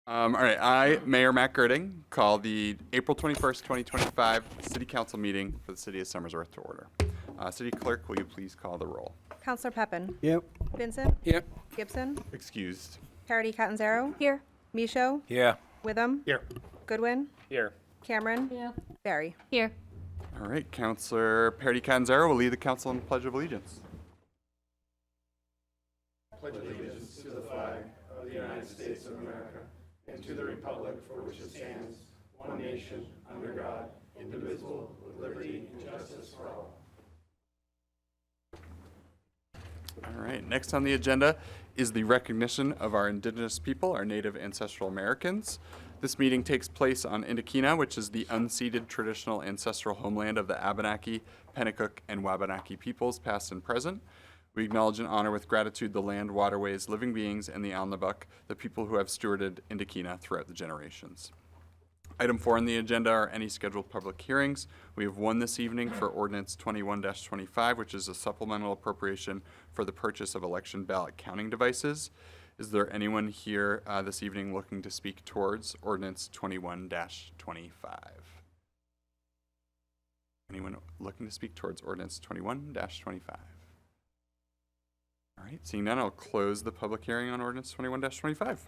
All right, I, Mayor Matt Girding, call the April 21st, 2025 City Council meeting for the City of Somersworth to order. City Clerk, will you please call the roll? Counselor Pepin. Yep. Vincent. Yep. Gibson. Excused. Parity Catanzaro. Here. Michaud. Yeah. Witham. Here. Goodwin. Here. Cameron. Yeah. Barry. Here. All right, Councilor Parity Catanzaro will lead the council in the Pledge of Allegiance. All right, next on the agenda is the recognition of our indigenous people, our native ancestral Americans. This meeting takes place on Indokina, which is the unceded traditional ancestral homeland of the Abenaki, Pennacook, and Wabanaki peoples, past and present. We acknowledge and honor with gratitude the land, waterways, living beings, and the Alnabuk, the people who have stewarded Indokina throughout the generations. Item 4 on the agenda are any scheduled public hearings. We have one this evening for Ordinance 21-25, which is a supplemental appropriation for the purchase of election ballot counting devices. Is there anyone here this evening looking to speak towards Ordinance 21-25? Anyone looking to speak towards Ordinance 21-25? All right, seeing none, I'll close the public hearing on Ordinance 21-25.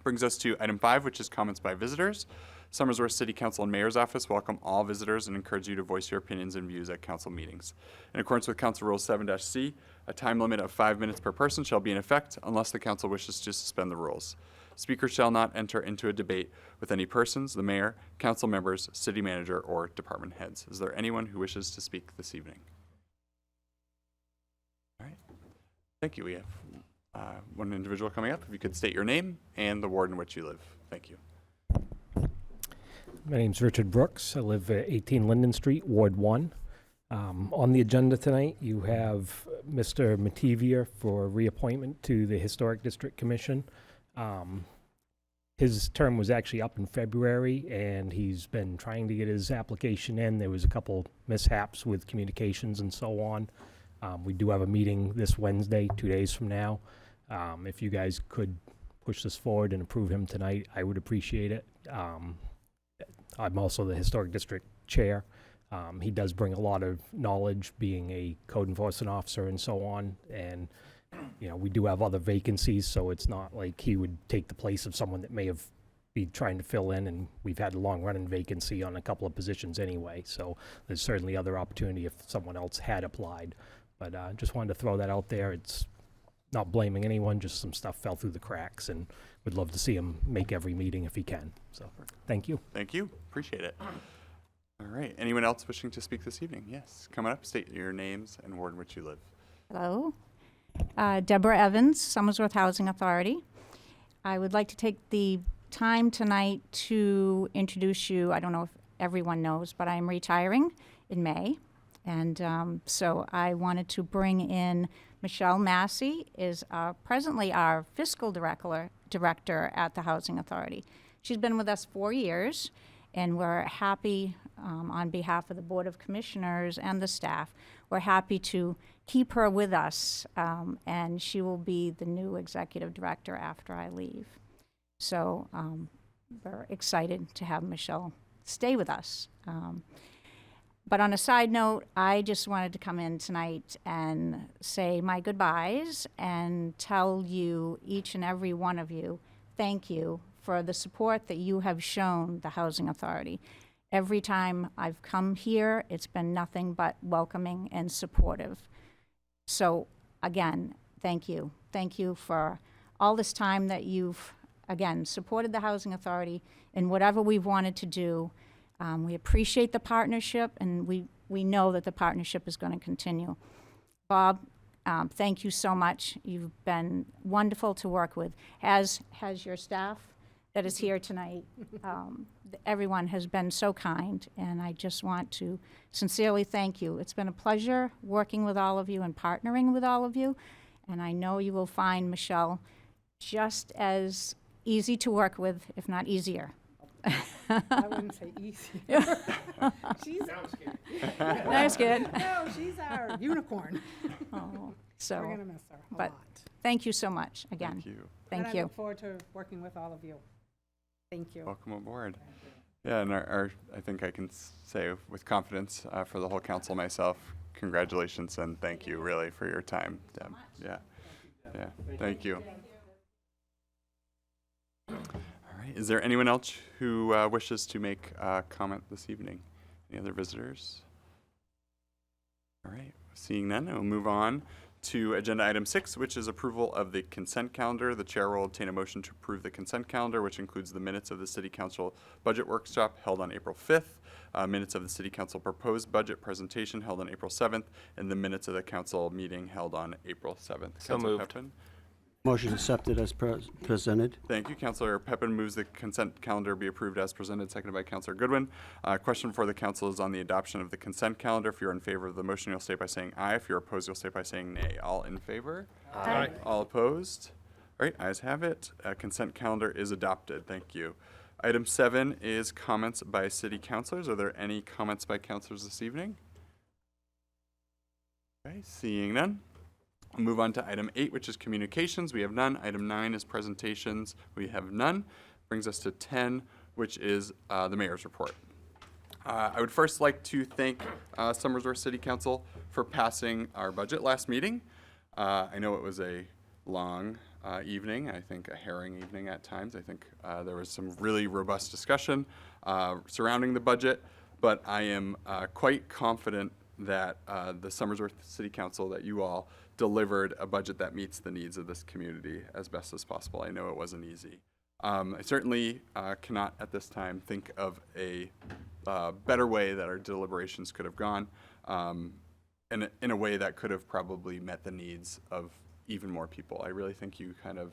Brings us to item 5, which is comments by visitors. Somersworth City Council and Mayor's Office welcome all visitors and encourage you to voice your opinions and views at council meetings. In accordance with Council Rule 7-C, a time limit of 5 minutes per person shall be in effect unless the council wishes to suspend the rules. Speakers shall not enter into a debate with any persons, the mayor, council members, city manager, or department heads. Is there anyone who wishes to speak this evening? All right. Thank you. We have one individual coming up. If you could state your name and the ward in which you live. Thank you. My name's Richard Brooks. I live at 18 Linden Street, Ward 1. On the agenda tonight, you have Mr. Mativier for reappointment to the Historic District Commission. His term was actually up in February, and he's been trying to get his application in. There was a couple mishaps with communications and so on. We do have a meeting this Wednesday, 2 days from now. If you guys could push this forward and approve him tonight, I would appreciate it. I'm also the Historic District Chair. He does bring a lot of knowledge, being a code enforcement officer and so on. And, you know, we do have other vacancies, so it's not like he would take the place of someone that may have be trying to fill in, and we've had a long-running vacancy on a couple of positions anyway. So there's certainly other opportunity if someone else had applied. But just wanted to throw that out there. It's not blaming anyone, just some stuff fell through the cracks, and would love to see him make every meeting if he can. So, thank you. Thank you. Appreciate it. All right. Anyone else wishing to speak this evening? Yes. Coming up, state your names and ward in which you live. Hello. Deborah Evans, Somersworth Housing Authority. I would like to take the time tonight to introduce you. I don't know if everyone knows, but I'm retiring in May. And so I wanted to bring in Michelle Massey, is presently our fiscal director at the Housing Authority. She's been with us 4 years, and we're happy on behalf of the Board of Commissioners and the staff, we're happy to keep her with us, and she will be the new executive director after I leave. So we're excited to have Michelle stay with us. But on a side note, I just wanted to come in tonight and say my goodbyes and tell you, each and every one of you, thank you for the support that you have shown the Housing Authority. Every time I've come here, it's been nothing but welcoming and supportive. So again, thank you. Thank you for all this time that you've, again, supported the Housing Authority in whatever we've wanted to do. We appreciate the partnership, and we know that the partnership is going to continue. Bob, thank you so much. You've been wonderful to work with, as has your staff that is here tonight. Everyone has been so kind, and I just want to sincerely thank you. It's been a pleasure working with all of you and partnering with all of you, and I know you will find Michelle just as easy to work with, if not easier. I wouldn't say easier. She's That's good. No, she's our unicorn. Oh, so, We're gonna miss her a but lot. thank you so much again. Thank you. Thank And you. I look forward to working with all of you. Thank you. Welcome aboard. Yeah, and I think I can say with confidence for the whole council, myself, congratulations and thank you really for your time, Deb. Yeah, yeah, thank you. All right, is there anyone else who wishes to make a comment this evening? Any other visitors? All right, seeing none, we'll move on to agenda item 6, which is approval of the consent calendar. The chair will obtain a motion to approve the consent calendar, which includes the minutes of the City Council budget workshop held on April 5th, minutes of the City Council proposed budget presentation held on April 7th, and the minutes of the council meeting held on April 7th. So Councilor moved. Pepin? Motion accepted as presented. Thank you. Councilor Pepin moves the consent calendar be approved as presented, seconded by Councilor Goodwin. Question for the council is on the adoption of the consent calendar. If you're in favor of the motion, you'll state by saying aye. If you're opposed, you'll state by saying nay. All in favor? Aye. All opposed? All right, ayes have it. Consent calendar is adopted. Thank you. Item 7 is comments by city councilors. Are there any comments by councilors this evening? Okay, seeing none. We'll move on to item 8, which is communications. We have none. Item 9 is presentations. We have none. Brings us to 10, which is the mayor's report. I would first like to thank Somersworth City Council for passing our budget last meeting. I know it was a long evening, I think a harrowing evening at times. I think there was some really robust discussion surrounding the budget, but I am quite confident that the Somersworth City Council, that you all delivered a budget that meets the needs of this community as best as possible. I know it wasn't easy. I certainly cannot at this time think of a better way that our deliberations could have gone, in a way that could have probably met the needs of even more people. I really think you kind of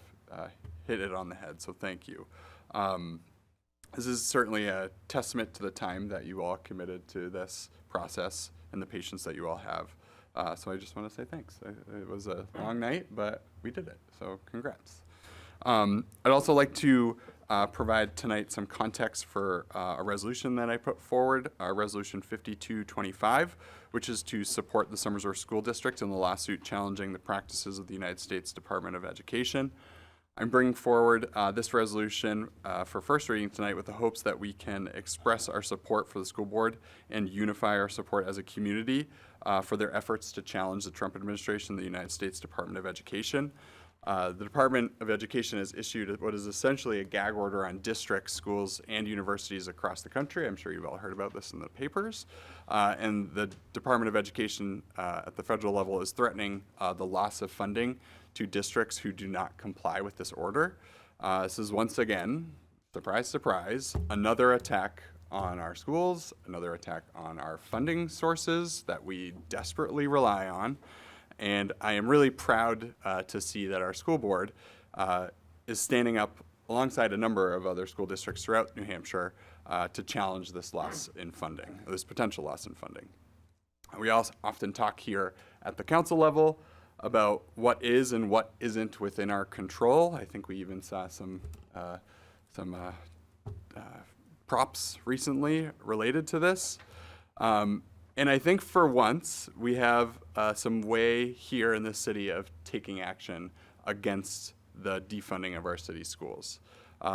hit it on the head, so thank you. This is certainly a testament to the time that you all committed to this process and the patience that you all have. So I just want to say thanks. It was a long night, but we did it, so congrats. I'd also like to provide tonight some context for a resolution that I put forward, Resolution 5225, which is to support the Somersworth School District in the lawsuit challenging the practices of the United States Department of Education. I'm bringing forward this resolution for first reading tonight with the hopes that we can express our support for the school board and unify our support as a community for their efforts to challenge the Trump administration, the United States Department of Education. The Department of Education has issued what is essentially a gag order on districts, schools, and universities across the country. I'm sure you've all heard about this in the papers. And the Department of Education at the federal level is threatening the loss of funding to districts who do not comply with this order. This is once again, surprise, surprise, another attack on our schools, another attack on our funding sources that we desperately rely on. And I am really proud to see that our school board is standing up alongside a number of other school districts throughout New Hampshire to challenge this loss in funding, this potential loss in funding. We also often talk here at the council level about what is and what isn't within our control. I think we even saw some props recently related to this. And I think for once, we have some way here in the city of taking action against the defunding of our city schools.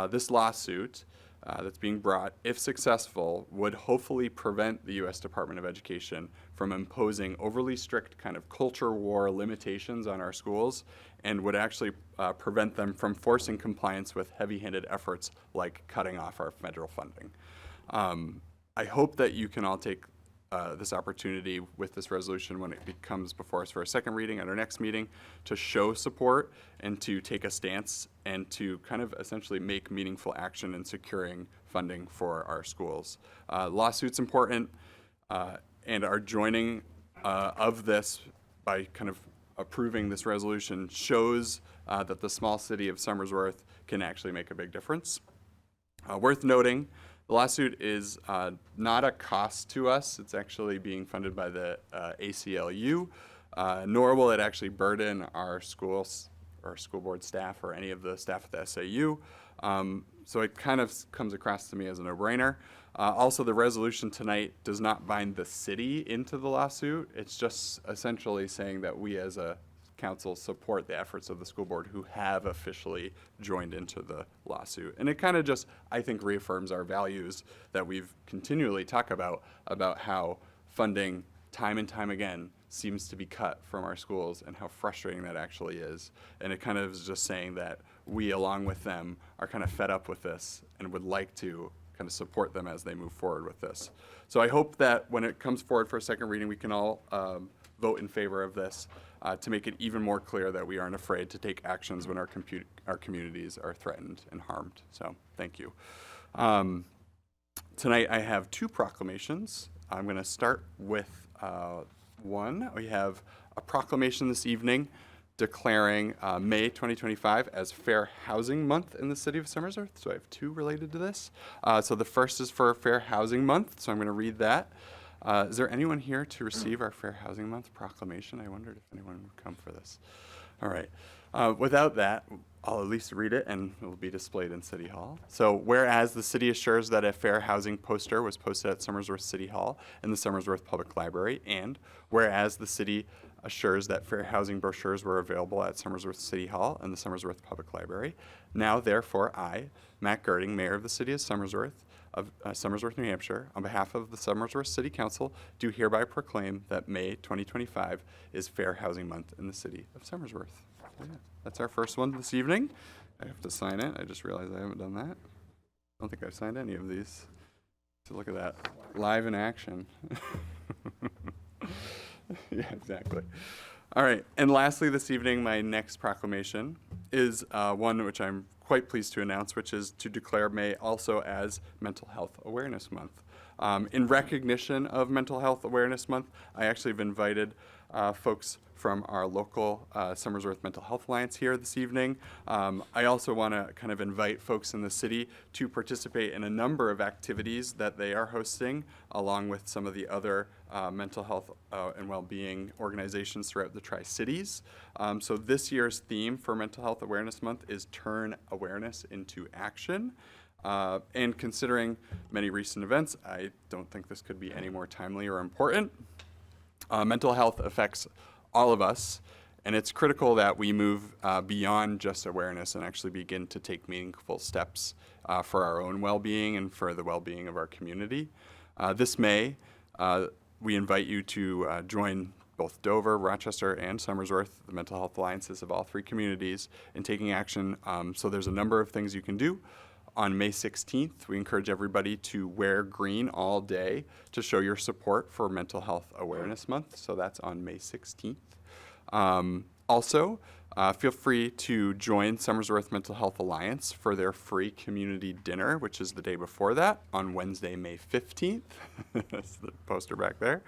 This lawsuit that's being brought, if successful, would hopefully prevent the U.S. Department of Education from imposing overly strict kind of culture war limitations on our schools and would actually prevent them from forcing compliance with heavy-handed efforts like cutting off our federal funding. I hope that you can all take this opportunity with this resolution when it comes before us for a second reading at our next meeting to show support and to take a stance and to kind of essentially make meaningful action in securing funding for our schools. Lawsuit's important, and our joining of this by kind of approving this resolution shows that the small city of Somersworth can actually make a big difference. Worth noting, the lawsuit is not a cost to us. It's actually being funded by the ACLU, nor will it actually burden our schools or school board staff or any of the staff at the SAU. So it kind of comes across to me as a no-brainer. Also, the resolution tonight does not bind the city into the lawsuit. It's just essentially saying that we as a council support the efforts of the school board who have officially joined into the lawsuit. And it kind of just, I think, reaffirms our values that we've continually talked about how funding time and time again seems to be cut from our schools and how frustrating that actually is. And it kind of is just saying that we, along with them, are kind of fed up with this and would like to kind of support them as they move forward with this. So I hope that when it comes forward for a second reading, we can all vote in favor of this to make it even more clear that we aren't afraid to take actions when our communities are threatened and harmed. So thank you. Tonight I have two proclamations. I'm going to start with one. We have a proclamation this evening declaring May 2025 as Fair Housing Month in the city of Somersworth. So I have two related to this. So the first is for Fair Housing Month, so I'm going to read that. Is there anyone here to receive our Fair Housing Month proclamation? I wondered if anyone would come for this. All right. Without that, I'll at least read it and it will be displayed in City Hall. So whereas the city assures that a fair housing poster was posted at Somersworth City Hall and the Somersworth Public Library, and whereas the city assures that fair housing brochures were available at Somersworth City Hall and the Somersworth Public Library, now therefore I, Matt Girding, Mayor of the City of Somersworth, New Hampshire, on behalf of the Somersworth City Council, do hereby proclaim that May 2025 is Fair Housing Month in the city of Somersworth. So yeah, that's our first one this evening. I have to sign it. I just realized I haven't done that. I don't think I've signed any of these. So look at that, live in action. Yeah, exactly. All right, and lastly this evening, my next proclamation is one which I'm quite pleased to announce, which is to declare May also as Mental Health Awareness Month. In recognition of Mental Health Awareness Month, I actually have invited folks from our local Somersworth Mental Health Alliance here this evening. I also want to kind of invite folks in the city to participate in a number of activities that they are hosting, along with some of the other mental health and well-being organizations throughout the Tri-Cities. So this year's theme for Mental Health Awareness Month is Turn Awareness into Action. And considering many recent events, I don't think this could be any more timely or important. Mental health affects all of us, and it's critical that we move beyond just awareness and actually begin to take meaningful steps for our own well-being and for the well-being of our community. This May, we invite you to join both Dover, Rochester, and Somersworth, the mental health alliances of all three communities, in taking action. So there's a number of things you can do. On May 16th, we encourage everybody to wear green all day to show your support for Mental Health Awareness Month. So that's on May 16th. Also, feel free to join Somersworth Mental Health Alliance for their free community dinner, which is the day before that, on Wednesday, May 15th. That's the poster back there,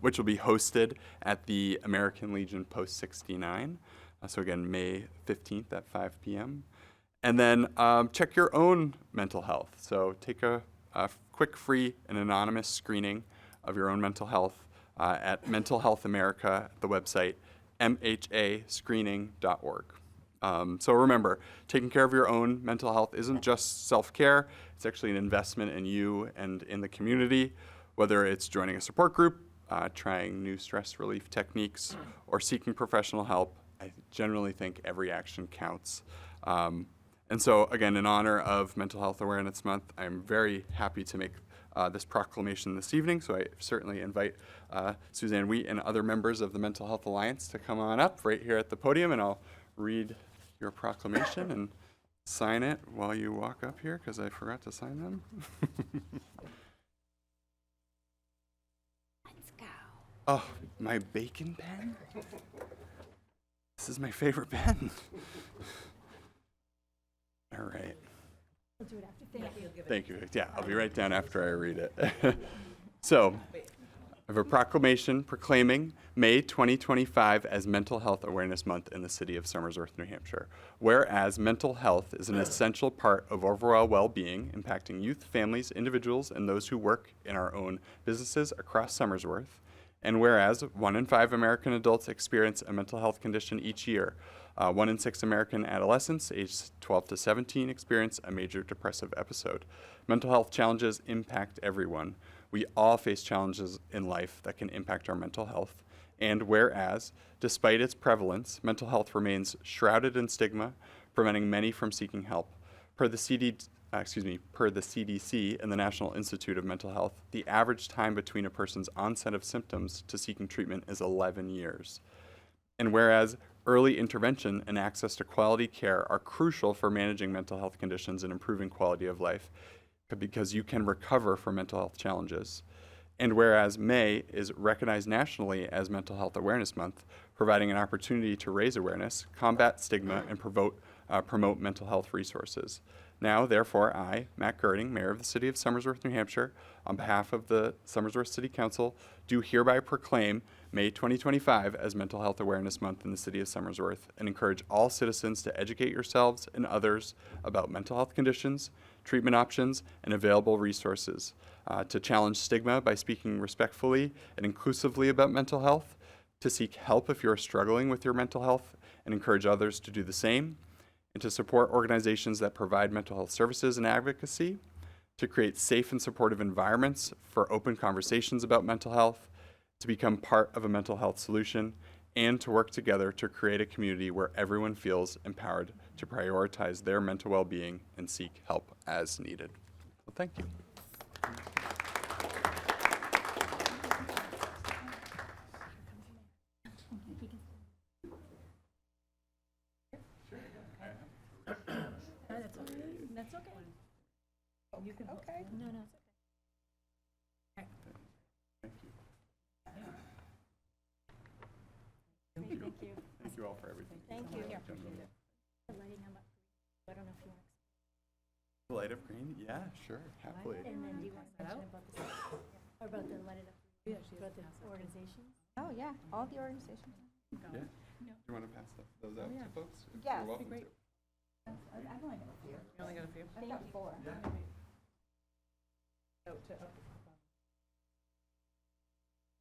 which will be hosted at the American Legion Post 69. So again, May 15th at 5 p.m. And then check your own mental health. So take a quick, free, and anonymous screening of your own mental health at Mental Health America, the website, mhascreening.org. So remember, taking care of your own mental health isn't just self-care. It's actually an investment in you and in the community, whether it's joining a support group, trying new stress relief techniques, or seeking professional help. I generally think every action counts. And so, again, in honor of Mental Health Awareness Month, I'm very happy to make this proclamation this evening. So I certainly invite Suzanne Wheat and other members of the Mental Health Alliance to come on up right here at the podium, and I'll read your proclamation and sign it while you walk up here, because I forgot to sign them. Let's go. Oh, my bacon pen? This is my favorite pen. All right. We'll do it after. Thank you. Thank you. Yeah, I'll be right down after I read it. So, I have a proclamation proclaiming May 2025 as Mental Health Awareness Month in the city of Somersworth, New Hampshire. Whereas mental health is an essential part of overall well-being, impacting youth, families, individuals, and those who work in our own businesses across Somersworth. And whereas 1 in 5 American adults experience a mental health condition each year, 1 in 6 American adolescents aged 12 to 17 experience a major depressive episode. Mental health challenges impact everyone. we all face challenges in life that can impact our mental health. And whereas, despite its prevalence, mental health remains shrouded in stigma, preventing many from seeking help. Per the CDC and the National Institute of Mental Health, the average time between a person's onset of symptoms to seeking treatment is 11 years. And whereas early intervention and access to quality care are crucial for managing mental health conditions and improving quality of life, because you can recover from mental health challenges. And whereas May is recognized nationally as Mental Health Awareness Month, providing an opportunity to raise awareness, combat stigma, and promote mental health resources. Now, therefore, I, Matt Girding, Mayor of the City of Somersworth, New Hampshire, on behalf of the Somersworth City Council, do hereby proclaim May 2025 as Mental Health Awareness Month in the City of Somersworth and encourage all citizens to educate yourselves and others about mental health conditions, treatment options, and available resources, to challenge stigma by speaking respectfully and inclusively about mental health, to seek help if you're struggling with your mental health and encourage others to do the same, and to support organizations that provide mental health services and advocacy, to create safe and supportive environments for open conversations about mental health, to become part of a mental health solution, and to work together to create a community where everyone feels empowered to prioritize their mental well-being and seek help as needed. Well, thank you. That's okay. You can. Okay. No, no. Thank you. Thank you. Thank you all for everything. Thank you. Gentlemen. The lighting them up. I don't know if you want The light up green? Yeah, sure, happily. to. And then do you want to mention about this? Or about the light it up? Yeah, about the organization? Oh, yeah, all the organizations. Yeah. Do you want to pass those out to folks? Yes. You're welcome to. I've only got a few. You only got a few? I've got 4.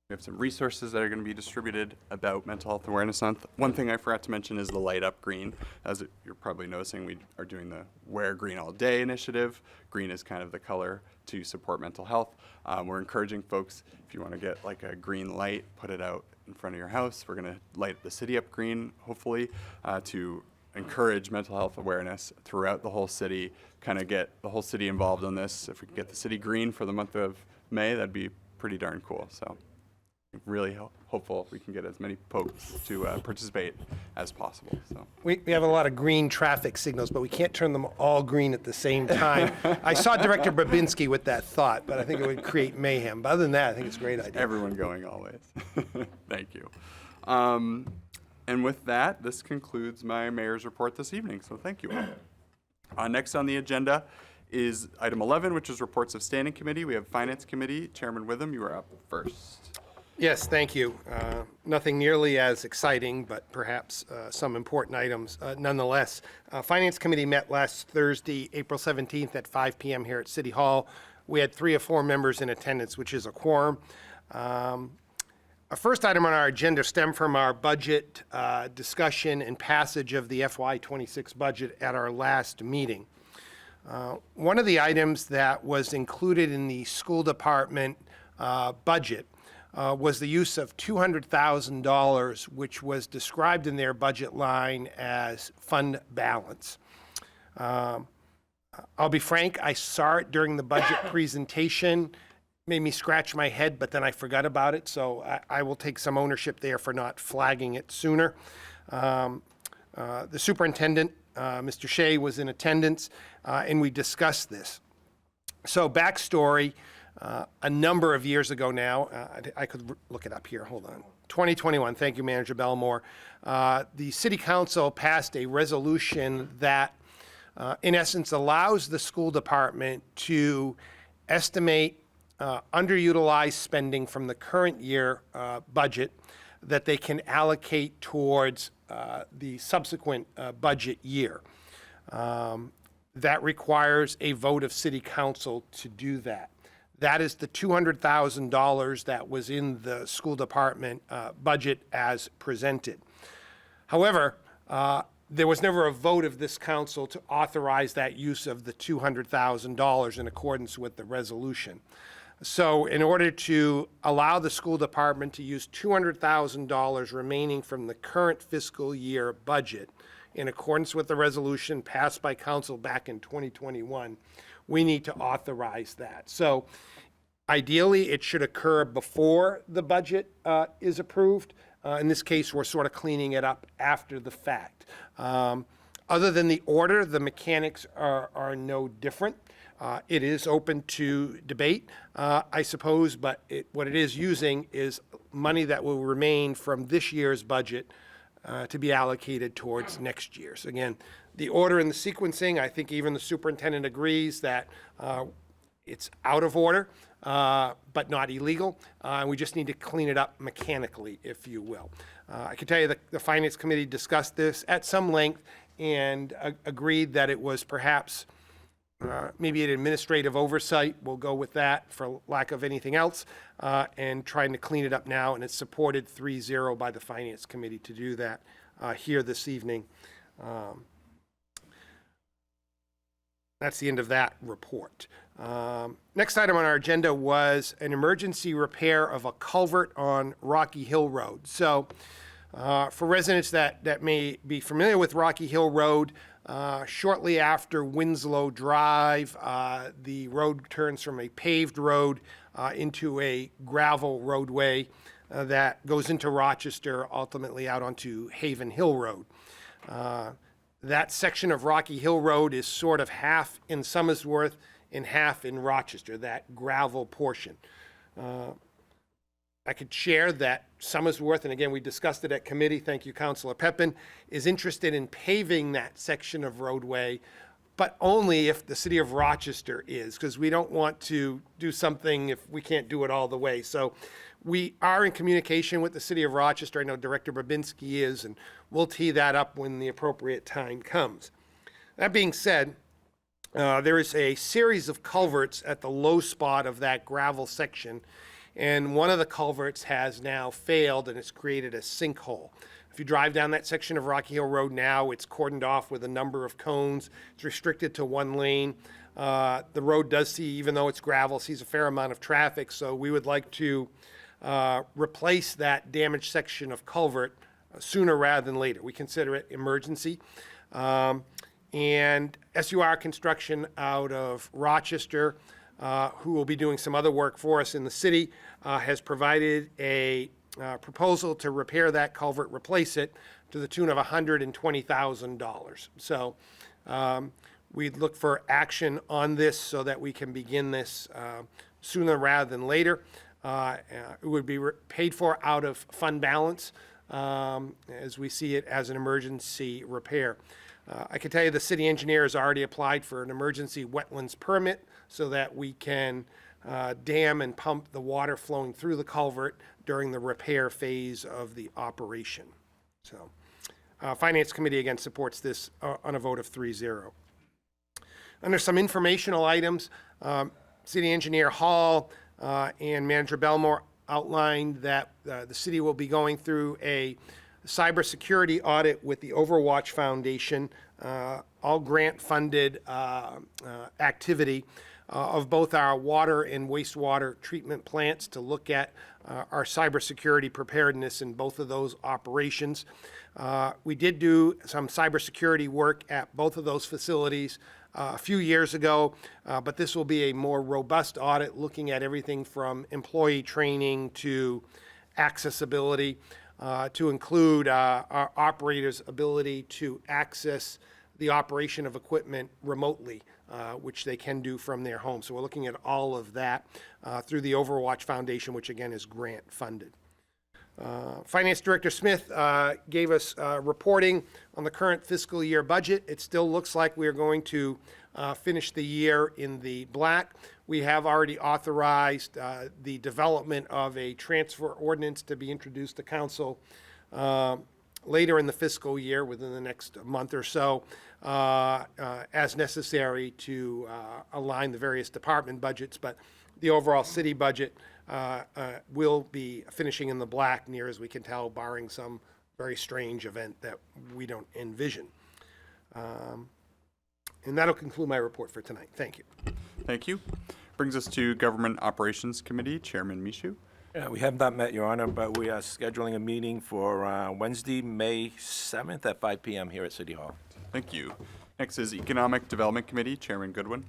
We have some resources that are going to be distributed about Mental Health Awareness Month. One thing I forgot to mention is the Light Up Green. As you're probably noticing, we are doing the Wear Green All Day initiative. Green is kind of the color to support mental health. We're encouraging folks, if you want to get like a green light, put it out in front of your house. We're going to light the city up green, hopefully, to encourage mental health awareness throughout the whole city, kind of get the whole city involved in this. If we can get the city green for the month of May, that'd be pretty darn cool. So really hopeful we can get as many folks to participate as possible. So We have a lot of green traffic signals, but we can't turn them all green at the same time. I saw Director Babinski with that thought, but I think it would create mayhem. But other than that, I think it's a great idea. everyone going always. Thank you. And with that, this concludes my mayor's report this evening. So thank you all. Next on the agenda is item 11, which is reports of standing committee. We have Finance Committee. Chairman Witham, you are up first. Yes, thank you. Nothing nearly as exciting, but perhaps some important items nonetheless. Finance Committee met last Thursday, April 17th at 5 p.m. here at City Hall. We had 3 or 4 members in attendance, which is a quorum. Our first item on our agenda stemmed from our budget discussion and passage of the FY26 budget at our last meeting. One of the items that was included in the school department budget was the use of $200,000, which was described in their budget line as fund balance. I'll be frank, I saw it during the budget presentation, made me scratch my head, but then I forgot about it, so I will take some ownership there for not flagging it sooner. The superintendent, Mr. Shea, was in attendance, and we discussed this. So backstory, a number of years ago now, I could look it up here, hold on. 2021, thank you, Manager Belmore. The City Council passed a resolution that, in essence, allows the school department to estimate underutilized spending from the current year budget that they can allocate towards the subsequent budget year. That requires a vote of City Council to do that. That is the $200,000 that was in the school department budget as presented. However, there was never a vote of this council to authorize that use of the $200,000 in accordance with the resolution. So in order to allow the school department to use $200,000 remaining from the current fiscal year budget, in accordance with the resolution passed by council back in 2021, we need to authorize that. So ideally, it should occur before the budget is approved. In this case, we're sort of cleaning it up after the fact. Other than the order, the mechanics are no different. It is open to debate, I suppose, but what it is using is money that will remain from this year's budget to be allocated towards next year's. Again, the order and the sequencing, I think even the superintendent agrees that it's out of order, but not illegal. We just need to clean it up mechanically, if you will. I can tell you that the Finance Committee discussed this at some length and agreed that it was perhaps maybe an administrative oversight, we'll go with that for lack of anything else, and trying to clean it up now, and it's supported 3-0 by the Finance Committee to do that here this evening. That's the end of that report. Next item on our agenda was an emergency repair of a culvert on Rocky Hill Road. So for residents that may be familiar with Rocky Hill Road, shortly after Winslow Drive, the road turns from a paved road into a gravel roadway that goes into Rochester, ultimately out onto Haven Hill Road. That section of Rocky Hill Road is sort of half in Somersworth and half in Rochester, that gravel portion. I could share that Somersworth, and again, we discussed it at committee, thank you, Councilor Pepin, is interested in paving that section of roadway, but only if the city of Rochester is, because we don't want to do something if we can't do it all the way. So we are in communication with the city of Rochester. I know Director Babinski is, and we'll tee that up when the appropriate time comes. That being said, there is a series of culverts at the low spot of that gravel section, and one of the culverts has now failed and it's created a sinkhole. If you drive down that section of Rocky Hill Road now, it's cordoned off with a number of cones. It's restricted to one lane. The road does see, even though it's gravel, sees a fair amount of traffic, so we would like to replace that damaged section of culvert sooner rather than later. We consider it emergency. And SUR Construction out of Rochester, who will be doing some other work for us in the city, has provided a proposal to repair that culvert, replace it, to the tune of $120,000. So we'd look for action on this so that we can begin this sooner rather than later. It would be paid for out of fund balance, as we see it as an emergency repair. I can tell you the city engineer has already applied for an emergency wetlands permit so that we can dam and pump the water flowing through the culvert during the repair phase of the operation. So Finance Committee again supports this on a vote of 3-0. Under some informational items, City Engineer Hall and Manager Belmore outlined that the city will be going through a cybersecurity audit with the Overwatch Foundation, all grant-funded activity of both our water and wastewater treatment plants to look at our cybersecurity preparedness in both of those operations. We did do some cybersecurity work at both of those facilities a few years ago, but this will be a more robust audit looking at everything from employee training to accessibility, to include our operators' ability to access the operation of equipment remotely, which they can do from their home. So we're looking at all of that through the Overwatch Foundation, which again is grant funded. Finance Director Smith gave us reporting on the current fiscal year budget. It still looks like we are going to finish the year in the black. We have already authorized the development of a transfer ordinance to be introduced to council later in the fiscal year, within the next month or so, as necessary to align the various department budgets. But the overall city budget will be finishing in the black, near as we can tell, barring some very strange event that we don't envision. And that'll conclude my report for tonight. Thank you. Thank you. Brings us to Government Operations Committee, Chairman Mishu. We have not met, Your Honor, but we are scheduling a meeting for Wednesday, May 7th at 5 p.m. here at City Hall. Thank you. Next is Economic Development Committee, Chairman Goodwin.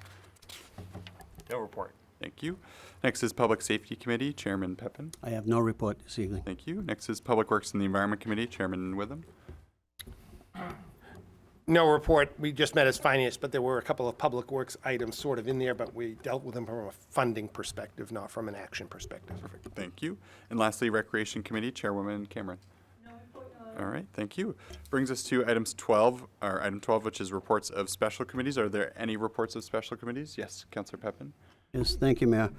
No report. Thank you. Next is Public Safety Committee, Chairman Pepin. I have no report this evening. Thank you. Next is Public Works and the Environment Committee, Chairman Witham. No report. We just met as finance, but there were a couple of public works items sort of in there, but we dealt with them from a funding perspective, not from an action perspective. Thank you. And lastly, Recreation Committee, Chairwoman Cameron. All right, thank you. Brings us to item 12, which is reports of special committees. Are there any reports of special committees? Yes, Councillor Pepin. Yes, thank you, Mayor.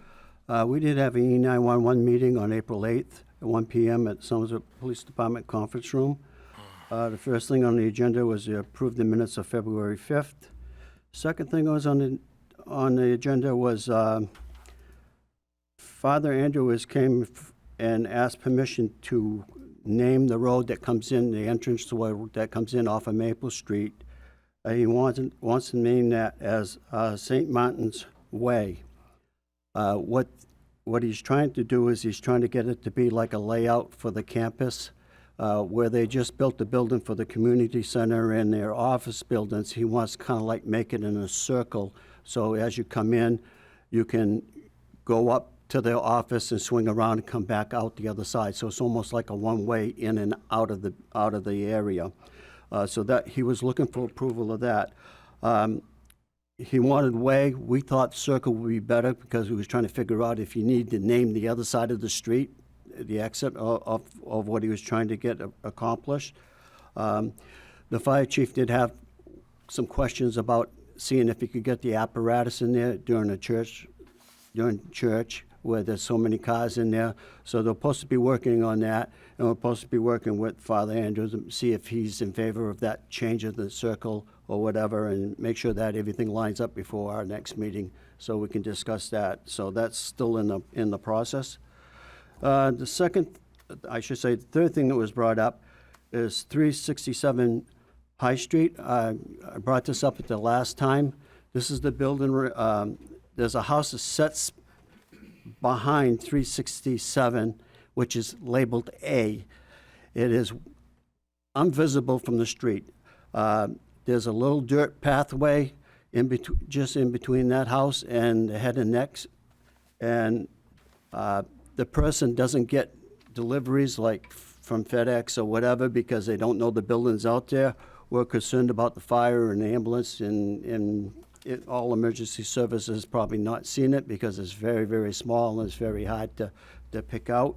We did have an E911 meeting on April 8th at 1 p.m. at Somersworth Police Department Conference Room. The first thing on the agenda was to approve the minutes of February 5th. Second thing was on the agenda was Father Andrew came and asked permission to name the road that comes in, the entrance to where that comes in off of Maple Street. He wants to name that as St. Martin's Way. What he's trying to do is he's trying to get it to be like a layout for the campus, where they just built the building for the community center and their office buildings. He wants to kind of like make it in a circle, so as you come in, you can go up to their office and swing around and come back out the other side. So it's almost like a one-way in and out of the area. So that he was looking for approval of that. He wanted way. We thought circle would be better because we was trying to figure out if you need to name the other side of the street, the exit of what he was trying to get accomplished. The fire chief did have some questions about seeing if he could get the apparatus in there during church, where there's so many cars in there. So they're supposed to be working on that, and we're supposed to be working with Father Andrews and see if he's in favor of that change of the circle or whatever, and make sure that everything lines up before our next meeting so we can discuss that. So that's still in the process. The third thing that was brought up is 367 High Street. I brought this up at the last time. This is the building, there's a house that sits behind 367, which is labeled A. It is invisible from the street. There's a little dirt pathway just in between that house and the head and necks, and the person doesn't get deliveries like from FedEx or whatever because they don't know the building's out there. We're concerned about the fire and the ambulance and all emergency services probably not seen it because it's very, very small and it's very hard to pick out.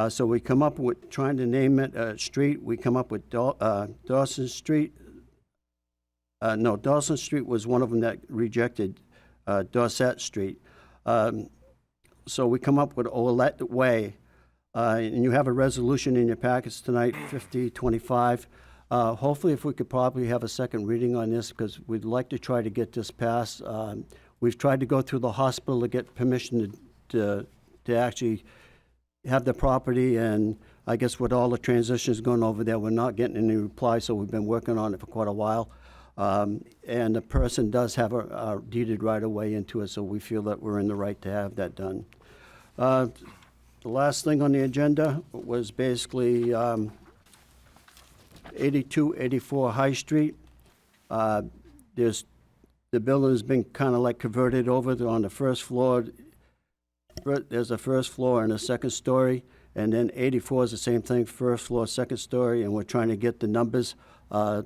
So we come up with trying to name it a street. We come up with Dawson Street. No, Dawson Street was one of them that rejected Dorset Street. So we come up with Olette Way. And you have a resolution in your packets tonight, 5025. Hopefully, if we could probably have a second reading on this, because we'd like to try to get this passed. We've tried to go through the hospital to get permission to actually have the property, and I guess with all the transitions going over there, we're not getting any reply, so we've been working on it for quite a while. And the person does have a deeded right of way into it, so we feel that we're in the right to have that done. The last thing on the agenda was basically 8284 High Street. The building has been kind of like converted over on the first floor. There's a first floor and a second story, and then 84 is the same thing, first floor, second story, and we're trying to get the numbers so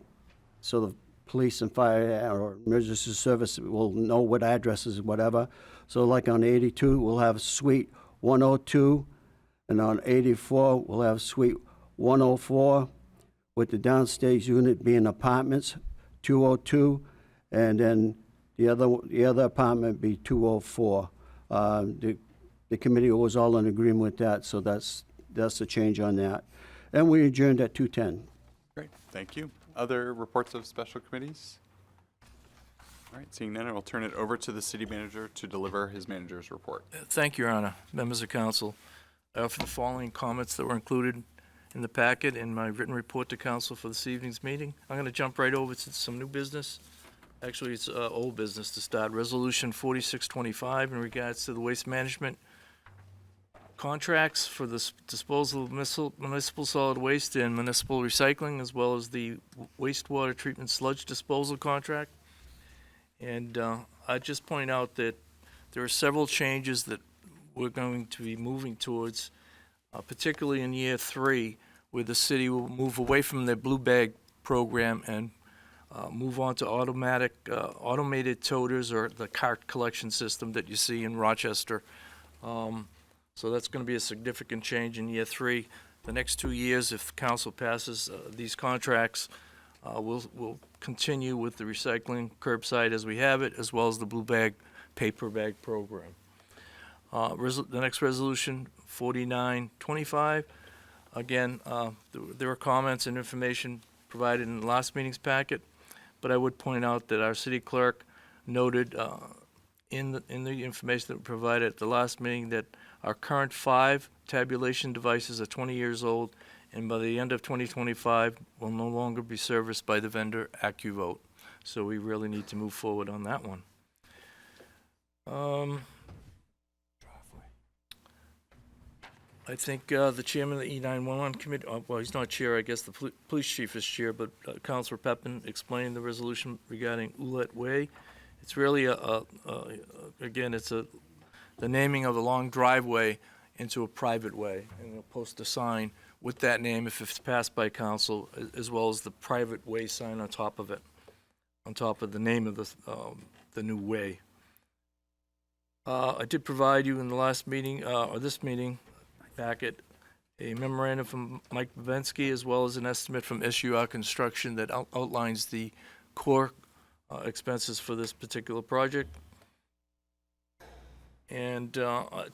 the police and fire or emergency service will know what addresses, whatever. So like on 82, we'll have suite 102, and on 84, we'll have suite 104, with the downstairs unit being apartments, 202, and then the other apartment be 204. The committee was all in agreement with that, so that's the change on that. And we adjourned at 2:10. Great, thank you. Other reports of special committees? All right, seeing none, I will turn it over to the city manager to deliver his manager's report. Thank you, Your Honor. Members of council, I offer the following comments that were included in the packet in my written report to council for this evening's meeting. I'm going to jump right over to some new business. Actually, it's old business to start. Resolution 4625 in regards to the waste management contracts for the disposal of municipal solid waste and municipal recycling, as well as the wastewater treatment sludge disposal contract. And I'd just point out that there are several changes that we're going to be moving towards, particularly in year 3, where the city will move away from their blue bag program and move on to automated toters, or the cart collection system that you see in Rochester. So that's going to be a significant change in year 3. The next 2 years, if council passes these contracts, we'll continue with the recycling curbside as we have it, as well as the blue bag, paper bag program. The next resolution, 4925. Again, there were comments and information provided in the last meeting's packet, but I would point out that our city clerk noted in the information that we provided at the last meeting that our current 5 tabulation devices are 20 years old, and by the end of 2025 will no longer be serviced by the vendor AccuVote. So we really need to move forward on that one. I think the chairman of the E911 committee, well, he's not chair, I guess the police chief is chair, but Councilor Pepin explained the resolution regarding Ouellette Way. It's really again, it's the naming of a long driveway into a private way, and they'll post a sign with that name if it's passed by council, as well as the private way sign on top of it, on top of the name of the new way. I did provide you in the last meeting, or this meeting packet, a memorandum from Mike Bavensky, as well as an estimate from SUR Construction that outlines the core expenses for this particular project. And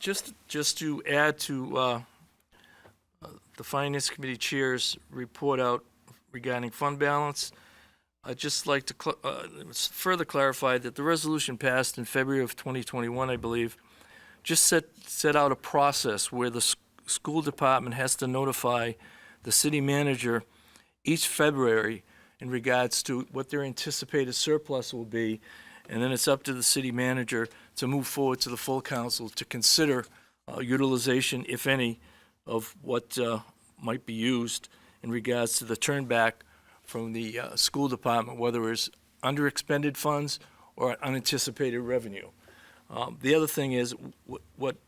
just to add to the Finance Committee Chair's report out regarding fund balance, I'd just like to further clarify that the resolution passed in February of 2021, I believe, just set out a process where the school department has to notify the city manager each February in regards to what their anticipated surplus will be, and then it's up to the city manager to move forward to the full council to consider utilization, if any, of what might be used in regards to the turn back from the school department, whether it's under-expended funds or unanticipated revenue. The other thing is,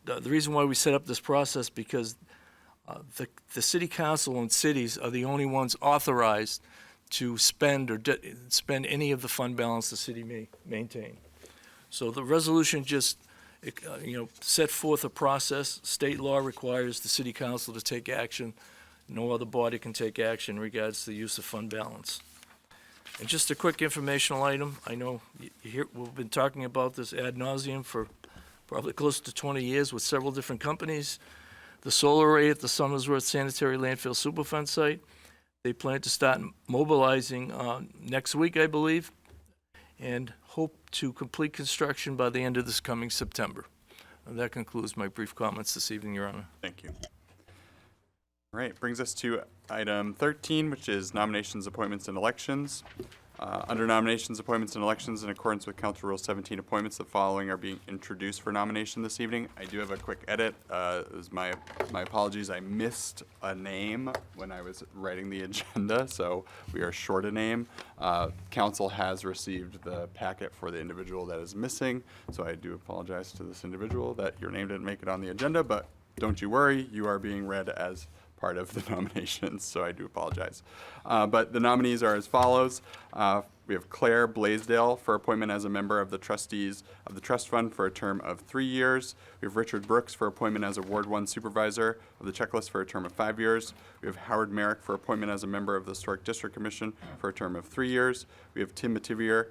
the reason why we set up this process, because the city council and cities are the only ones authorized to spend or spend any of the fund balance the city may maintain. So the resolution just, set forth a process. State law requires the city council to take action. No other body can take action in regards to the use of fund balance. And just a quick informational item. I know we've been talking about this ad nauseum for probably close to 20 years with several different companies. The solar array at the Somersworth Sanitary Landfill Superfund site, they plan to start mobilizing next week, I believe, and hope to complete construction by the end of this coming September. And that concludes my brief comments this evening, Your Honor. Thank you. All right, brings us to item 13, which is nominations, appointments, and elections. Under nominations, appointments, and elections, in accordance with Council Rule 17, appointments, the following are being introduced for nomination this evening. I do have a quick edit. It was my apologies. I missed a name when I was writing the agenda, so we are short a name. Council has received the packet for the individual that is missing, so I do apologize to this individual that your name didn't make it on the agenda, but don't you worry, you are being read as part of the nominations, so I do apologize. But the nominees are as follows. We have Claire Blaisdell for appointment as a member of the trustees of the trust fund for a term of 3 years. We have Richard Brooks for appointment as a Ward 1 supervisor of the checklist for a term of 5 years. We have Howard Merrick for appointment as a member of the Historic District Commission for a term of 3 years. We have Tim Mativier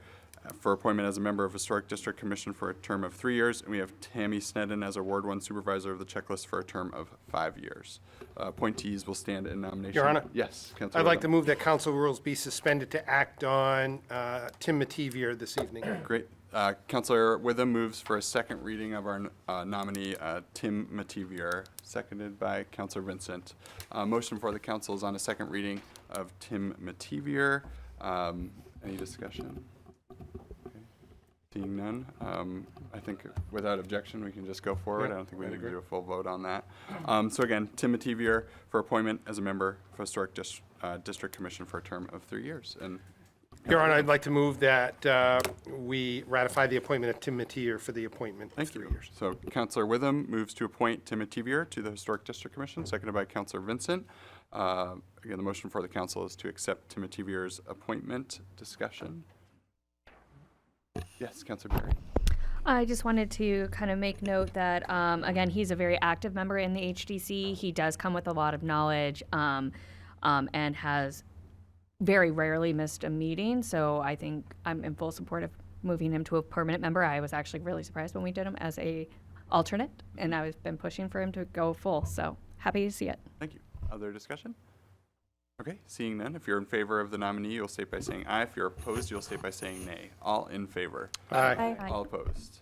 for appointment as a member of Historic District Commission for a term of 3 years, and we have Tammy Sneddon as a Ward 1 supervisor of the checklist for a term of 5 years. Appointees will stand in nomination. Your Honor? Yes, Councilor I'd like to Witham. move that council rules be suspended to act on Tim Mativier this evening. Great. Councilor Witham moves for a second reading of our nominee, Tim Mativier, seconded by Councilor Vincent. Motion for the council is on a second reading of Tim Mativier. Any discussion? Seeing none, I think without objection, we can just go forward. Yeah, I don't think we I'd need to agree. do a full vote on that. So again, Tim Mativier for appointment as a member for Historic District Commission for a term of 3 years. And Your Honor, I'd like to move that we ratify the appointment of Tim Matier for the appointment of thank 3 you. years. So Councillor Witham moves to appoint Tim Mativier to the Historic District Commission, seconded by Councillor Vincent. Again, the motion for the council is to accept Tim Mativier's appointment. Discussion. Yes, Councillor Berry. I just wanted to kind of make note that, again, he's a very active member in the HDC. He does come with a lot of knowledge and has very rarely missed a meeting. So I think I'm in full support of moving him to a permanent member. I was actually really surprised when we did him as a alternate, and I've been pushing for him to go full. So happy to see it. Thank you. Other discussion? Okay, seeing none, if you're in favor of the nominee, you'll state by saying aye. If you're opposed, you'll state by saying nay. All in favor? Aye. All opposed?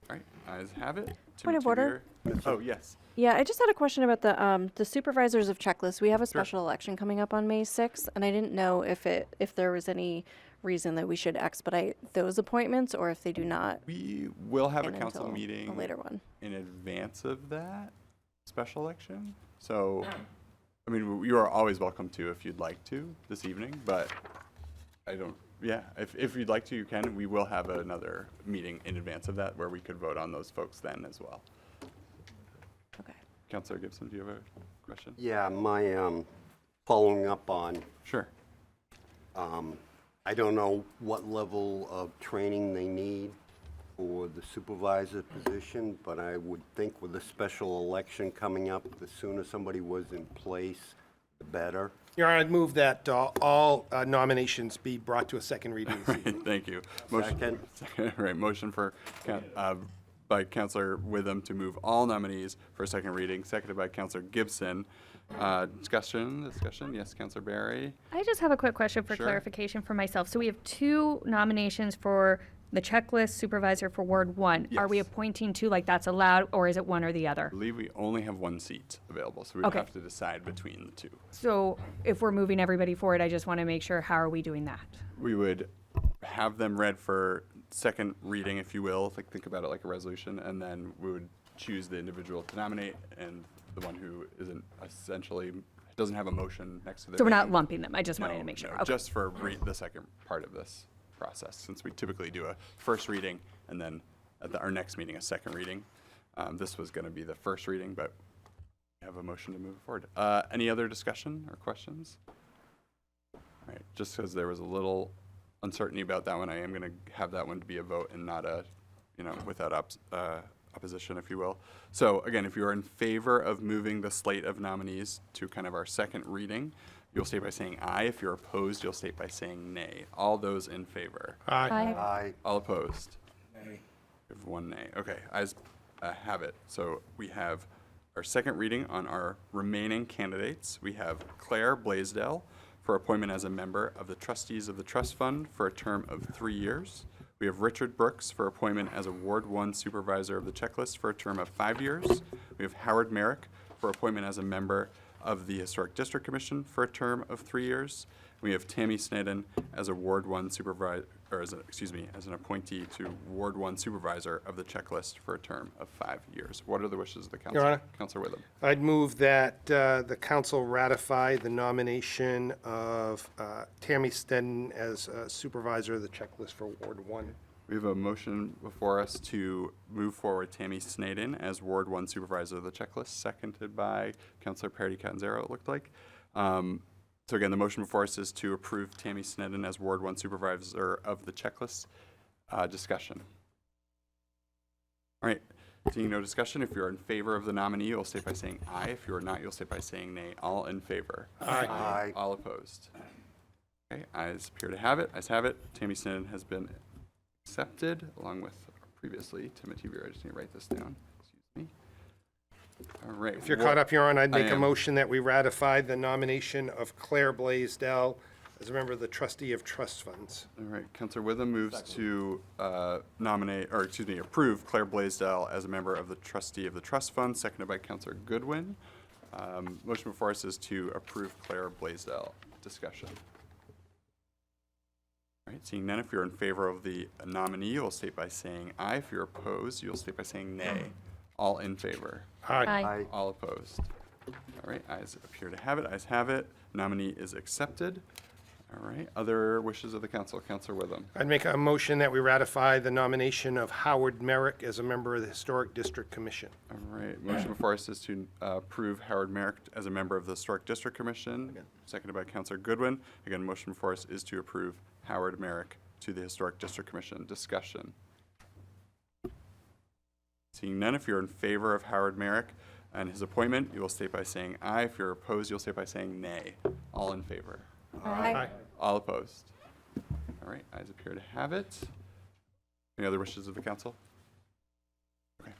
All right, ayes have it. Tim Point of order? Mativier- Oh, yes. Yeah, I just had a question about the supervisors of checklist. We have a special election coming up on May 6th, and I didn't know if there was any reason that we should expedite those appointments, or if they do not. We will have a in council until meeting a later one. in advance of that special election. So, I mean, you are always welcome to if you'd like to this evening, but I don't, yeah, if you'd like to, you can. We will have another meeting in advance of that where we could vote on those folks then as well. Okay. Councillor Gibson, do you have a question? Yeah, my, following up on, Sure. I don't know what level of training they need for the supervisor position, but I would think with a special election coming up, the sooner somebody was in place, the better. Your Honor, I'd move that all nominations be brought to a second reading this evening. Thank you. Second. Right, motion for, by Councillor Witham to move all nominees for a second reading, seconded by Councillor Gibson. Discussion? Yes, Councillor Barry? I just have a quick question for Sure. clarification for myself. So we have 2 nominations for the checklist supervisor for Ward 1. Are we Yes. appointing 2 like that's allowed, or is it one or the other? I believe we only have one seat available, so we would Okay. have to decide between the two. So if we're moving everybody forward, I just want to make sure, how are we doing that? We would have them read for second reading, if you will, like think about it like a resolution, and then we would choose the individual to nominate and the one who isn't essentially, doesn't have a motion next to their So we're not name. lumping them. I just wanted No, to make sure. no, Okay. just for the second part of this process, since we typically do a first reading and then at our next meeting, a second reading. This was going to be the first reading, but we have a motion to move forward. Any other discussion or questions? All right, just because there was a little uncertainty about that one, I am going to have that one to be a vote and not a, without opposition, if you will. So again, if you are in favor of moving the slate of nominees to kind of our second reading, you'll state by saying aye. If you're opposed, you'll state by saying nay. All those in favor? Aye. Aye. All opposed? Nay. We have one nay. Okay, I have it. So we have our second reading on our remaining candidates. We have Claire Blaisdell for appointment as a member of the Trustees of the Trust Fund for a term of 3 years. We have Richard Brooks for appointment as a Ward 1 Supervisor of the Checklist for a term of 5 years. We have Howard Merrick for appointment as a member of the Historic District Commission for a term of 3 years. We have Tammy Snedden as a Ward 1 Supervisor, or as an appointee to Ward 1 Supervisor of the Checklist for a term of 5 years. What are the wishes of the council? Your Honor. Councilor Witham. I'd move that the council ratify the nomination of Tammy Stedden as supervisor of the checklist for Ward 1. We have a motion before us to move forward Tammy Snedden as Ward 1 Supervisor of the Checklist, seconded by Councilor Parity Catanzaro, it looked like. So again, the motion before us is to approve Tammy Snedden as Ward 1 Supervisor of the Checklist. Discussion. All right, seeing no discussion, if you're in favor of the nominee, you'll state by saying aye. If you are not, you'll state by saying nay. All in favor? Aye. All opposed? Okay, ayes appear to have it. Ayes have it. Tammy Snedden has been accepted, along with previously Timothy Vera. I just need to write this down. Excuse me. All right. If you're caught up, Your Honor, I'd I make a am. motion that we ratify the nomination of Claire Blaisdell as a member of the trustee of trust funds. All right, Councilor Witham moves to approve Claire Blaisdell as a member of the trustee of the trust fund, seconded by Councilor Goodwin. Motion before us is to approve Claire Blaisdell. Discussion. All right, seeing none, if you're in favor of the nominee, you'll state by saying aye. If you're opposed, you'll state by saying nay. All in favor? Aye. All opposed? All right, ayes appear to have it. Ayes have it. Nominee is accepted. All right, other wishes of the council. Councilor Witham. I'd make a motion that we ratify the nomination of Howard Merrick as a member of the Historic District Commission. All right, motion before us is to approve Howard Merrick as a member of the Historic District Commission, seconded by Councilor Goodwin. Again, motion before us is to approve Howard Merrick to the Historic District Commission. Discussion. Seeing none, if you're in favor of Howard Merrick and his appointment, you will state by saying aye. If you're opposed, you'll state by saying nay. All in favor? Aye. All opposed? All right, ayes appear to have it. Any other wishes of the council? Okay.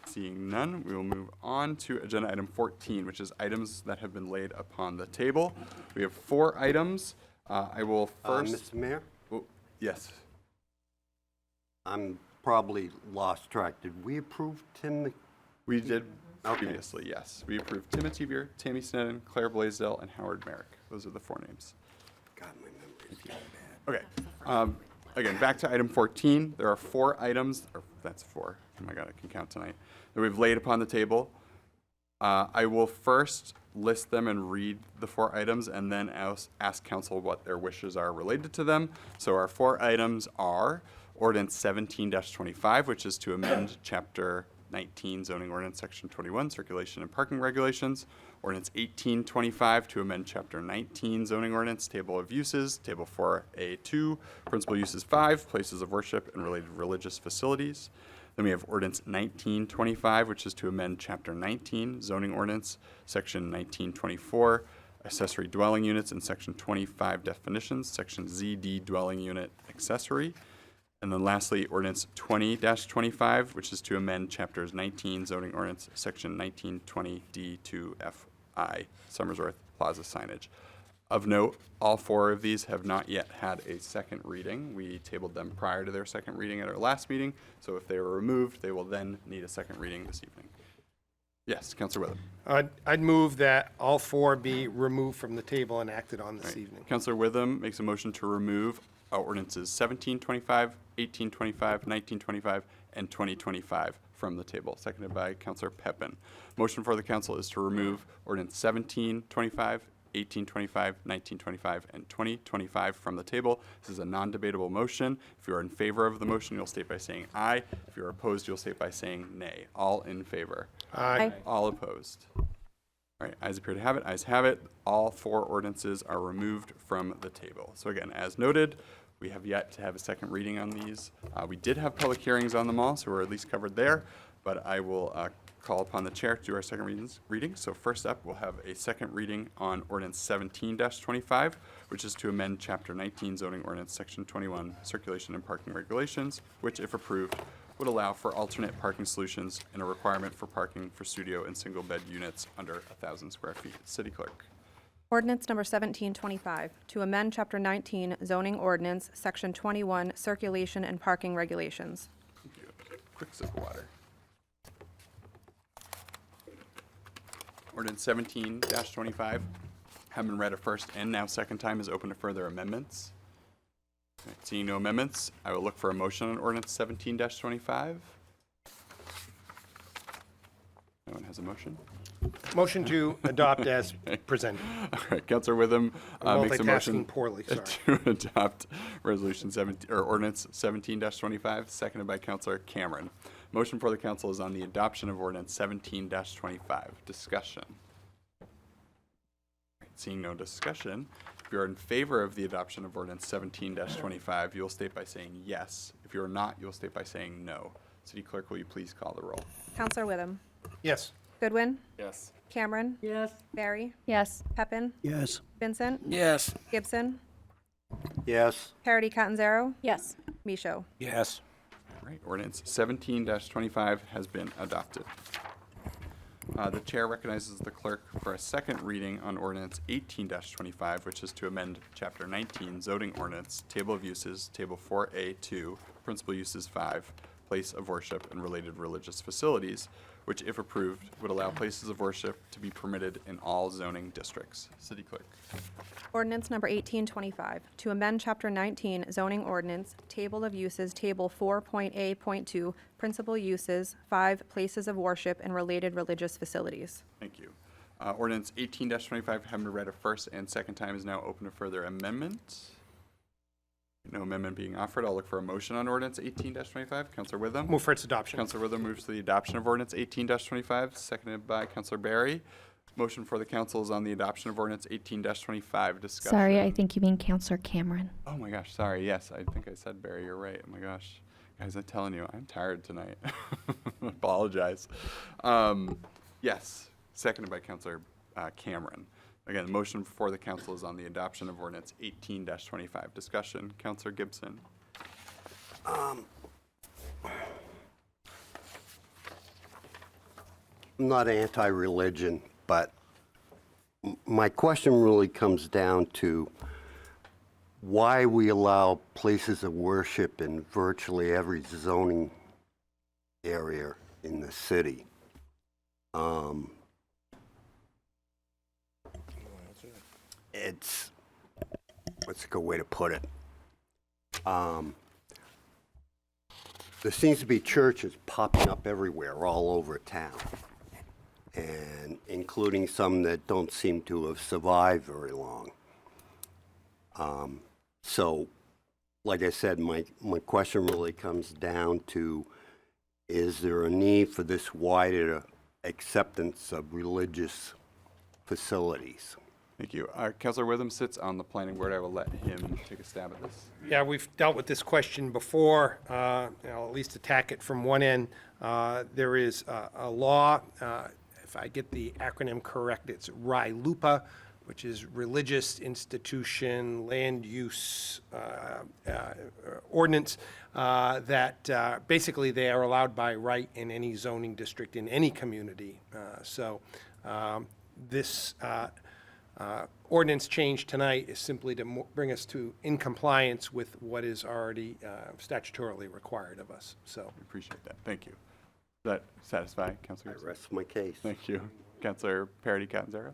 Seeing none, we will move on to agenda item 14, which is items that have been laid upon the table. We have 4 items. I will first. Mr. Mayor, Oh, yes. I'm probably lost track. Did we approve Tim? We did Okay. previously, yes. We approved Timothy Beer, Tammy Sneddon, Claire Blaisdell, and Howard Merrick. Those are the 4 names. God, my memory's getting bad. Okay. Again, back to item 14. There are 4 items, or that's 4. Oh my God, I can count tonight, that we've laid upon the table. I will first list them and read the 4 items and then ask council what their wishes are related to them. So our 4 items are Ordinance 17-25, which is to amend Chapter 19 zoning ordinance, section 21, circulation and parking regulations. Ordinance 1825 to amend chapter 19 zoning ordinance, table of uses, table 4A2, principal uses 5, places of worship and related religious facilities. Then we have ordinance 1925, which is to amend chapter 19 zoning ordinance, section 1924, accessory dwelling units, and section 25 definitions, section ZD dwelling unit accessory. And then lastly, ordinance 20-25, which is to amend chapters 19 zoning ordinance, section 1920D2FI, Somersworth Plaza signage. Of note, all 4 of these have not yet had a second reading. We tabled them prior to their second reading at our last meeting, so if they were removed, they will then need a second reading this evening. Yes, Councilor Witham. I'd move that all 4 be removed from the table and acted on this evening. Councilor Witham makes a motion to remove ordinances 1725, 1825, 1925, and 2025 from the table, seconded by Councilor Pepin. Motion for the council is to remove ordinance 1725, 1825, 1925, and 2025 from the table. This is a non-debatable motion. If you are in favor of the motion, you'll state by saying aye. If you're opposed, you'll state by saying nay. All in favor? Aye. All opposed? All right, ayes appear to have it. Ayes have it. All 4 ordinances are removed from the table. So again, as noted, we have yet to have a second reading on these. We did have public hearings on them all, so we're at least covered there, but I will call upon the chair to do our second reading. So first up, we'll have a second reading on ordinance 17-25, which is to amend chapter 19 zoning ordinance, section 21, circulation and parking regulations, which, if approved, would allow for alternate parking solutions and a requirement for parking for studio and single bed units under 1,000 square feet. City Clerk. Ordinance number 1725, to amend Chapter 19 zoning ordinance, Section 21, circulation and parking regulations. Thank you. Quick sip of water. Ordinance 17-25, having been read a first and now second time, is open to further amendments. Okay, seeing no amendments, I will look for a motion on ordinance 17-25. No one has a motion? Motion to adopt as presented. All right, Councilor Witham makes a motion Multitasking poorly, sorry. to adopt resolution 17, or ordinance 17-25, seconded by Councilor Cameron. Motion for the council is on the adoption of ordinance 17-25. Discussion. All right, seeing no discussion, if you're in favor of the adoption of ordinance 17-25, you'll state by saying yes. If you're not, you'll state by saying no. City Clerk, will you please call the roll? Counselor Witham. Yes. Goodwin. Yes. Cameron. Yes. Barry. Yes. Pepin. Yes. Vincent. Yes. Gibson. Yes. Parity Catanzaro. Yes. Michaud. Yes. All right, ordinance 17-25 has been adopted. The chair recognizes the clerk for a second reading on ordinance 18-25, which is to amend chapter 19 zoning ordinance, table of uses, table 4A2, principal uses 5, place of worship and related religious facilities, which, if approved, would allow places of worship to be permitted in all zoning districts. City Clerk. Ordinance number 1825, to amend Chapter 19 zoning ordinance, Table of Uses, Table 4.A.2, Principal Uses, 5 Places of Worship and related religious facilities. Thank you. Ordinance 18-25 having been read a first and second time is now open to further amendment. No amendment being offered. I'll look for a motion on ordinance 18-25. Counselor Witham. Move for its adoption. Counselor Witham moves to the adoption of ordinance 18-25, seconded by Counselor Barry. Motion for the council is on the adoption of ordinance 18-25. Discussion. Sorry, I think you mean Counselor Cameron. Oh my gosh, sorry. Yes, I think I said Barry. You're right. Oh my gosh. Guys, I'm telling you, I'm tired tonight. Apologize. Yes, seconded by Counselor Cameron. Again, the motion before the council is on the adoption of ordinance 18-25. Discussion. Counselor Gibson. I'm not anti-religion, but my question really comes down to why we allow places of worship in virtually every zoning area in the city. It's, what's a good way to put it? There seems to be churches popping up everywhere, all over town, and including some that don't seem to have survived very long. So, like I said, my question really comes down to, is there a need for this wider acceptance of religious facilities? Thank you. Counselor Witham sits on the planning board. I will let him take a stab at this. Yeah, we've dealt with this question before. I'll at least attack it from one end. There is a law, if I get the acronym correct, it's RILUPA, which is Religious Institution Land Use Ordinance, that basically they are allowed by right in any zoning district in any community. This ordinance change tonight is simply to bring us in compliance with what is already statutorily required of us. So We appreciate that. Thank you. Does that satisfy, Counselor I Gibson? rest my case. Thank you. Counselor Parity Catanzaro.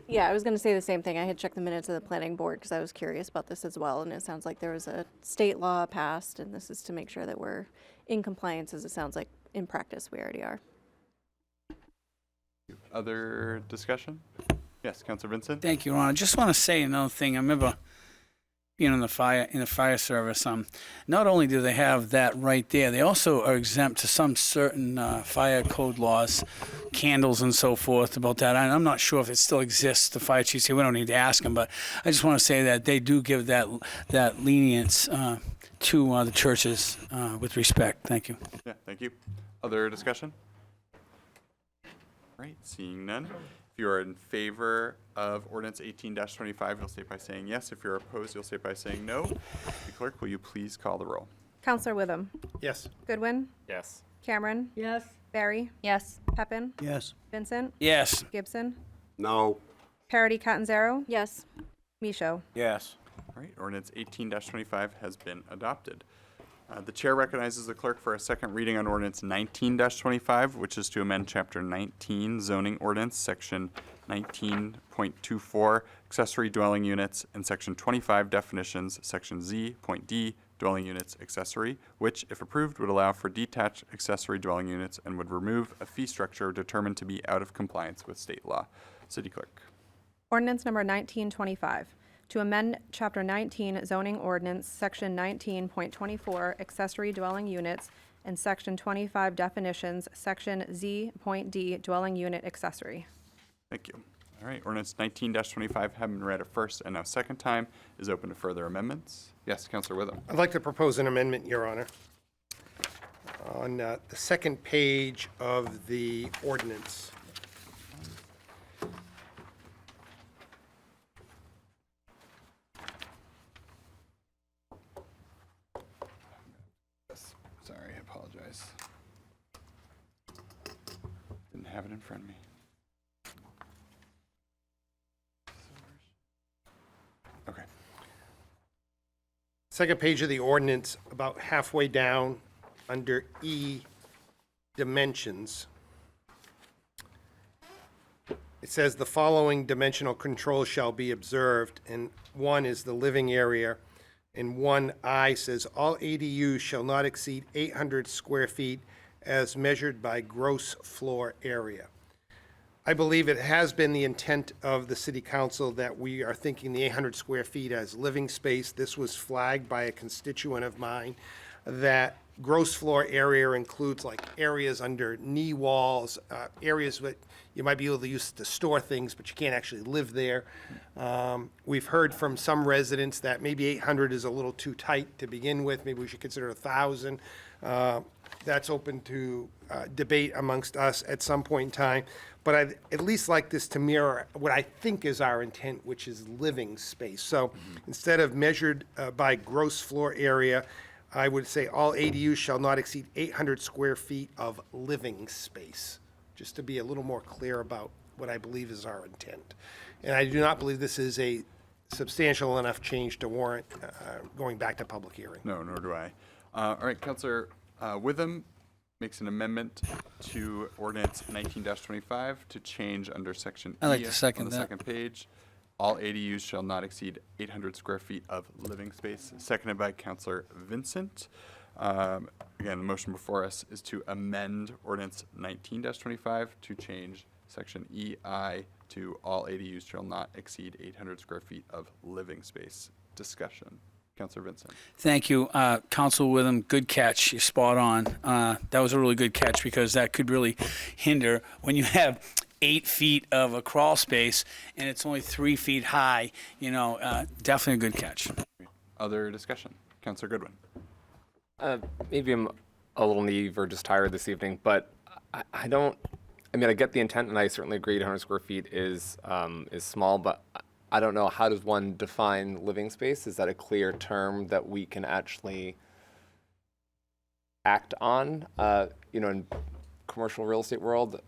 Yeah, I was going to say the same thing. I had checked the minutes of the planning board because I was curious about this as well, and it sounds like there was a state law passed, and this is to make sure that we're in compliance, as it sounds like in practice we already are. Other discussion? Yes, Counselor Vincent. Thank you, Ron. I just want to say another thing. I remember being in the fire service. Not only do they have that right there, they also are exempt to some certain fire code laws, candles and so forth about that. And I'm not sure if it still exists. The fire chiefs here, we don't need to ask them, but I just want to say that they do give that lenience to the churches with respect. Thank you. Yeah, thank you. Other discussion? All right, seeing none. If you are in favor of ordinance 18-25, you'll say by saying yes. If you're opposed, you'll say by saying no. The clerk, will you please call the roll? Counselor Witham. yes. Goodwin. Yes. Cameron. Yes. Barry. Yes. Pepin. Yes. Vincent. Yes. Gibson. No. Parity Catanzaro. Yes. Michaud. Yes. All right, ordinance 18-25 has been adopted. The chair recognizes the clerk for a second reading on ordinance 19-25, which is to amend Chapter 19 zoning ordinance, Section 19.24, accessory dwelling units, and Section 25 definitions, Section Z.D, dwelling units accessory, which, if approved, would allow for detached accessory dwelling units and would remove a fee structure determined to be out of compliance with state law. City Clerk. Ordinance number 1925, to amend Chapter 19 zoning ordinance, Section 19.24, accessory dwelling units, and Section 25 definitions, Section Z.D, dwelling unit accessory. Thank you. All right, ordinance 19-25 having been read a first and now second time is open to further amendments. Yes, Counselor Witham. I'd like to propose an amendment, Your Honor. On the second page of the ordinance. Yes, sorry, I apologize. Didn't have it in front of me. Okay. Second page of the ordinance, about halfway down, under E, dimensions. It says the following dimensional controls shall be observed, and one is the living area, and 1I says all ADUs shall not exceed 800 square feet as measured by gross floor area. I believe it has been the intent of the city council that we are thinking the 800 square feet as living space. This was flagged by a constituent of mine, that gross floor area includes like areas under knee walls, areas that you might be able to use to store things, but you can't actually live there. We've heard from some residents that maybe 800 is a little too tight to begin with. Maybe we should consider 1,000. That's open to debate amongst us at some point in time. But I'd at least like this to mirror what I think is our intent, which is living space. So instead of measured by gross floor area, I would say all ADUs shall not exceed 800 square feet of living space, just to be a little more clear about what I believe is our intent. And I do not believe this is a substantial enough change to warrant going back to public hearing. No, nor do I. All right, Councilor Witham makes an amendment to ordinance 19-25 to change under section I'd like E to second on the that. second page. All ADUs shall not exceed 800 square feet of living space. Seconded by Councilor Vincent. Again, the motion before us is to amend ordinance 19-25 to change section EI to all ADUs shall not exceed 800 square feet of living space. Discussion. Councilor Vincent. Thank you, Council Witham. Good catch. You're spot on. That was a really good catch because that could really hinder when you have 8 feet of a crawl space and it's only 3 feet high. Definitely a good catch. Other discussion. Councilor Goodwin. Maybe I'm a little naive or just tired this evening, but I don't. I mean, I get the intent, and I certainly agree 800 square feet is small, but I don't know, how does one define living space? Is that a clear term that we can actually act on? In commercial real estate world,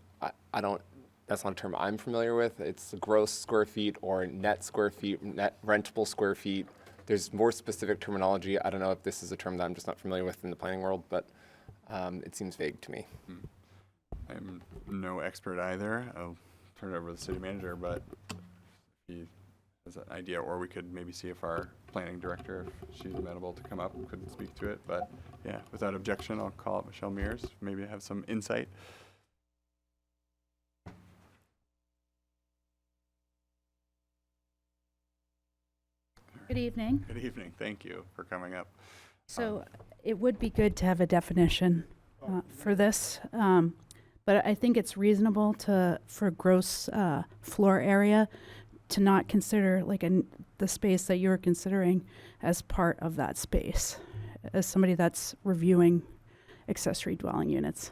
I don't, that's not a term I'm familiar with. It's gross square feet or net square feet, net rentable square feet. There's more specific terminology. I don't know if this is a term that I'm just not familiar with in the planning world, but it seems vague to me. I'm no expert either. I'll turn it over to the city manager, but if he has an idea, or we could maybe see if our planning director, if she's amenable to come up, could speak to it. But yeah, without objection, I'll call up Michelle Mears, maybe have some insight. Good evening. Good evening. Thank you for coming up. So it would be good to have a definition for this, but I think it's reasonable for gross floor area to not consider the space that you're considering as part of that space, as somebody that's reviewing accessory dwelling units.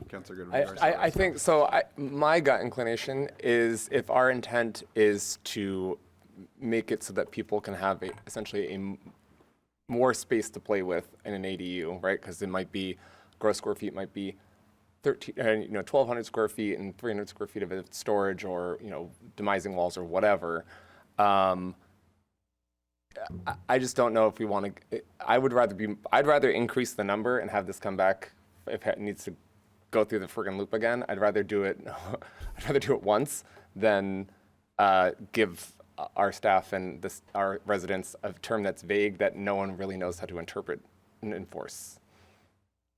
Councilor Goodwin. I think so. My gut inclination is if our intent is to make it so that people can have essentially a more space to play with in an ADU, right? Because it might be gross square feet might be 1,200 square feet and 300 square feet of it storage, or demising walls or whatever. I just don't know if we want to. I'd rather increase the number and have this come back if it needs to go through the friggin' loop again. I'd rather do it. I'd rather do it once than give our staff and our residents a term that's vague that no one really knows how to interpret and enforce.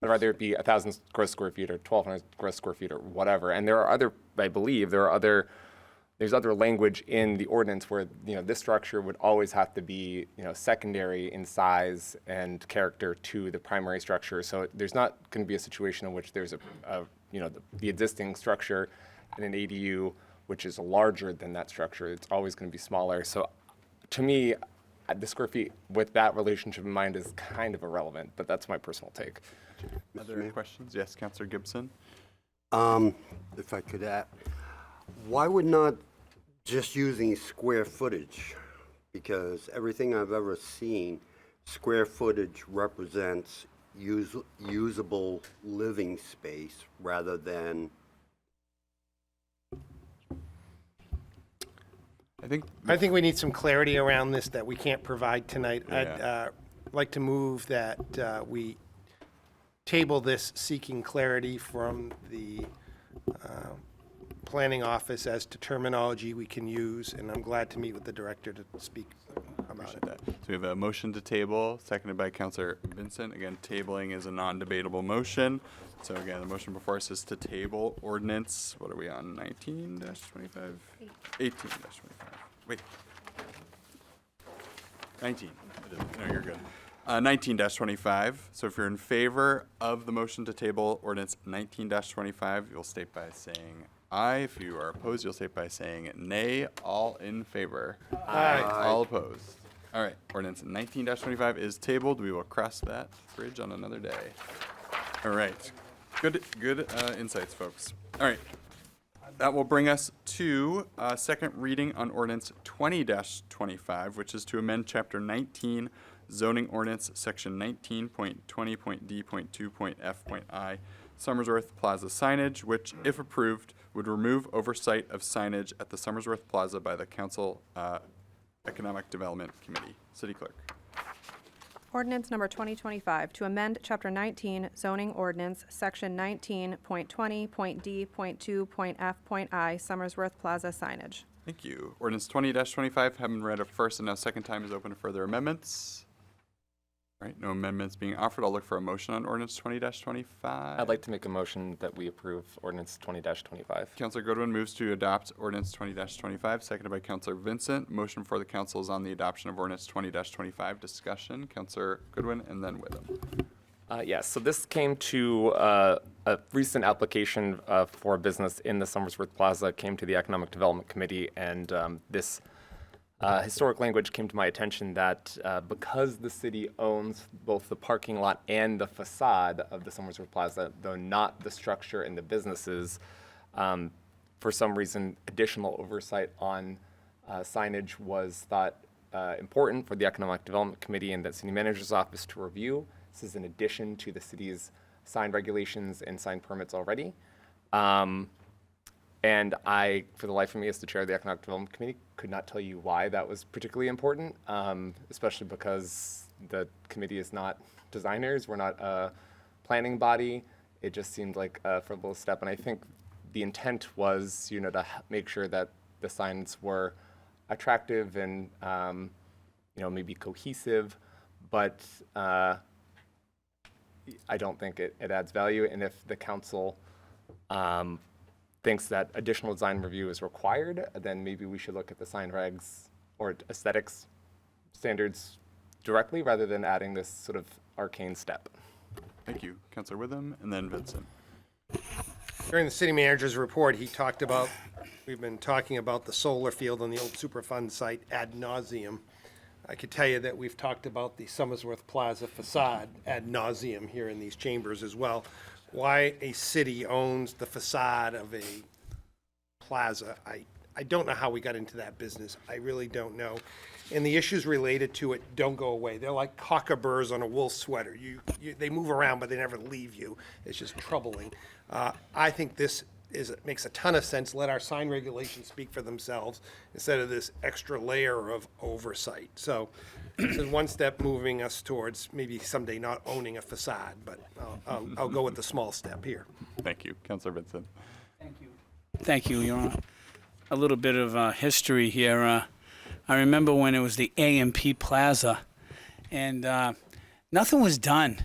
I'd rather it be 1,000 gross square feet or 1,200 gross square feet or whatever. And there are other, I believe, there's other language in the ordinance where this structure would always have to be secondary in size and character to the primary structure. So there's not going to be a situation in which there's the existing structure in an ADU which is larger than that structure. It's always going to be smaller. So to me, the square feet with that relationship in mind is kind of irrelevant, but that's my personal take. Other questions? Yes, Councilor Gibson. If I could add, why would not just using square footage? Because everything I've ever seen, square footage represents usable living space rather than. I think we need some clarity around this that we can't provide tonight. Yeah. like to move that we table this seeking clarity from the planning office as to terminology we can use, and I'm glad to meet with the director to speak about it. So we have a motion to table, seconded by Councilor Vincent. Again, tabling is a non-debatable motion. So again, the motion before us is to table ordinance, what are we on, 19-25? 18-25. Wait. 19. No, you're good. 19-25. So if you're in favor of the motion to table ordinance 19-25, you'll state by saying aye. If you are opposed, you'll state by saying nay. All in favor? Aye. All opposed? All right, ordinance 19-25 is tabled. We will cross that bridge on another day. All right, good insights, folks. All right, that will bring us to second reading on ordinance 20-25, which is to amend chapter 19 zoning ordinance, section 19.20.d.2.f.I, Somersworth Plaza signage, which, if approved, would remove oversight of signage at the Somersworth Plaza by the Council Economic Development Committee. City Clerk. Ordinance number 2025, to amend Chapter 19 zoning ordinance, Section 19.20.d.2.f.I, Somersworth Plaza signage. Thank you. Ordinance 20-25, having read a first and now second time, is open to further amendments. All right, no amendments being offered. I'll look for a motion on ordinance 20-25. I'd like to make a motion that we approve ordinance 20-25. Councilor Goodwin moves to adopt ordinance 20-25, seconded by Councilor Vincent. Motion for the council is on the adoption of ordinance 20-25. Discussion, Councilor Goodwin and then Witham. Yes, so this came to a recent application for a business in the Somersworth Plaza, came to the Economic Development Committee, and this historic language came to my attention that because the city owns both the parking lot and the facade of the Somersworth Plaza, though not the structure and the businesses, for some reason, additional oversight on signage was thought important for the Economic Development Committee and the City Manager's Office to review. This is in addition to the city's sign regulations and sign permits already. And I, for the life of me, as the chair of the Economic Development Committee, could not tell you why that was particularly important, especially because the committee is not designers. We're not a planning body. It just seemed like a frivolous step. And I think the intent was, to make sure that the signs were attractive and, maybe cohesive. But I don't think it adds value. And if the council thinks that additional design review is required, then maybe we should look at the sign regs or aesthetics standards directly rather than adding this sort of arcane step. Thank you. Councilor Witham and then Vincent. During the city manager's report, he talked about, we've been talking about the solar field on the old Superfund site ad nauseum. I could tell you that we've talked about the Somersworth Plaza facade ad nauseum here in these chambers as well. Why a city owns the facade of a plaza, I don't know how we got into that business. I really don't know. And the issues related to it don't go away. They're like cockaburs on a wool sweater. They move around, but they never leave you. It's just troubling. I think this makes a ton of sense. Let our sign regulations speak for themselves instead of this extra layer of oversight. So this is one step moving us towards maybe someday not owning a facade, but I'll go with the small step here. Thank you. Councilor Vincent. Thank you, Your Honor. A little bit of history here. I remember when it was the AMP Plaza, and nothing was done.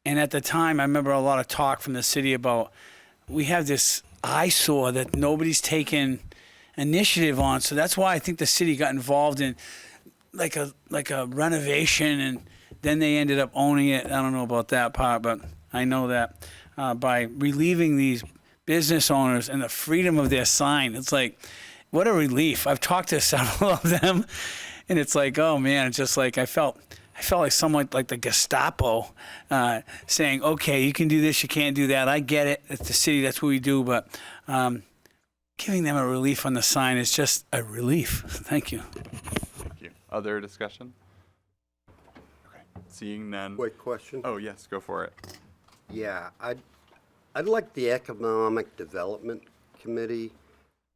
And at the time, I remember a lot of talk from the city about we have this eyesore that nobody's taken initiative on. So that's why I think the city got involved in like a renovation, and then they ended up owning it. I don't know about that part, but I know that by relieving these business owners and the freedom of their sign, it's like, what a relief. I've talked to several of them, and it's like, oh man, it's just like I felt like someone like the Gestapo saying, okay, you can do this, you can't do that. I get it. It's the city, that's what we do. But giving them a relief on the sign is just a relief. Thank you. Thank you. Other discussion? Okay. Seeing none. Quick question. Oh, yes, go for it. Yeah, I'd like the Economic Development Committee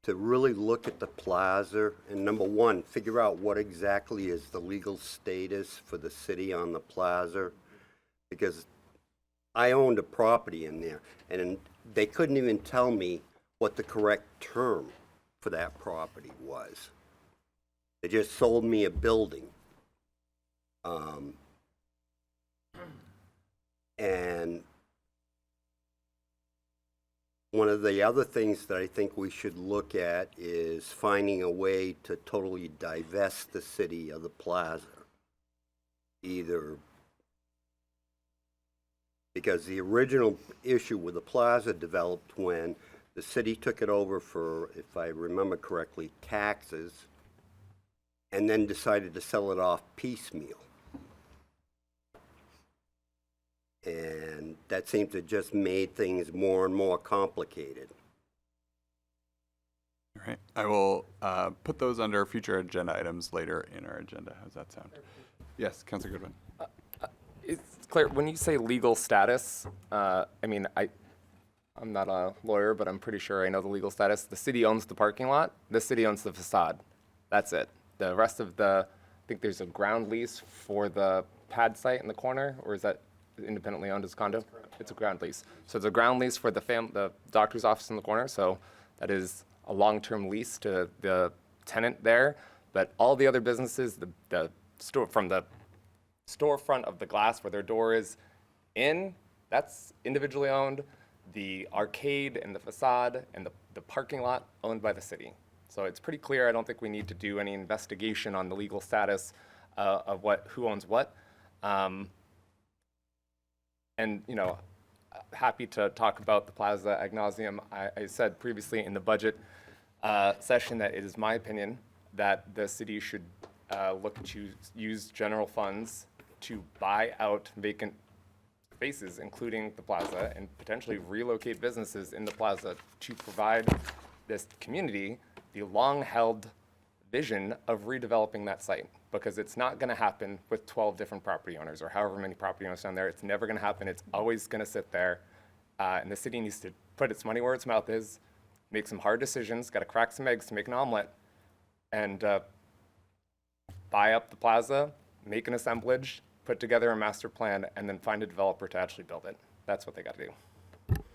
to really look at the plaza and, number one, figure out what exactly is the legal status for the city on the plaza. Because I owned a property in there, and they couldn't even tell me what the correct term for that property was. They just sold me a building. And one of the other things that I think we should look at is finding a way to totally divest the city of the plaza. Either because the original issue with the plaza developed when the city took it over for, if I remember correctly, taxes, and then decided to sell it off piecemeal. And that seems to just made things more and more complicated. All right. I will put those under future agenda items later in our agenda. How's that sound? Yes, Councilor Goodwin. It's clear, when you say legal status, I mean, I'm not a lawyer, but I'm pretty sure I know the legal status. The city owns the parking lot, the city owns the facade. That's it. The rest of I think there's a ground lease for the pad site in the corner, or is that independently owned as condo? It's a ground lease. So it's a ground lease for the doctor's office in the corner, so that is a long-term lease to the tenant there. But all the other businesses, the store, from the storefront of the glass where their door is in, that's individually owned. The arcade and the facade and the parking lot owned by the city. So it's pretty clear. I don't think we need to do any investigation on the legal status of who owns what. And, you know, happy to talk about the plaza ad nauseum. I said previously in the budget session that it is my opinion that the city should look to use general funds to buy out vacant spaces, including the plaza, and potentially relocate businesses in the plaza to provide this community the long-held vision of redeveloping that site. Because it's not going to happen with 12 different property owners or however many property owners down there. It's never going to happen. It's always going to sit there. And the city needs to put its money where its mouth is, make some hard decisions, got to crack some eggs to make an omelet, and buy up the plaza, make an assemblage, put together a master plan, and then find a developer to actually build it. That's what they got to do.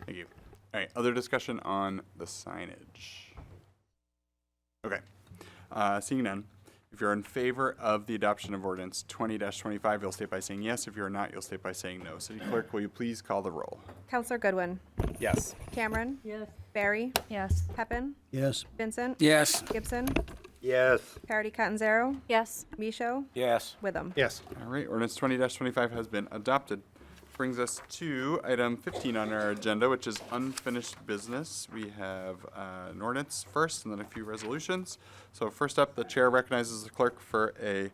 Thank you. All right, other discussion on the signage. Okay, seeing none. If you're in favor of the adoption of ordinance 20-25, you'll state by saying yes. If you're not, you'll state by saying no. City Clerk, will you please call the roll? Counselor Goodwin. Yes. Cameron. Yes. Barry. Yes. Pepin. Yes. Vincent. Yes. Gibson. Yes. Parity Catanzaro. Yes. Michaud. Yes. Witham. Yes. All right, ordinance 20-25 has been adopted. Brings us to item 15 on our agenda, which is unfinished business. We have an ordinance first and then a few resolutions. So first up, the chair recognizes the clerk for I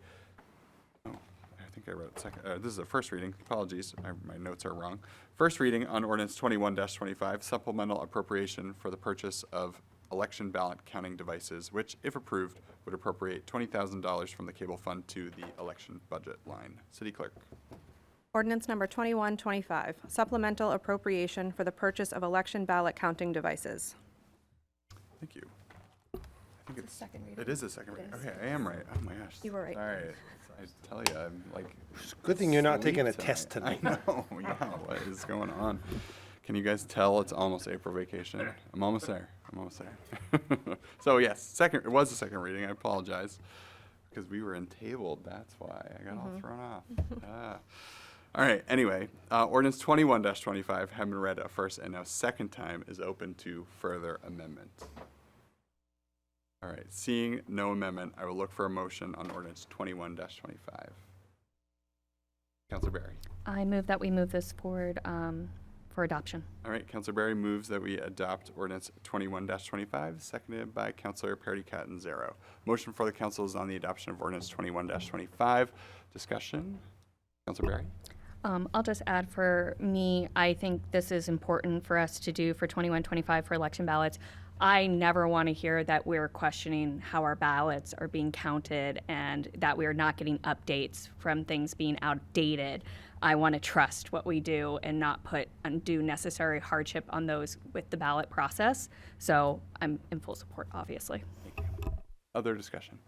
think I wrote second. This is a first reading. Apologies, my notes are wrong. First reading on ordinance 21-25, supplemental appropriation for the purchase of election ballot counting devices, which, if approved, would appropriate $20,000 from the cable fund to the election budget line. City Clerk. Ordinance number 21-25, supplemental appropriation for the purchase of election ballot counting devices. Thank you. I think it's second reading. It is a second reading. Okay, I am right. Oh my gosh. You were right. All right. I tell you, I'm like. Good thing you're not asleep taking a test tonight. I know. Yeah. What is going on? Can you guys tell it's almost April vacation? I'm almost there. So yes, it was the second reading. I apologize because we were tabled. That's why I got all thrown off. All right, anyway, ordinance 21-25 having been read a first and now second time is open to further amendment. All right, seeing no amendment, I will look for a motion on ordinance 21-25. Councilor Barry. I move that we move this forward for adoption. All right, Councilor Barry moves that we adopt ordinance 21-25, seconded by Councilor Parity Catanzaro. Motion for the council is on the adoption of ordinance 21-25. Discussion? Councilor Barry. I'll just add for me, I think this is important for us to do for 21-25 for election ballots. I never want to hear that we're questioning how our ballots are being counted and that we're not getting updates from things being outdated. I want to trust what we do and not put undue necessary hardship on those with the ballot process. So I'm in full support, obviously. Other discussion?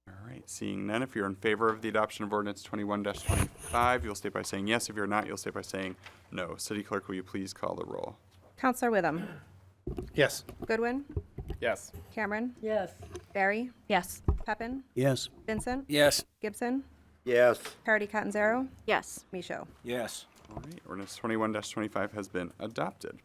All right, seeing none, if you're in favor of the adoption of ordinance 21-25, you'll state by saying yes. If you're not, you'll state by saying no. City Clerk, will you please call the roll? Counselor Witham. Yes. Goodwin. Yes. Cameron. Yes. Barry. Yes. Pepin. Yes. Vincent. Yes. Gibson. Yes. Parity Catanzaro. Yes. Michaud. Yes. All right, ordinance 21-25 has been adopted.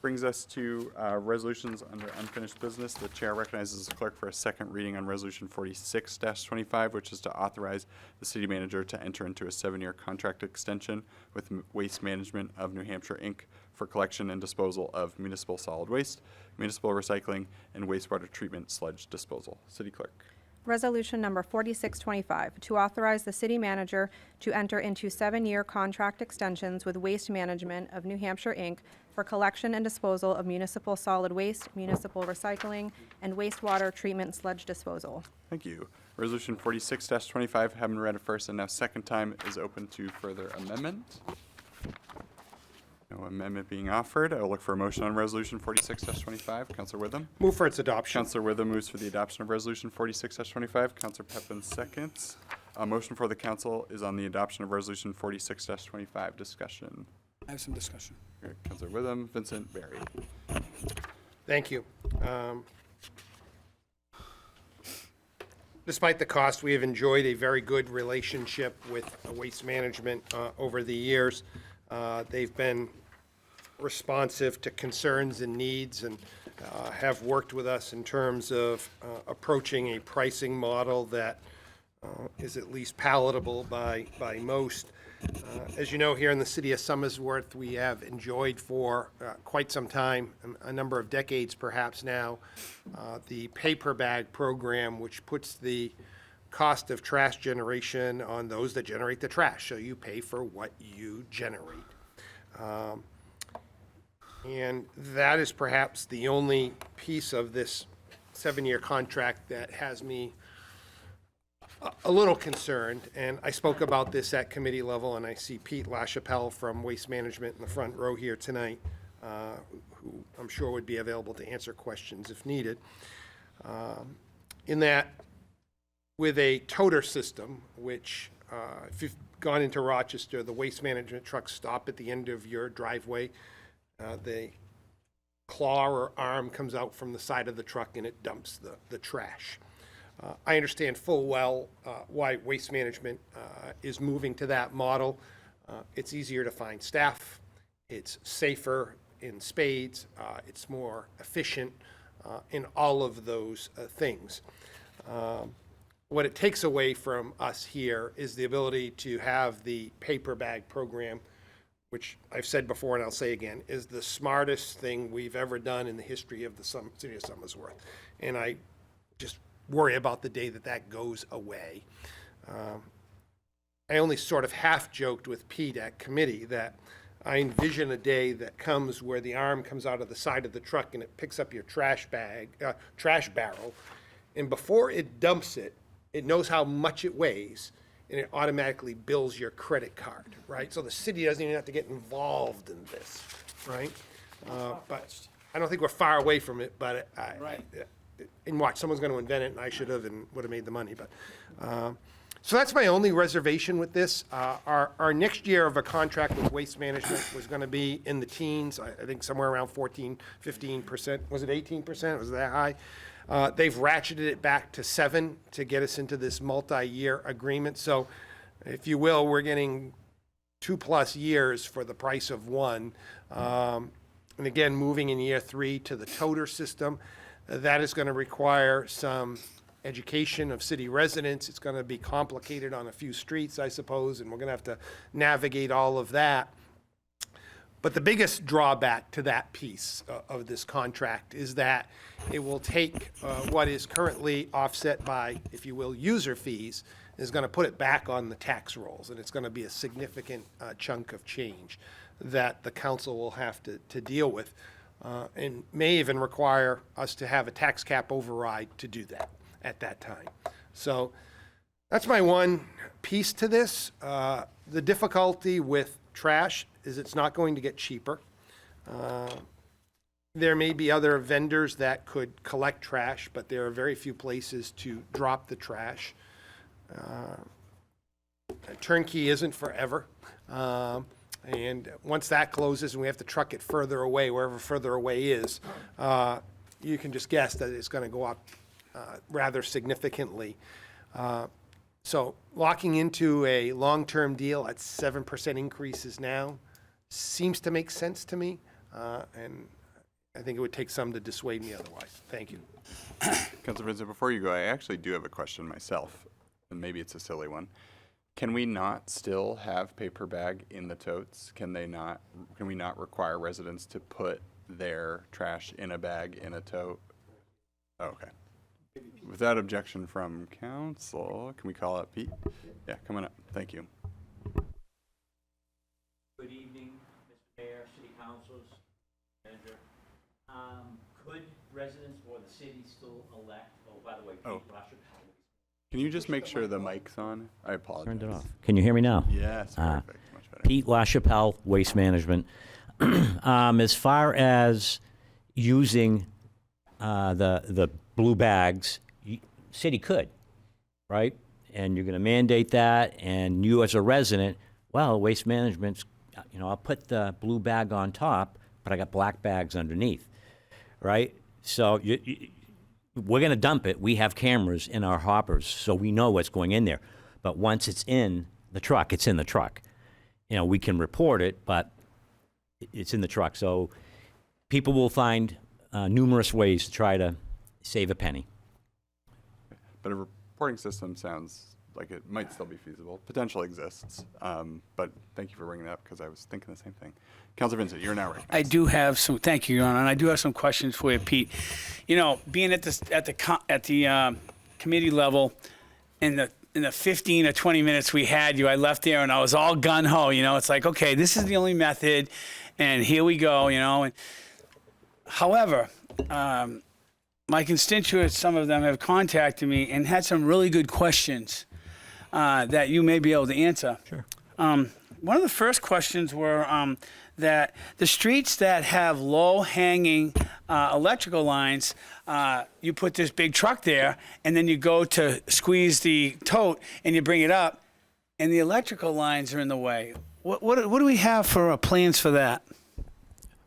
Brings us to resolutions under unfinished business. The chair recognizes the clerk for a second reading on resolution 46-25, which is to authorize the city manager to enter into a 7-year contract extension with Waste Management of New Hampshire, Inc. for collection and disposal of municipal solid waste, municipal recycling, and wastewater treatment sludge disposal. City Clerk. Resolution number 4625, to authorize the city manager to enter into 7-year contract extensions with Waste Management of New Hampshire, Inc. for collection and disposal of municipal solid waste, municipal recycling, and wastewater treatment sludge disposal. Thank you. Resolution 46-25, having read it first and now second time, is open to further amendment. No amendment being offered. I will look for a motion on resolution 46-25. Counselor Witham. Move for its adoption. Counselor Witham moves for the adoption of resolution 46-25. Counselor Pepin seconds. A motion for the council is on the adoption of resolution 46-25. Discussion. I have some discussion. Counselor Witham, Vincent, Barry. Thank you. Despite the cost, we have enjoyed a very good relationship with Waste Management over the years. They've been responsive to concerns and needs and have worked with us in terms of approaching a pricing model that is at least palatable by most. As you know, here in the city of Somersworth, we have enjoyed for quite some time, a number of decades perhaps now, the paper bag program, which puts the cost of trash generation on those that generate the trash. So you pay for what you generate. And that is perhaps the only piece of this 7-year contract that has me a little concerned. And I spoke about this at committee level, and I see Pete LaChapelle from Waste Management in the front row here tonight, who I'm sure would be available to answer questions if needed. In that, with a toter system, which if you've gone into Rochester, the Waste Management trucks stop at the end of your driveway. The claw or arm comes out from the side of the truck and it dumps the trash. I understand full well why Waste Management is moving to that model. It's easier to find staff. It's safer in spades. It's more efficient in all of those things. What it takes away from us here is the ability to have the paper bag program, which I've said before and I'll say again, is the smartest thing we've ever done in the history of the city of Somersworth. And I just worry about the day that that goes away. I only sort of half joked with Pete at committee that I envision a day that comes where the arm comes out of the side of the truck and it picks up your trash barrel, and before it dumps it, it knows how much it weighs, and it automatically bills your credit card, right? So the city doesn't even have to get involved in this, right? But I don't think we're far away from it, but and watch, someone's going to invent it, and I should have and would have made the money. But so that's my only reservation with this. Our next year of a contract with Waste Management was going to be in the teens, I think somewhere around 14, 15%. Was it 18%? Was it that high? They've ratcheted it back to 7% to get us into this multi-year agreement. So, if you will, we're getting 2+ years for the price of 1. And again, moving in year 3 to the toter system, that is going to require some education of city residents. It's going to be complicated on a few streets, I suppose, and we're going to have to navigate all of that. But the biggest drawback to that piece of this contract is that it will take what is currently offset by, if you will, user fees, is going to put it back on the tax rolls, and it's going to be a significant chunk of change that the council will have to deal with, and may even require us to have a tax cap override to do that at that time. So That's my one piece to this. The difficulty with trash is it's not going to get cheaper. There may be other vendors that could collect trash, but there are very few places to drop the trash. Turnkey isn't forever. And once that closes and we have to truck it further away, wherever further away is, you can just guess that it's going to go up rather significantly. So locking into a long-term deal at 7% increases now seems to make sense to me, and I think it would take some to dissuade me otherwise. Thank you. Councilor Vincent, before you go, I actually do have a question myself, and maybe it's a silly one. Can we not still have paper bag in the totes? Can we not require residents to put their trash in a bag in a tote? Oh, okay. Without objection from council, can we call up Pete? Yeah, come on up. Thank you. Good evening, Mr. Mayor, City Councilors, Manager. Could residents or the city still elect, oh, by the way, Pete Washer. Can you just make sure the mic's on? I apologize. Turned it off. Can you hear me now? Yes, perfect. Much better. Pete LaChapelle, Waste Management. As far as using the blue bags, city could, right? And you're going to mandate that, and you as a resident, well, Waste Management's, I'll put the blue bag on top, but I got black bags underneath, right? So we're going to dump it. We have cameras in our hoppers, so we know what's going in there. But once it's in the truck, it's in the truck. We can report it, but it's in the truck. So people will find numerous ways to try to save a penny. But a reporting system sounds like it might still be feasible. Potential exists. But thank you for bringing that up because I was thinking the same thing. Councilor Vincent, you're now recognized. I do have some. Thank you, Your Honor. And I do have some questions for you, Pete. Being at the committee level, in the 15 or 20 minutes we had you, I left there and I was all gun ho. It's like, okay, this is the only method, and here we go. And however, my constituents, some of them have contacted me and had some really good questions that you may be able to answer. Sure. One of the first questions were that the streets that have low-hanging electrical lines, you put this big truck there, and then you go to squeeze the tote, and you bring it up, and the electrical lines are in the way. What do we have for plans for that?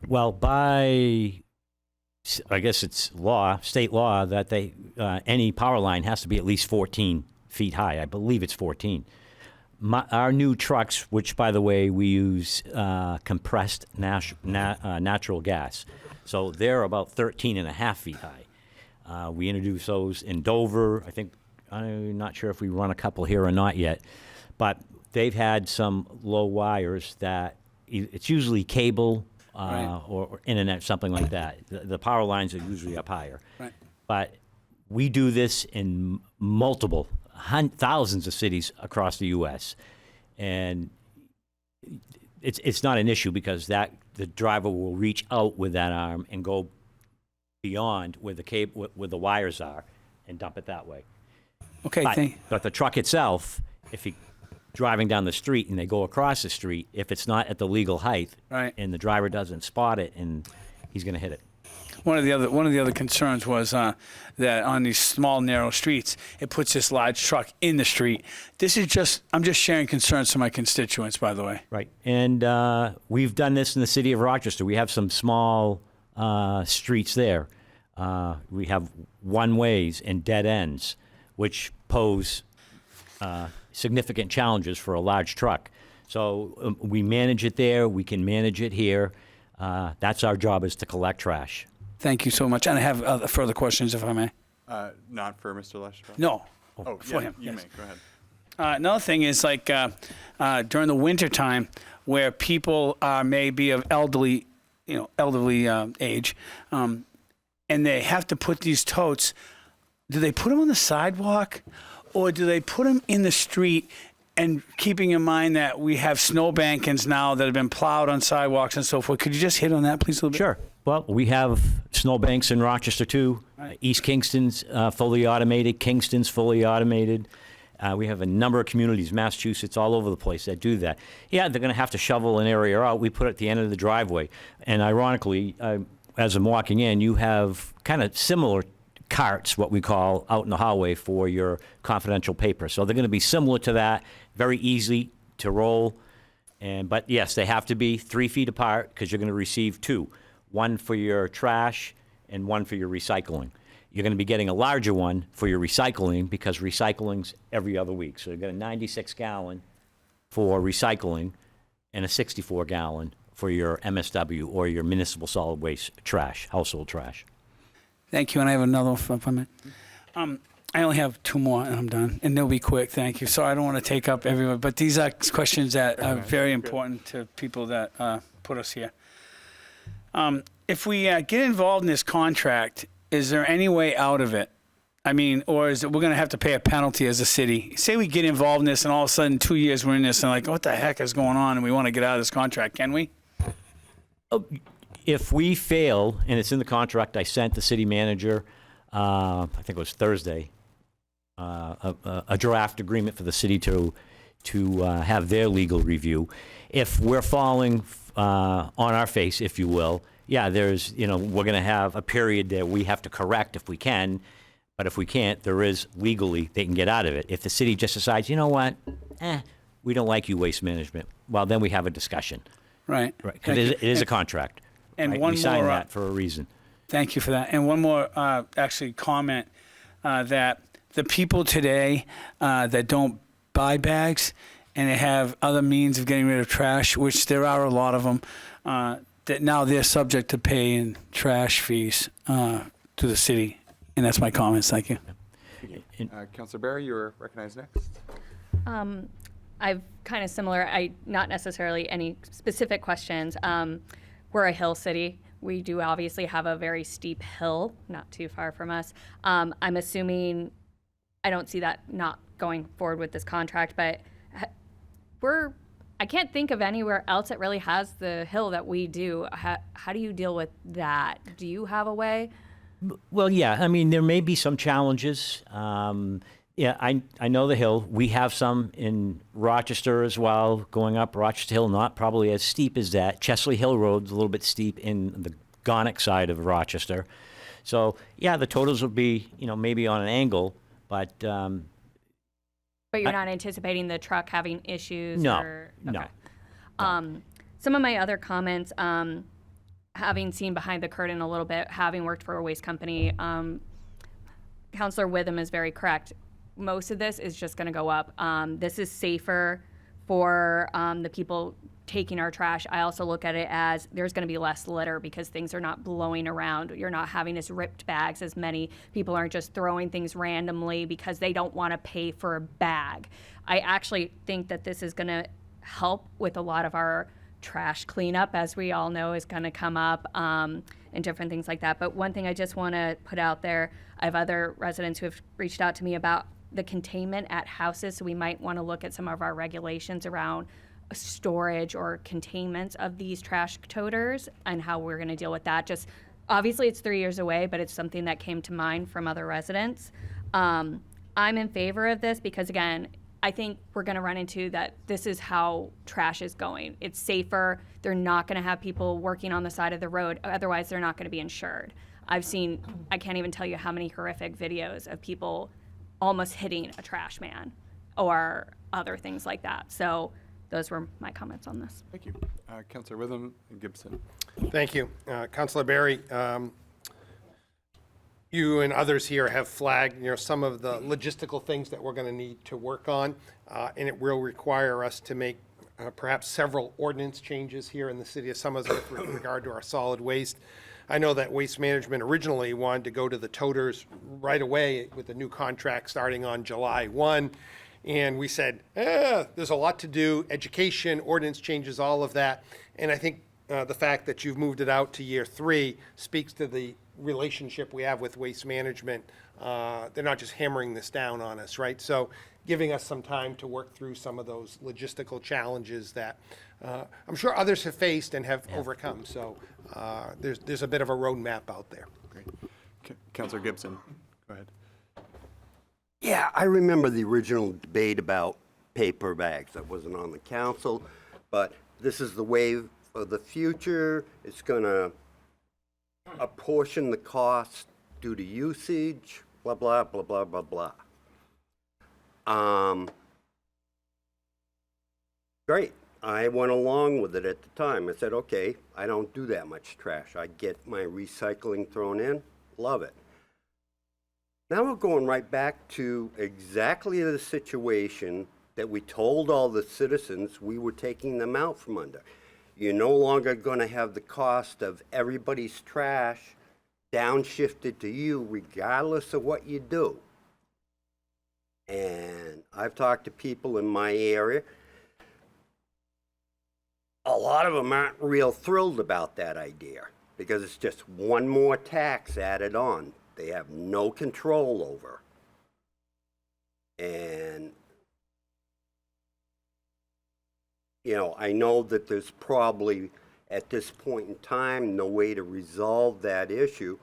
Well, I guess it's state law, that any power line has to be at least 14 feet high. I believe it's 14. Our new trucks, which, by the way, we use compressed natural gas, so they're about 13 and a half feet high. We introduced those in Dover. I'm not sure if we run a couple here or not yet, but they've had some low wires that it's usually cable or internet, something like that. The power lines are usually up higher. Right. But we do this in multiple thousands of cities across the U.S. And it's not an issue because the driver will reach out with that arm and go beyond where the cable, where the wires are, and dump it that way. Okay. But the truck itself, if he driving down the street and they go across the street, if it's not at the legal height, Right. and the driver doesn't spot it, and he's going to hit it. One of the other concerns was that on these small narrow streets, it puts this large truck in the street. I'm just sharing concerns to my constituents, by the way. Right, and we've done this in the city of Rochester. We have some small streets there. We have one-ways and dead ends, which pose significant challenges for a large truck. So we manage it there. We can manage it here. That's our job, is to collect trash. Thank you so much. And I have further questions, if I may. Not for Mr. LaChapelle? No. For him. You Yes. may. Go ahead. Another thing is during the winter time, where people may be of elderly age, and they have to put these totes. Do they put them on the sidewalk, or do they put them in the street? And keeping in mind that we have snowbankings now that have been plowed on sidewalks and so forth, could you just hit on that, please, a little bit? Sure. Well, we have snowbanks in Rochester, too. Right. East Kingston's fully automated. Kingston's fully automated. We have a number of communities, Massachusetts, all over the place that do that. Yeah, they're going to have to shovel an area out. We put it at the end of the driveway. And ironically, as I'm walking in, you have kind of similar carts, what we call, out in the hallway for your confidential paper. So they're going to be similar to that, very easy to roll. But yes, they have to be 3 feet apart because you're going to receive 2, one for your trash and one for your recycling. You're going to be getting a larger one for your recycling because recycling's every other week. So you've got a 96-gallon for recycling and a 64-gallon for your MSW or your municipal solid waste trash, household trash. Thank you, and I have another one for me. I only have 2 more, and I'm done, and they'll be quick. Thank you. So I don't want to take up everyone, but these are questions that are very important to people that put us here. If we get involved in this contract, is there any way out of it? I mean, or is it we're going to have to pay a penalty as a city? Say we get involved in this, and all of a sudden 2 years we're in this, and like, what the heck is going on? And we want to get out of this contract. Can we? If we fail, and it's in the contract, I sent the city manager, I think it was Thursday, a draft agreement for the city to have their legal review. If we're falling on our face, if you will, yeah, there's, we're going to have a period that we have to correct if we can, but if we can't, there is legally, they can get out of it. If the city just decides, you know what, we don't like you, Waste Management, well, then we have a discussion. Right. Right, because it is a contract. And right? one We signed more, that for a reason. Thank you for that. And one more, actually, comment that the people today that don't buy bags and they have other means of getting rid of trash, which there are a lot of them, that now they're subject to paying trash fees to the city. And that's my comments. Thank you. Councilor Barry, you are recognized next. I've kind of similar, not necessarily any specific questions. We're a hill city. We do obviously have a very steep hill, not too far from us. I'm assuming, I don't see that not going forward with this contract, but I can't think of anywhere else that really has the hill that we do. How do you deal with that? Do you have a way? Well, yeah, I mean, there may be some challenges. Yeah, I know the hill. We have some in Rochester as well, going up Rochester Hill, not probably as steep as that. Chesley Hill Road's a little bit steep in the Gonic side of Rochester. So, yeah, the totals will be, maybe on an angle, but... But you're not anticipating the truck having issues? No, or, no. Okay. Some of my other comments, having seen behind the curtain a little bit, having worked for a waste company, Councilor Witham is very correct. Most of this is just going to go up. This is safer for the people taking our trash. I also look at it as there's going to be less litter because things are not blowing around. You're not having as ripped bags as many. People aren't just throwing things randomly because they don't want to pay for a bag. I actually think that this is going to help with a lot of our trash cleanup, as we all know, is going to come up and different things like that. But one thing I just want to put out there, I have other residents who have reached out to me about the containment at houses, so we might want to look at some of our regulations around storage or containment of these trash toters and how we're going to deal with that. Just obviously it's 3 years away, but it's something that came to mind from other residents. I'm in favor of this because, again, I think we're going to run into that this is how trash is going. It's safer. They're not going to have people working on the side of the road. Otherwise, they're not going to be insured. I've seen, I can't even tell you how many horrific videos of people almost hitting a trash man or other things like that. So those were my comments on this. Thank you. Councilor Witham and Gibson. Thank you. Councilor Barry, you and others here have flagged, some of the logistical things that we're going to need to work on, and it will require us to make perhaps several ordinance changes here in the city of Somersworth with regard to our solid waste. I know that Waste Management originally wanted to go to the toters right away with the new contract starting on July 1. And we said, there's a lot to do, education, ordinance changes, all of that. And I think the fact that you've moved it out to year 3 speaks to the relationship we have with Waste Management. They're not just hammering this down on us, right? So giving us some time to work through some of those logistical challenges that I'm sure others have faced and have overcome. So there's a bit of a roadmap out there. Great. Councilor Gibson, go ahead. Yeah, I remember the original debate about paper bags. I wasn't on the council, but this is the way of the future. It's going to apportion the cost due to usage, blah, blah, blah, blah, blah, blah. Great. I went along with it at the time. I said, okay, I don't do that much trash. I get my recycling thrown in. Love it. Now we're going right back to exactly the situation that we told all the citizens we were taking them out from under. You're no longer going to have the cost of everybody's trash downshifted to you regardless of what you do. And I've talked to people in my area. A lot of them aren't real thrilled about that idea because it's just one more tax added on. They have no control over. And, you know, I know that there's probably, at this point in time, no way to resolve that issue.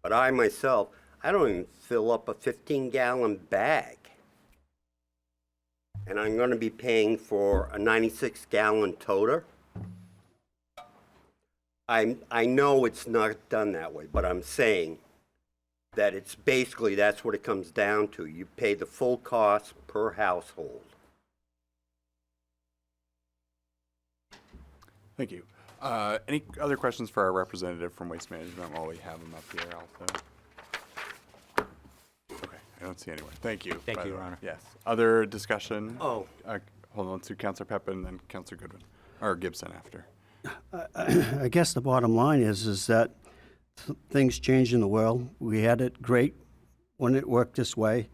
But I myself, I don't even fill up a 15-gallon bag. And I'm going to be paying for a 96-gallon toter. I know it's not done that way, but I'm saying that it's basically, that's what it comes down to. You pay the full cost per household. Thank you. Any other questions for our representative from Waste Management while we have him up here also? Okay, I don't see anyone. Thank you. Thank by you, the Your way. Honor. Yes. Other discussion? Oh. Hold on to Councilor Pepin and then Councilor Goodwin, or Gibson after. I guess the bottom line is that things change in the world. We had it great when it worked this way.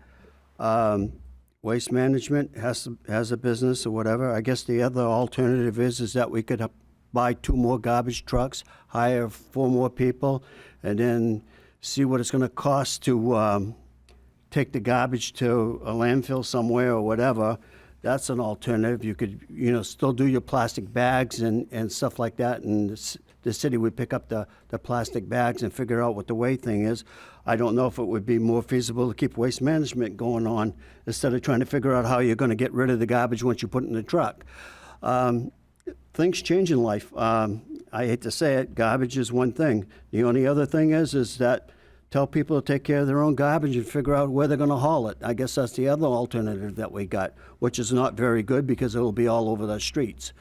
Waste Management has a business or whatever. I guess the other alternative is that we could buy 2 more garbage trucks, hire 4 more people, and then see what it's going to cost to take the garbage to a landfill somewhere or whatever. That's an alternative. You could, still do your plastic bags and stuff like that, and the city would pick up the plastic bags and figure out what the weight thing is. I don't know if it would be more feasible to keep Waste Management going on instead of trying to figure out how you're going to get rid of the garbage once you put it in the truck. Things change in life. I hate to say it, garbage is one thing. The only other thing is that tell people to take care of their own garbage and figure out where they're going to haul it. I guess that's the other alternative that we got, which is not very good because it'll be all over the streets.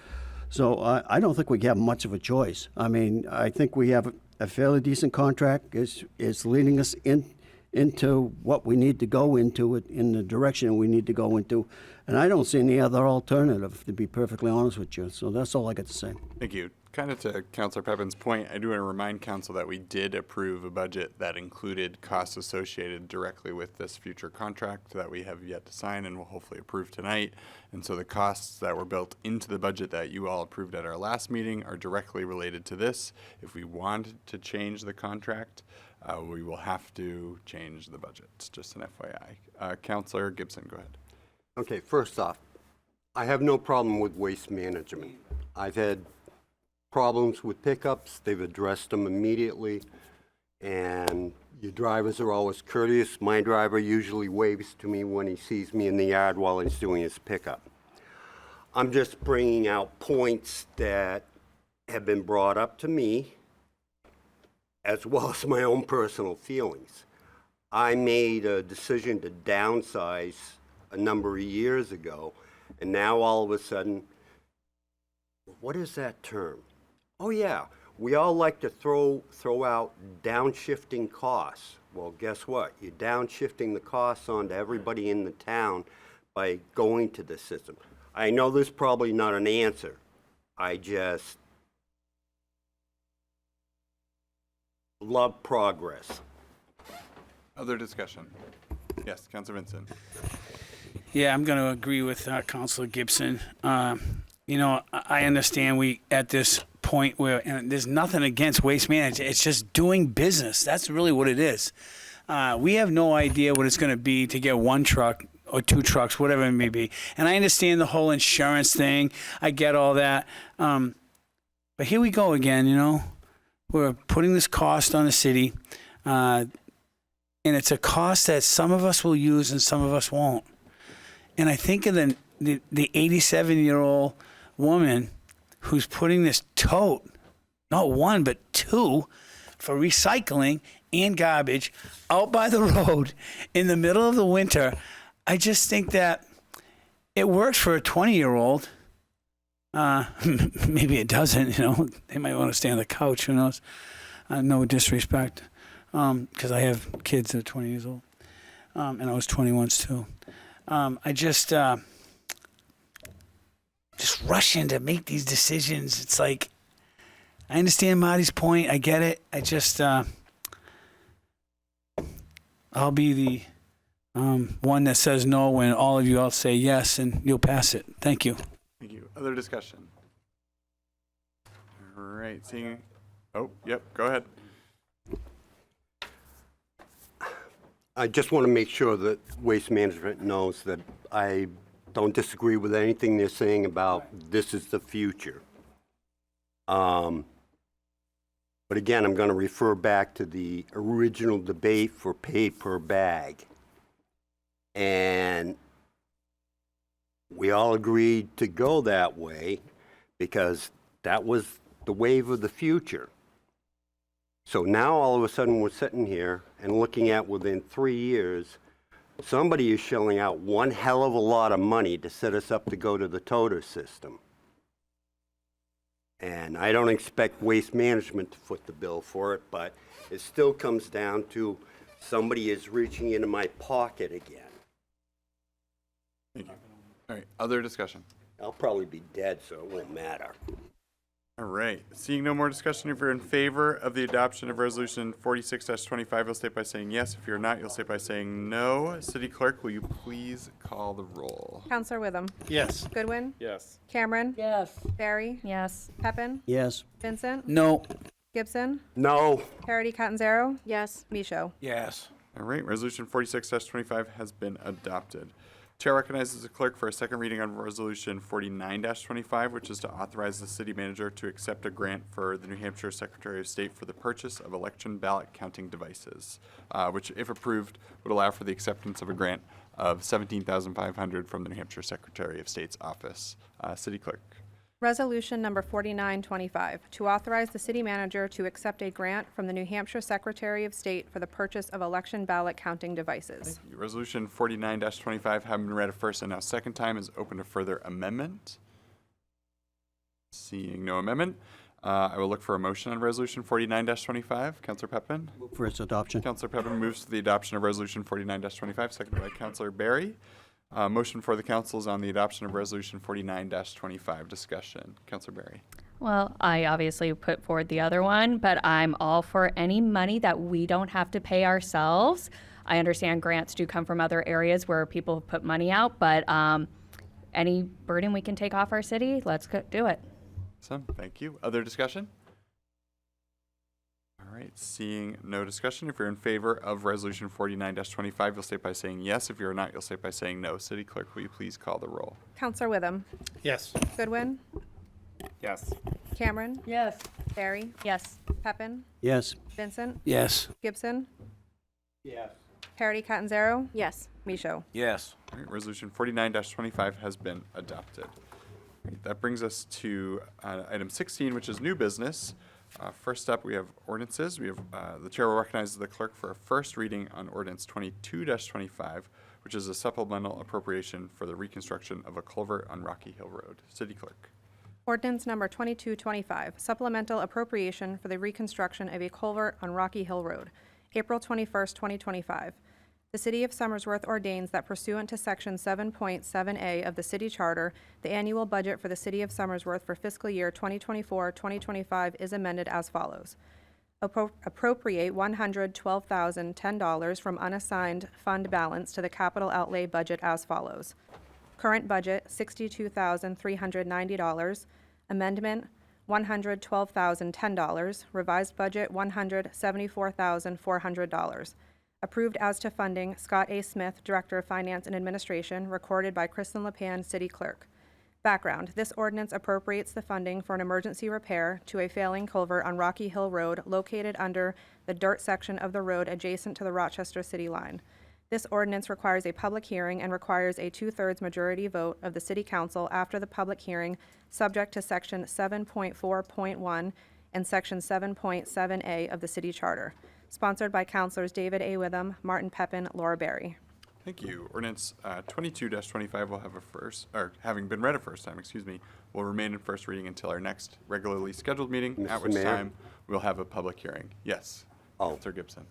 So I don't think we have much of a choice. I mean, I think we have a fairly decent contract. It's leading us into what we need to go into, in the direction we need to go into. And I don't see any other alternative, to be perfectly honest with you. So that's all I got to say. Thank you. Kind of to Councilor Pepin's point, I do want to remind Council that we did approve a budget that included costs associated directly with this future contract that we have yet to sign and will hopefully approve tonight. And so the costs that were built into the budget that you all approved at our last meeting are directly related to this. If we want to change the contract, we will have to change the budget. It's just an FYI. Councilor Gibson, go ahead. Okay, first off, I have no problem with Waste Management. I've had problems with pickups. They've addressed them immediately, and your drivers are always courteous. My driver usually waves to me when he sees me in the yard while he's doing his pickup. I'm just bringing out points that have been brought up to me, as well as my own personal feelings. I made a decision to downsize a number of years ago, and now all of a sudden, what is that term? Oh yeah, we all like to throw out downshifting costs. Well, guess what? You're downshifting the costs onto everybody in the town by going to the system. I know there's probably not an answer. I just love progress. Other discussion? Yes, Councilor Vincent. Yeah, I'm going to agree with Councilor Gibson. I understand we at this point where, and there's nothing against Waste Management. It's just doing business. That's really what it is. We have no idea what it's going to be to get 1 truck or 2 trucks, whatever it may be. And I understand the whole insurance thing. I get all that. But here we go again, We're putting this cost on the city. And it's a cost that some of us will use and some of us won't. And I think of the 87-year-old woman who's putting this tote, not one, but two, for recycling and garbage out by the road in the middle of the winter. I just think that it works for a 20-year-old. Maybe it doesn't, They might want to stay on the couch, who knows? No disrespect, because I have kids that are 20 years old, and I was 20 once too. I just rush in to make these decisions. It's like, I understand Marty's point. I get it. I just, I'll be the one that says no when all of you else say yes, and you'll pass it. Thank you. Thank you. Other discussion? All right, seeing, oh, yep, go ahead. I just want to make sure that Waste Management knows that I don't disagree with anything they're saying about this is the future. But again, I'm going to refer back to the original debate for pay per bag. And we all agreed to go that way because that was the wave of the future. So now all of a sudden we're sitting here and looking at within 3 years, somebody is shelling out one hell of a lot of money to set us up to go to the toter system. And I don't expect Waste Management to foot the bill for it, but it still comes down to somebody is reaching into my pocket again. Thank you. All right, other discussion? I'll probably be dead, so it won't matter. All right, seeing no more discussion, if you're in favor of the adoption of Resolution 46-25, you'll state by saying yes. If you're not, you'll state by saying no. City Clerk, will you please call the roll? Counselor Witham. Yes. Goodwin. Yes. Cameron. Yes. Barry. Yes. Peppin. Yes. Vincent. No. Gibson. No. Parity Catanzaro. Yes. Micho. Yes. All right, Resolution 46-25 has been adopted. Chair recognizes the clerk for a second reading on Resolution 49-25, which is to authorize the city manager to accept a grant for the New Hampshire Secretary of State for the purchase of election ballot counting devices, which, if approved, would allow for the acceptance of a grant of $17,500 from the New Hampshire Secretary of State's office. City Clerk. Resolution number 4925, to authorize the city manager to accept a grant from the New Hampshire Secretary of State for the purchase of election ballot counting devices. Thank you. Resolution 49-25, having been read a first and now second time, is open to further amendment. Seeing no amendment, I will look for a motion on Resolution 49-25. Councillor Pepin. Move for its adoption. Councillor Pepin moves to the adoption of Resolution 49-25, seconded by Councillor Barry. Motion for the council is on the adoption of Resolution 49-25. Discussion. Councillor Barry. Well, I obviously put forward the other one, but I'm all for any money that we don't have to pay ourselves. I understand grants do come from other areas where people put money out, but any burden we can take off our city, let's do it. Awesome. Thank you. Other discussion? All right. Seeing no discussion, if you're in favor of Resolution 49-25, you'll state by saying yes. If you're not, you'll state by saying no. City Clerk, will you please call the roll? Counselor Witham. Yes. Goodwin. Yes. Cameron. Yes. Barry. Yes. Pepin. Yes. Vincent. Yes. Gibson. Yes. Parity Catanzaro. Yes. Micho. Yes. All right. Resolution 49-25 has been adopted. All right, that brings us to item 16, which is new business. First up, we have ordinances. We have the chair will recognize the clerk for a first reading on ordinance 22-25, which is a supplemental appropriation for the reconstruction of a culvert on Rocky Hill Road. City Clerk. Ordinance number 2225, supplemental appropriation for the reconstruction of a culvert on Rocky Hill Road, April 21st, 2025. The City of Somersworth ordains that pursuant to Section 7.7A of the City Charter, the annual budget for the City of Somersworth for fiscal year 2024-2025 is amended as follows. Appropriate $112,010 from unassigned fund balance to the capital outlay budget as follows. Current budget, $62,390. Amendment, $112,010. Revised budget, $174,400. Approved as to funding, Scott A. Smith, Director of Finance and Administration, recorded by Kristen LePan, City Clerk. Background, this ordinance appropriates the funding for an emergency repair to a failing culvert on Rocky Hill Road located under the dirt section of the road adjacent to the Rochester city line. This ordinance requires a public hearing and requires a 2/3 majority vote of the city council after the public hearing, subject to section 7.4.1 and section 7.7A of the city charter. Sponsored by Councilors David A. Witham, Martin Pepin, Laura Berry. Thank you. Ordinance 22-25 will have a first, or having been read a first time, will remain in first reading until our next regularly scheduled meeting, at Mr. which Mayor? time we'll have a public hearing. Yes. Oh. Counselor Gibson.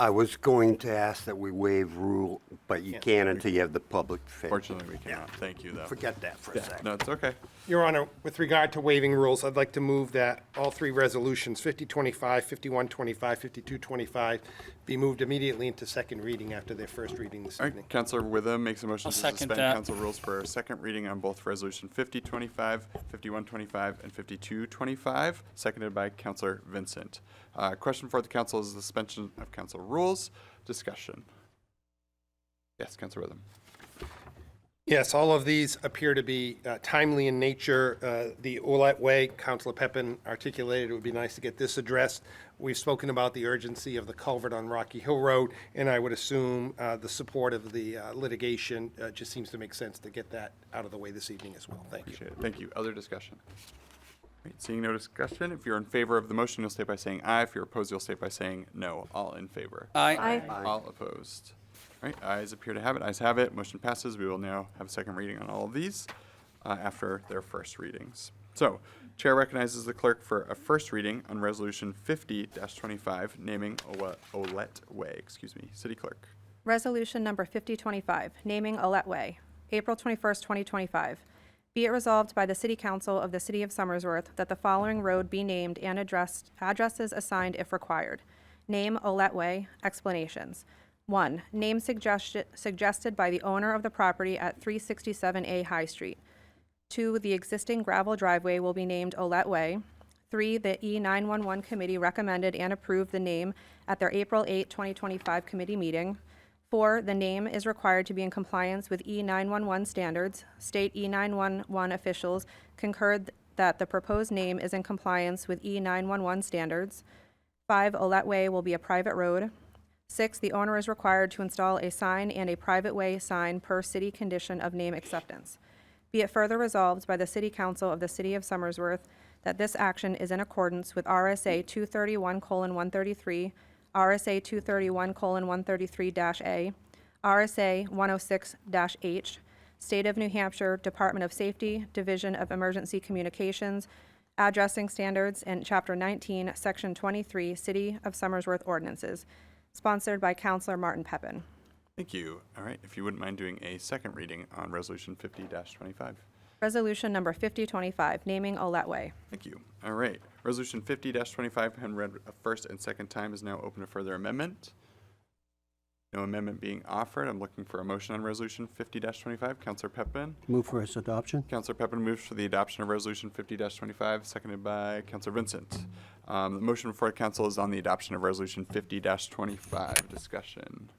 I was going to ask that we waive rule, but you can't until you have the public. Fortunately, we cannot. Thank you, though. Forget that for a second. No, it's okay. Your Honor, with regard to waiving rules, I'd like to move that all three resolutions, 5025, 5125, 5225, be moved immediately into second reading after their first reading this All evening. right, Counselor Witham makes a motion I'll to second suspend that. council rules for a second reading on both Resolution 5025, 5125, and 5225, seconded by Counselor Vincent. Question for the council is the suspension of council rules. Discussion. Yes, Counselor Witham. Yes, all of these appear to be timely in nature. The Olet Way, Councilor Pepin articulated, it would be nice to get this addressed. We've spoken about the urgency of the culvert on Rocky Hill Road, and I would assume the support of the litigation just seems to make sense to get that out of the way this evening as well. Thank you. Appreciate it. Thank you. Other discussion? All right, seeing no discussion, if you're in favor of the motion, you'll state by saying aye. If you're opposed, you'll state by saying no. All in favor? Aye. All opposed? All right, ayes appear to have it. Ayes have it. Motion passes. We will now have a second reading on all of these after their first readings. So, Chair recognizes the clerk for a first reading on Resolution 50-25, naming Olet Way. City Clerk. Resolution number 5025, naming Olet Way, April 21st, 2025. Be it resolved by the City Council of the City of Somersworth that the following road be named and addresses assigned if required. Name Olet Way, explanations. 1. Name suggested by the owner of the property at 367A High Street. 2. The existing gravel driveway will be named Olet Way. 3. The E911 Committee recommended and approved the name at their April 8, 2025 committee meeting. 4. The name is required to be in compliance with E911 standards. State E911 officials concurred that the proposed name is in compliance with E911 standards. 5. Olet Way will be a private road. 6. The owner is required to install a sign and a private way sign per city condition of name acceptance. Be it further resolved by the City Council of the City of Somersworth that this action is in accordance with RSA 231:133, RSA 231:133-A, RSA 106-H, State of New Hampshire Department of Safety, Division of Emergency Communications, Addressing Standards, and Chapter 19, Section 23, City of Somersworth Ordinances. Sponsored by Councilor Martin Pepin. Thank you. All right, if you wouldn't mind doing a second reading on Resolution 50-25. Resolution number 5025, naming Olet Way. Thank you. All right, Resolution 50-25, when read a first and second time, is now open to further amendment. No amendment being offered. I'm looking for a motion on Resolution 50-25. Councilor Pepin. Move for its adoption. Councilor Pepin moves for the adoption of Resolution 50-25, seconded by Councilor Vincent. The motion before Council is on the adoption of Resolution 50-25. Discussion.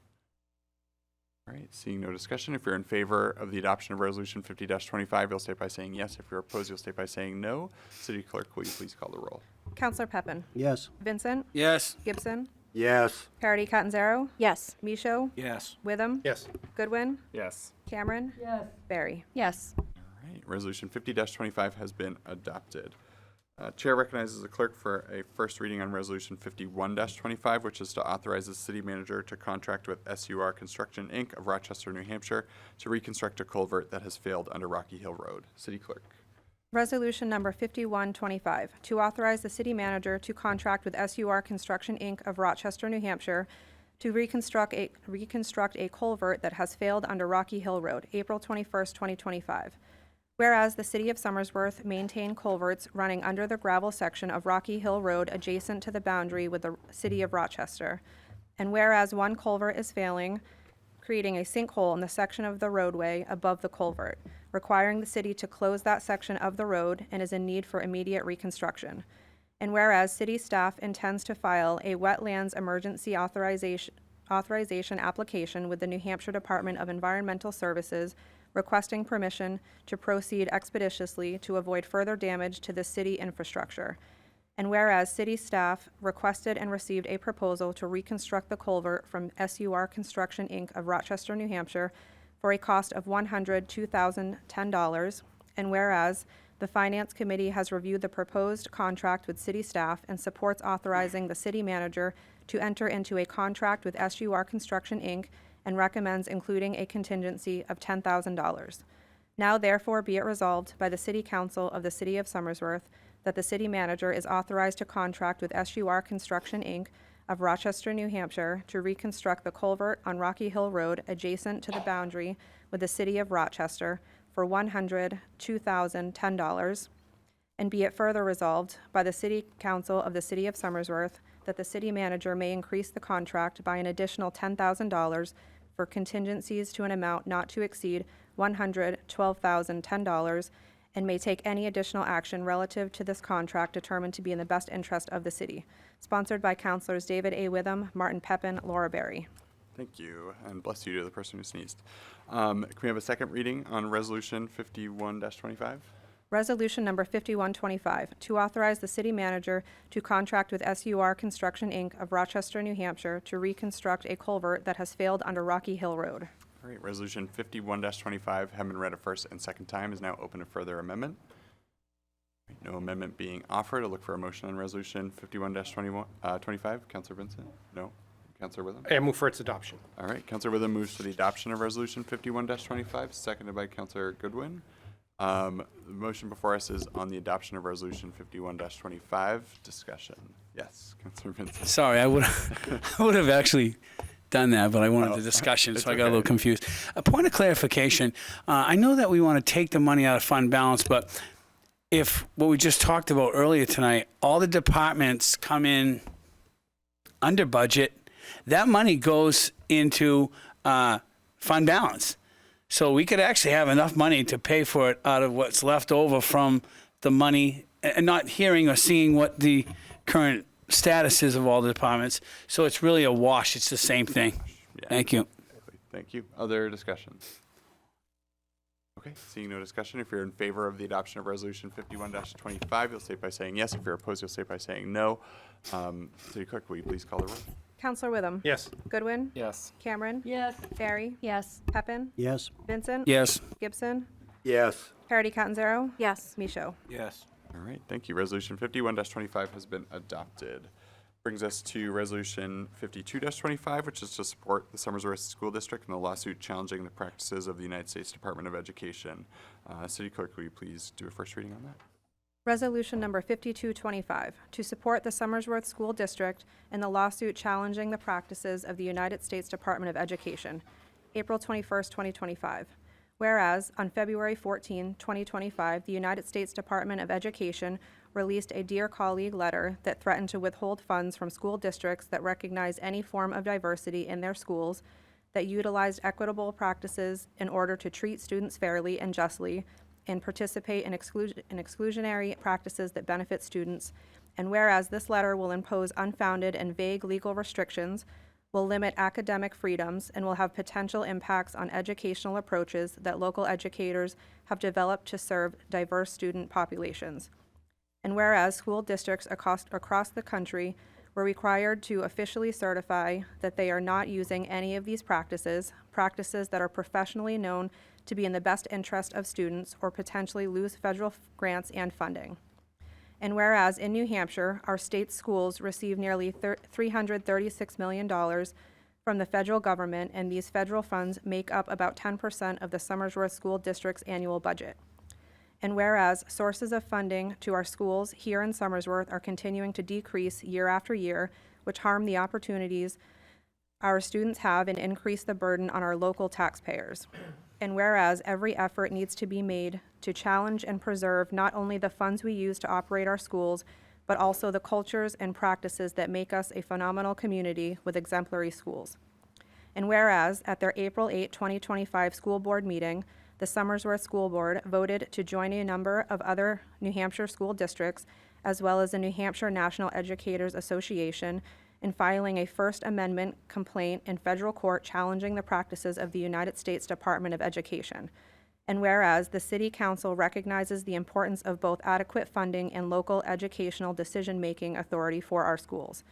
All right, seeing no discussion, if you're in favor of the adoption of Resolution 50-25, you'll state by saying yes. If you're opposed, you'll state by saying no. City Clerk, will you please call the roll? Councilor Pepin. Yes. Vincent. Yes. Gibson. Yes. Parity Catanzaro. Yes. Michaud. Yes. Witham. Yes. Goodwin. Yes. Cameron. Yes. Barry. Yes. All right, Resolution 50-25 has been adopted. Chair recognizes the clerk for a first reading on Resolution 51-25, which is to authorize the city manager to contract with SUR Construction, Inc. of Rochester, New Hampshire, to reconstruct a culvert that has failed under Rocky Hill Road. City Clerk. Resolution number 5125, to authorize the city manager to contract with SUR Construction, Inc. of Rochester, New Hampshire, to reconstruct a culvert that has failed under Rocky Hill Road, April 21st, 2025. Whereas the City of Somersworth maintain culverts running under the gravel section of Rocky Hill Road adjacent to the boundary with the City of Rochester. And whereas one culvert is failing, creating a sinkhole in the section of the roadway above the culvert, requiring the city to close that section of the road and is in need for immediate reconstruction. And whereas city staff intends to file a wetlands emergency authorization application with the New Hampshire Department of Environmental Services requesting permission to proceed expeditiously to avoid further damage to the city infrastructure. And whereas city staff requested and received a proposal to reconstruct the culvert from SUR Construction, Inc. of Rochester, New Hampshire for a cost of $102,010, and whereas the Finance Committee has reviewed the proposed contract with city staff and supports authorizing the city manager to enter into a contract with SUR Construction, Inc. and recommends including a contingency of $10,000. Now therefore be it resolved by the City Council of the City of Somersworth that the city manager is authorized to contract with SUR Construction, Inc. of Rochester, New Hampshire to reconstruct the culvert on Rocky Hill Road adjacent to the boundary with the city of Rochester for $102,010. And be it further resolved by the City Council of the City of Somersworth that the city manager may increase the contract by an additional $10,000 for contingencies to an amount not to exceed $112,010, and may take any additional action relative to this contract determined to be in the best interest of the city. Sponsored by Councilors David A. Witham, Martin Pepin, Laura Berry. Thank you, and bless you to the person who sneezed. Can we have a second reading on Resolution 51-25? Resolution number 5125, to authorize the city manager to contract with SUR Construction, Inc. of Rochester, New Hampshire to reconstruct a culvert that has failed under Rocky Hill Road. All right, Resolution 51-25, having been read a first and second time, is now open to further amendment. No amendment being offered. I'll look for a motion on Resolution 51-25. Councilor Vincent? No? Councilor Witham? I move for its adoption. All right, Councilor Witham moves for the adoption of Resolution 51-25, seconded by Councilor Goodwin. The motion before us is on the adoption of Resolution 51-25. Discussion. Yes, Councilor Vincent. Sorry, I would have actually done that, but I wanted the discussion, so I got a little confused. A point of clarification. I know that we want to take the money out of fund balance, but if what we just talked about earlier tonight, all the departments come in under budget, that money goes into fund balance. So we could actually have enough money to pay for it out of what's left over from the money, and not hearing or seeing what the current status is of all the departments. So it's really a wash. It's the same thing. Yeah, Thank you. exactly. Thank you. Other discussion? Okay, seeing no discussion, if you're in favor of the adoption of Resolution 51-25, you'll say by saying yes. If you're opposed, you'll say by saying no. City Clerk, will you please call the roll? Councilor Witham? Yes. Goodwin? Yes. Cameron? Yes. Barry? Yes. Pepin? Yes. Vincent? Yes. Gibson? Yes. Parity Catanzaro? Yes. Michaud? Yes. All right, thank you. Resolution 51-25 has been adopted. Brings us to Resolution 52-25, which is to support the Somersworth School District in the lawsuit challenging the practices of the United States Department of Education. City Clerk, will you please do a first reading on that? Resolution number 5225, to support the Somersworth School District in the lawsuit challenging the practices of the United States Department of Education, April 21st, 2025. Whereas, on February 14, 2025, the United States Department of Education released a Dear Colleague letter that threatened to withhold funds from school districts that recognize any form of diversity in their schools, that utilized equitable practices in order to treat students fairly and justly, and participate in exclusionary practices that benefit students. And whereas this letter will impose unfounded and vague legal restrictions, will limit academic freedoms, and will have potential impacts on educational approaches that local educators have developed to serve diverse student populations. And whereas school districts across the country were required to officially certify that they are not using any of these practices that are professionally known to be in the best interest of students or potentially lose federal grants and funding. And whereas in New Hampshire, our state schools receive nearly $336 million from the federal government, and these federal funds make up about 10% of the Somersworth School District's annual budget. And whereas sources of funding to our schools here in Somersworth are continuing to decrease year after year, which harm the opportunities our students have and increase the burden on our local taxpayers. And whereas every effort needs to be made to challenge and preserve not only the funds we use to operate our schools, but also the cultures and practices that make us a phenomenal community with exemplary schools. And whereas at their April 8, 2025 school board meeting, the Somersworth School Board voted to join a number of other New Hampshire school districts, as well as the New Hampshire National Educators Association, in filing a First Amendment complaint in federal court challenging the practices of the United States Department of Education. And whereas the City Council recognizes the importance of both adequate funding and local educational decision-making authority for our schools.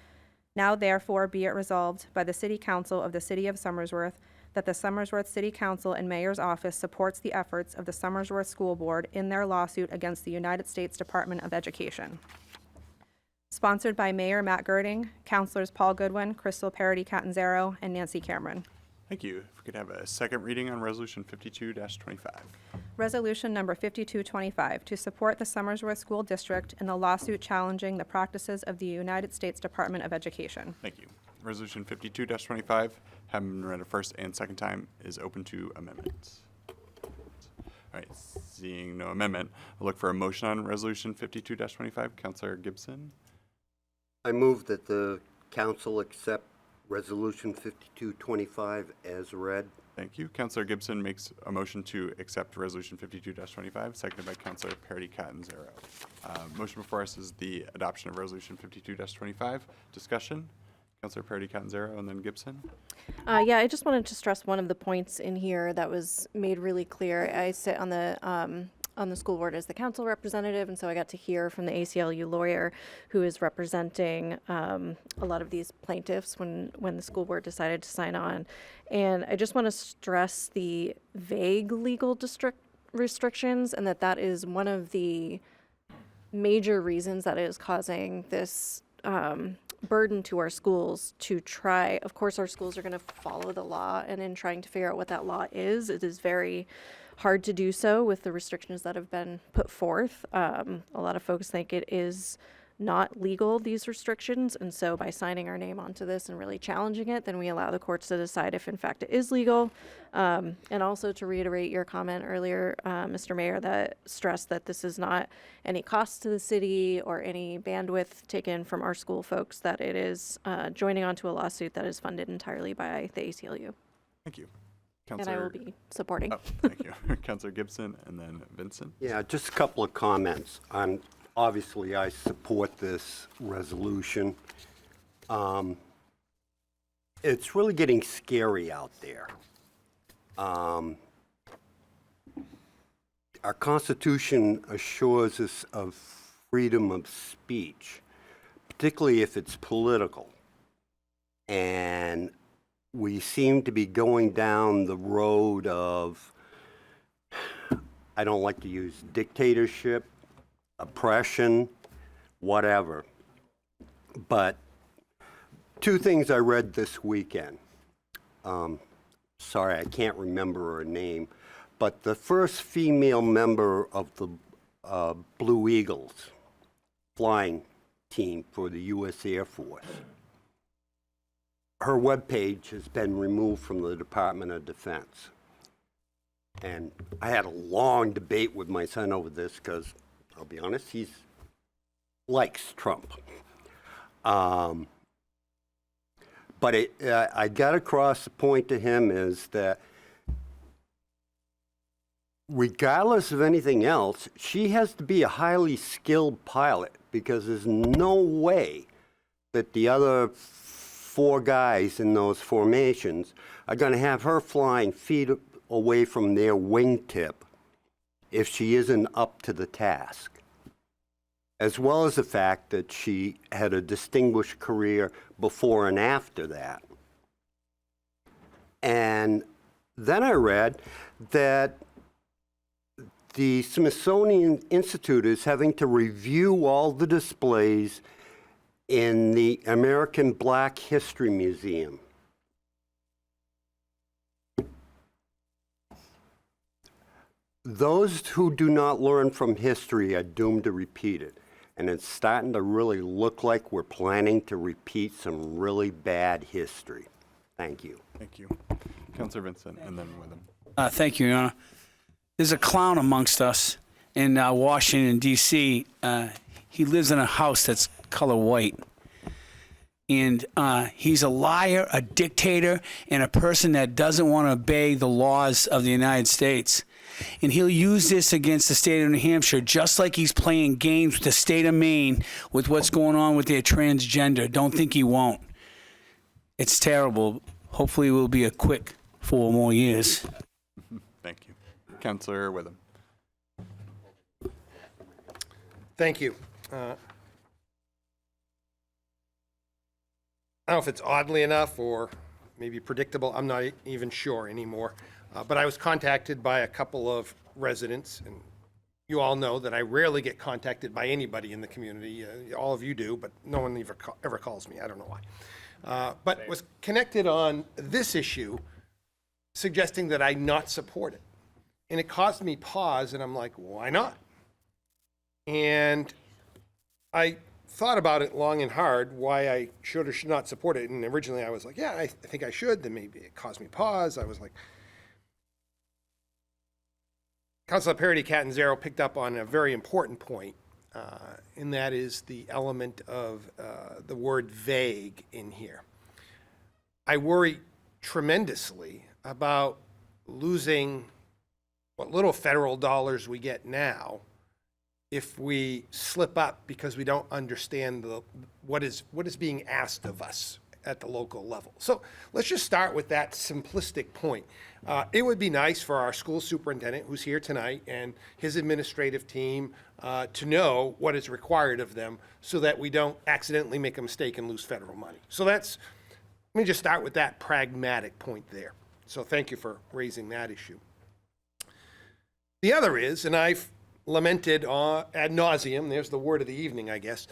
Now therefore be it resolved by the City Council of the City of Somersworth that the Somersworth City Council and Mayor's Office supports the efforts of the Somersworth School Board in their lawsuit against the United States Department of Education. Sponsored by Mayor Matt Girding, Councilors Paul Goodwin, Crystal Parody-Catanzaro, and Nancy Cameron. Thank you. If we could have a second reading on Resolution 52-25. Resolution number 5225, to support the Somersworth School District in the lawsuit challenging the practices of the United States Department of Education. Thank you. Resolution 52-25, having been read a first and second time, is open to amendments. All right, seeing no amendment, I'll look for a motion on Resolution 52-25. Councilor Gibson. I move that the council accept Resolution 5225 as read. Thank you. Councilor Gibson makes a motion to accept Resolution 52-25, seconded by Councilor Parody-Catanzaro. Motion before us is the adoption of Resolution 52-25. Discussion. Councilor Parody-Catanzaro and then Gibson. Yeah, I just wanted to stress one of the points in here that was made really clear. I sit on the school board as the council representative, and so I got to hear from the ACLU lawyer who is representing a lot of these plaintiffs when the school board decided to sign on. And I just want to stress the vague legal restrictions, and that is one of the major reasons that is causing this burden to our schools to try. Of course, our schools are going to follow the law, and in trying to figure out what that law is, it is very hard to do so with the restrictions that have been put forth. A lot of folks think it is not legal, these restrictions, and so by signing our name onto this and really challenging it, then we allow the courts to decide if in fact it is legal. And also to reiterate your comment earlier, Mr. Mayor, that stressed that this is not any cost to the city or any bandwidth taken from our school folks, that it is joining onto a lawsuit that is funded entirely by the ACLU. Thank you. And I will be supporting. Oh, thank you. Councilor Gibson and then Vincent. Yeah, just a couple of comments. Obviously, I support this resolution. It's really getting scary out there. Our Constitution assures us of freedom of speech, particularly if it's political. And we seem to be going down the road of, I don't like to use dictatorship, oppression, whatever. But two things I read this weekend. Sorry, I can't remember her name, but the first female member of the Blue Eagles flying team for the U.S. Air Force. Her webpage has been removed from the Department of Defense. And I had a long debate with my son over this because, I'll be honest, he likes Trump. But I got across the point to him is that regardless of anything else, she has to be a highly skilled pilot because there's no way that the other four guys in those formations are going to have her flying feet away from their wingtip if she isn't up to the task. As well as the fact that she had a distinguished career before and after that. And then I read that the Smithsonian Institute is having to review all the displays in the American Black History Museum. Those who do not learn from history are doomed to repeat it. And it's starting to really look like we're planning to repeat some really bad history. Thank you. Thank you. Councilor Vincent and then with him. Thank you, Your Honor. There's a clown amongst us in Washington, D.C. He lives in a house that's color white. And he's a liar, a dictator, and a person that doesn't want to obey the laws of the United States. And he'll use this against the state of New Hampshire, just like he's playing games with the state of Maine with what's going on with their transgender. Don't think he won't. It's terrible. Hopefully it will be a quick 4 more years. Thank you. Councillor Witham. Thank you. I don't know if it's oddly enough or maybe predictable. I'm not even sure anymore. But I was contacted by a couple of residents, and you all know that I rarely get contacted by anybody in the community. All of you do, but no one ever calls me. I don't know why. But was connected on this issue, suggesting that I not support it. And it caused me pause, and I'm like, why not? And I thought about it long and hard, why I should or should not support it. And originally I was like, yeah, I think I should. Then maybe it caused me pause. I was like, Councilor Parity Catanzaro picked up on a very important point, and that is the element of the word vague in here. I worry tremendously about losing what little federal dollars we get now if we slip up because we don't understand what is being asked of us at the local level. So let's just start with that simplistic point. It would be nice for our school superintendent, who's here tonight, and his administrative team to know what is required of them so that we don't accidentally make a mistake and lose federal money. So let me just start with that pragmatic point there. So thank you for raising that issue. The other is, and I've lamented ad nauseum, there's the word of the evening, I guess,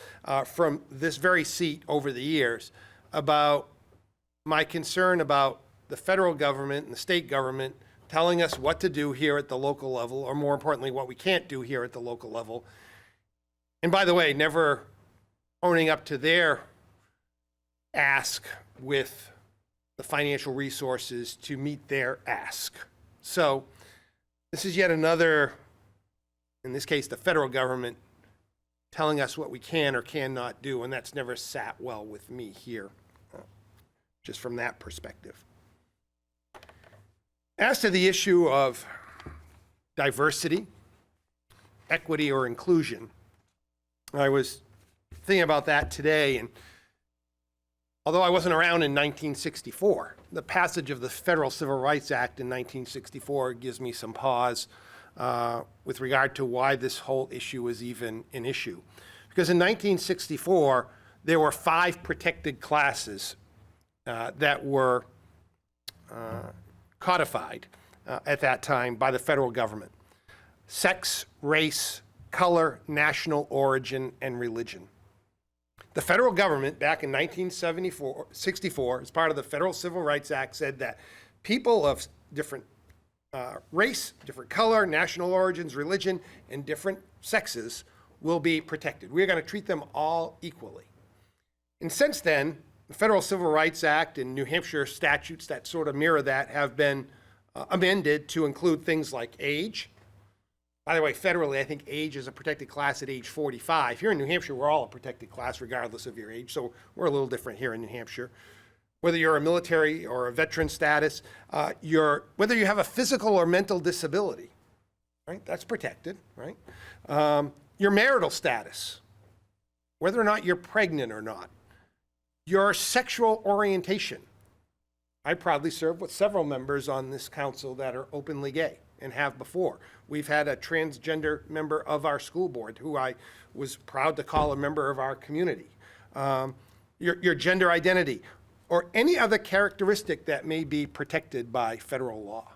from this very seat over the years, about my concern about the federal government and the state government telling us what to do here at the local level, or more importantly, what we can't do here at the local level. And by the way, never owning up to their ask with the financial resources to meet their ask. So this is yet another, in this case, the federal government telling us what we can or cannot do, and that's never sat well with me here, just from that perspective. As to the issue of diversity, equity, or inclusion, I was thinking about that today, and although I wasn't around in 1964, the passage of the Federal Civil Rights Act in 1964 gives me some pause with regard to why this whole issue is even an issue. Because in 1964, there were 5 protected classes that were codified at that time by the federal government: sex, race, color, national origin, and religion. The federal government, back in 1964, as part of the Federal Civil Rights Act, said that people of different race, different color, national origins, religion, and different sexes will be protected. We're going to treat them all equally. And since then, the Federal Civil Rights Act and New Hampshire statutes that sort of mirror that have been amended to include things like age. By the way, federally, I think age is a protected class at age 45. Here in New Hampshire, we're all a protected class regardless of your age, so we're a little different here in New Hampshire. Whether you're a military or a veteran status, whether you have a physical or mental disability, right? That's protected, right? Your marital status, whether or not you're pregnant or not. Your sexual orientation. I proudly serve with several members on this council that are openly gay and have before. We've had a transgender member of our school board who I was proud to call a member of our community. Your gender identity, or any other characteristic that may be protected by federal law.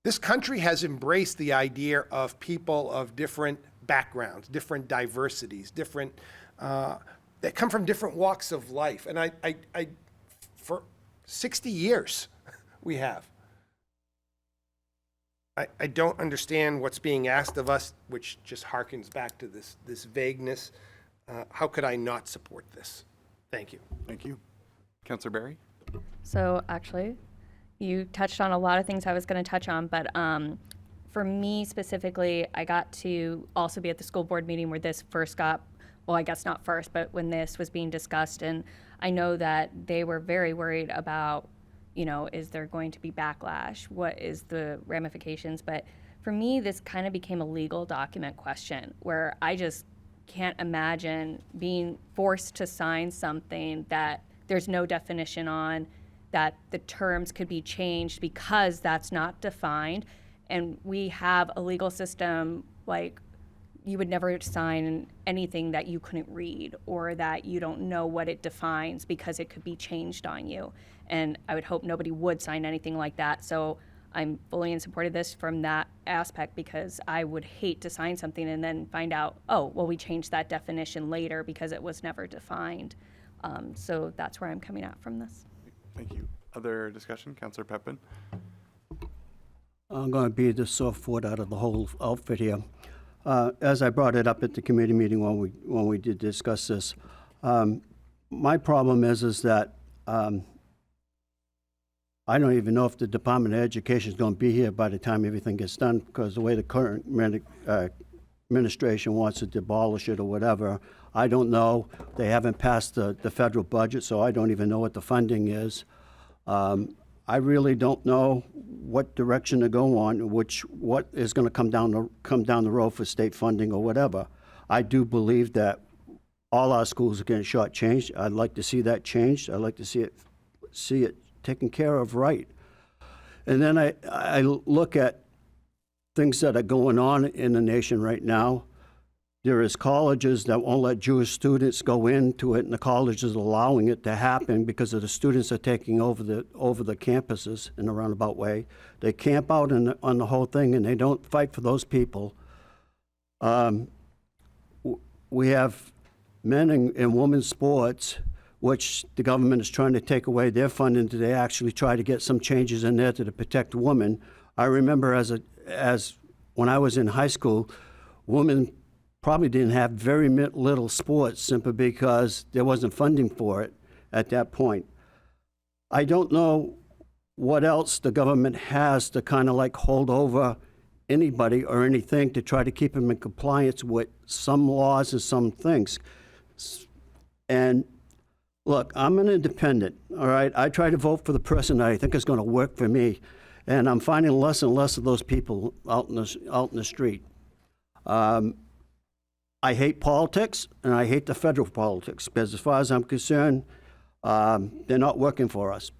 This country has embraced the idea of people of different backgrounds, different diversities, different that come from different walks of life. And I for 60 years we have. I don't understand what's being asked of us, which just harkens back to this vagueness. How could I not support this? Thank you. Thank you. Councillor Barry? So actually, you touched on a lot of things I was going to touch on, but for me specifically, I got to also be at the school board meeting where this first got, well, I guess not first, but when this was being discussed, and I know that they were very worried about, is there going to be backlash? What is the ramifications? But for me, this kind of became a legal document question where I just can't imagine being forced to sign something that there's no definition on, that the terms could be changed because that's not defined. And we have a legal system, like, you would never sign anything that you couldn't read or that you don't know what it defines because it could be changed on you. And I would hope nobody would sign anything like that. So I'm fully in support of this from that aspect, because I would hate to sign something and then find out, oh, well, we changed that definition later because it was never defined. So that's where I'm coming at from this. Thank you. Other discussion? Councillor Pepin? I'm going to be the sore foot out of the whole outfit here. As I brought it up at the committee meeting when we did discuss this, my problem is that I don't even know if the Department of Education is going to be here by the time everything gets done, because the way the current administration wants to abolish it or whatever, I don't know. They haven't passed the federal budget, so I don't even know what the funding is. I really don't know what direction to go on, what is going to come down the road for state funding or whatever. I do believe that all our schools are getting shortchanged. I'd like to see that changed. I'd like to see it taken care of right. And then I look at things that are going on in the nation right now. There is colleges that won't let Jewish students go into it, and the colleges are allowing it to happen because of the students are taking over the campuses in a roundabout way. They camp out on the whole thing, and they don't fight for those people. We have men and women's sports, which the government is trying to take away their funding to actually try to get some changes in there to protect women. I remember as when I was in high school, women probably didn't have very little sports simply because there wasn't funding for it at that point. I don't know what else the government has to kind of like hold over anybody or anything to try to keep them in compliance with some laws and some things. And look, I'm an independent, all right? I try to vote for the person that I think is going to work for me, and I'm finding less and less of those people out in the street. I hate politics, and I hate the federal politics, because as far as I'm concerned, they're not working for us.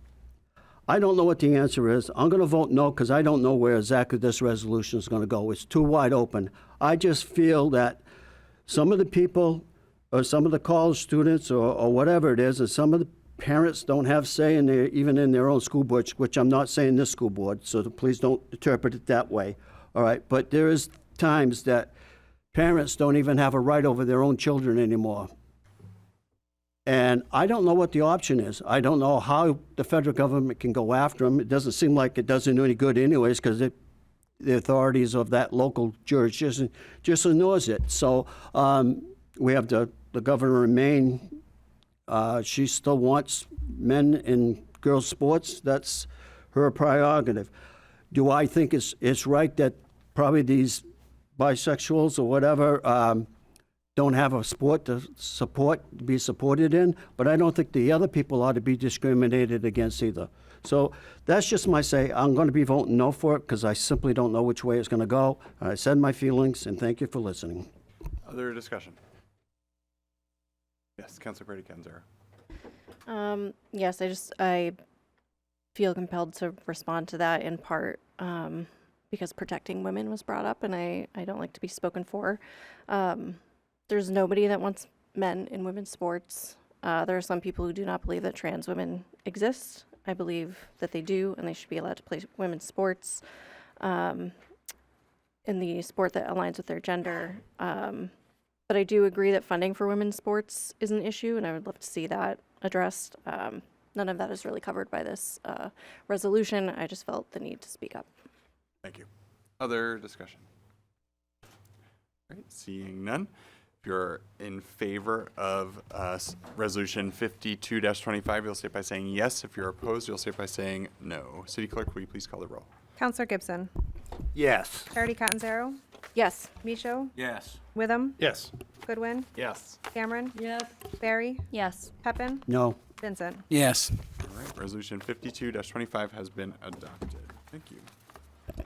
I don't know what the answer is. I'm going to vote no, because I don't know where exactly this resolution is going to go. It's too wide open. I just feel that some of the people, or some of the college students, or whatever it is, and some of the parents don't have say even in their own school board, which I'm not saying this school board, so please don't interpret it that way. All right, but there is times that parents don't even have a right over their own children anymore. And I don't know what the option is. I don't know how the federal government can go after them. It doesn't seem like it doesn't do any good anyways, because the authorities of that local jurisdiction just ignores it. So we have the governor in Maine. She still wants men in girls' sports. That's her prerogative. Do I think it's right that probably these bisexuals or whatever don't have a sport to be supported in? But I don't think the other people ought to be discriminated against either. So that's just my say. I'm going to be voting no for it because I simply don't know which way it's going to go. I said my feelings, and thank you for listening. Other discussion? Yes, Councilor Brady Kenzera. Yes, I feel compelled to respond to that in part because protecting women was brought up, and I don't like to be spoken for. There's nobody that wants men in women's sports. There are some people who do not believe that trans women exist. I believe that they do, and they should be allowed to play women's sports in the sport that aligns with their gender. But I do agree that funding for women's sports is an issue, and I would love to see that addressed. None of that is really covered by this resolution. I just felt the need to speak up. Thank you. Other discussion? All right, seeing none. If you're in favor of Resolution 52-25, you'll say it by saying yes. If you're opposed, you'll say it by saying no. City Clerk, will you please call the roll? Counselor Gibson. Yes. Charity Catanzaro. Yes. Micho. Yes. Witham. Yes. Goodwin. Yes. Cameron. Yes. Barry. Yes. Pepin. No. Vincent. Yes. All right, Resolution 52-25 has been adopted. Thank you.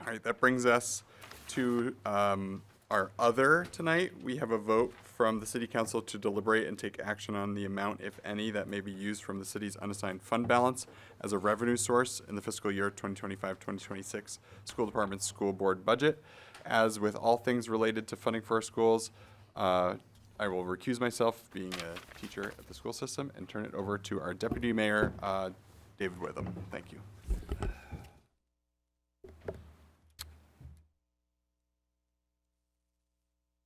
All right, that brings us to our other tonight, we have a vote from the city council to deliberate and take action on the amount, if any, that may be used from the city's unassigned fund balance as a revenue source in the fiscal year 2025-2026 school department school board budget. As with all things related to funding for our schools, I will recuse myself, being a teacher at the school system, and turn it over to our deputy mayor, David Witham. Thank you.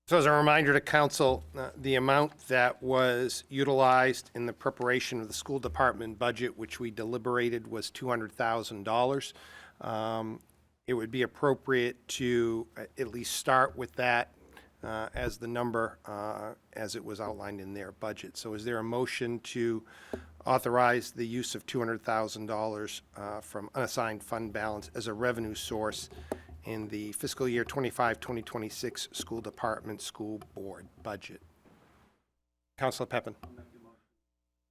So as a reminder to council, the amount that was utilized in the preparation of the school department budget, which we deliberated, was $200,000. It would be appropriate to at least start with that as the number as it was outlined in their budget. So is there a motion to authorize the use of $200,000 from unassigned fund balance as a revenue source in the fiscal year 25-2026 school department school board budget? Councilor Pepin.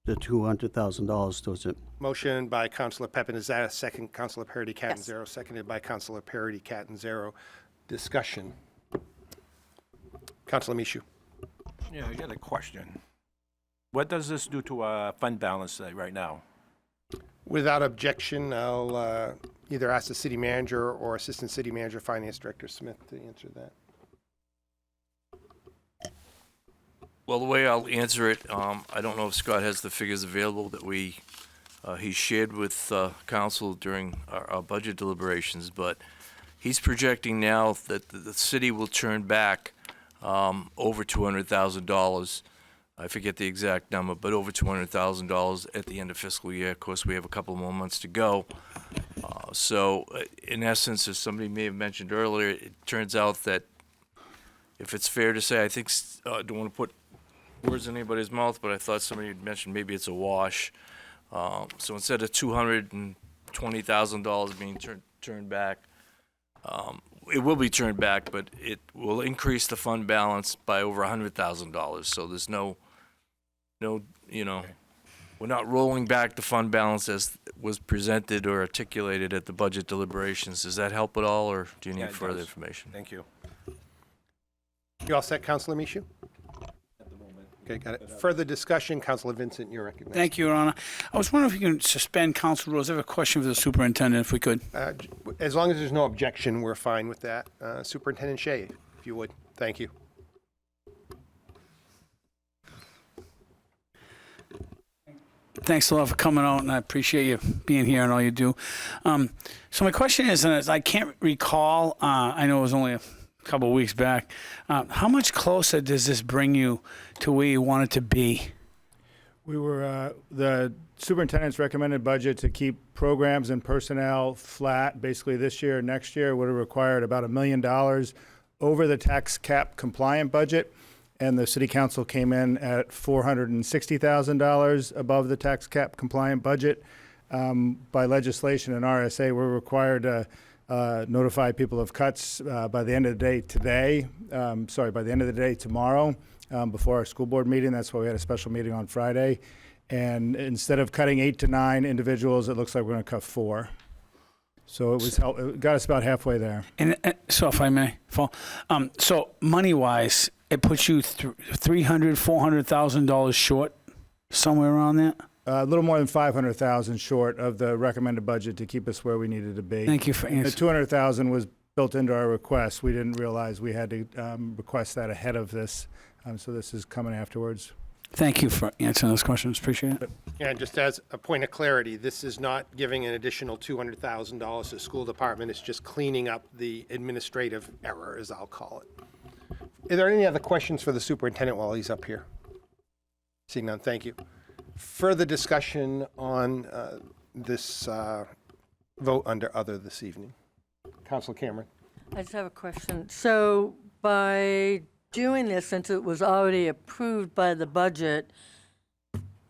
The $200,000, does it? Motion by Councilor Pepin. Is that a second? Councilor Parity Catanzaro, seconded by Councilor Parity Catanzaro. Discussion. Councilor Michoud. Yeah, I got a question. What does this do to our fund balance right now? Without objection, I'll either ask the city manager or Assistant City Manager, Finance Director Smith to answer that. Well, the way I'll answer it, I don't know if Scott has the figures available that he shared with council during our budget deliberations, but he's projecting now that the city will turn back over $200,000. I forget the exact number, but over $200,000 at the end of fiscal year. Of course, we have a couple more months to go. So, in essence, as somebody may have mentioned earlier, it turns out that if it's fair to say, I think, don't want to put words in anybody's mouth, but I thought somebody had mentioned maybe it's a wash. So instead of $220,000 being turned back, it will be turned back, but it will increase the fund balance by over $100,000. So there's no, we're not rolling back the fund balance as was presented or articulated at the budget deliberations. Does that help at all, or do you need further information? Thank you. You all set, Councilor Michoud? Okay, got it. Further discussion, Councilor Vincent, you're recognized. Thank you, Your Honor. I was wondering if you can suspend council rules. I have a question for the superintendent, if we could. As long as there's no objection, we're fine with that. Superintendent Shea, if you would. Thank you. Thanks a lot for coming out, and I appreciate you being here and all you do. So my question is, and I can't recall, I know it was only a couple of weeks back, how much closer does this bring you to where you want it to be? We were, the superintendent's recommended budget to keep programs and personnel flat, basically this year and next year, would have required about $1 million over the tax cap compliant budget. And the city council came in at $460,000 above the tax cap compliant budget. By legislation and RSA, we're required to notify people of cuts by the end of the day today, by the end of the day tomorrow, before our school board meeting. That's why we had a special meeting on Friday. And instead of cutting 8 to 9 individuals, it looks like we're going to cut 4. So it got us about halfway there. And so if I may, so money-wise, it puts you $300,000, $400,000 short, somewhere around that? A little more than $500,000 short of the recommended budget to keep us where we needed to be. Thank you for answering. The $200,000 was built into our request. We didn't realize we had to request that ahead of this, so this is coming afterwards. Thank you for answering those questions. Appreciate it. And just as a point of clarity, this is not giving an additional $200,000 to the school department. It's just cleaning up the administrative error, as I'll call it. Are there any other questions for the superintendent while he's up here? Seeing none, thank you. Further discussion on this vote under other this evening. Councilor Cameron. I just have a question. So by doing this, since it was already approved by the budget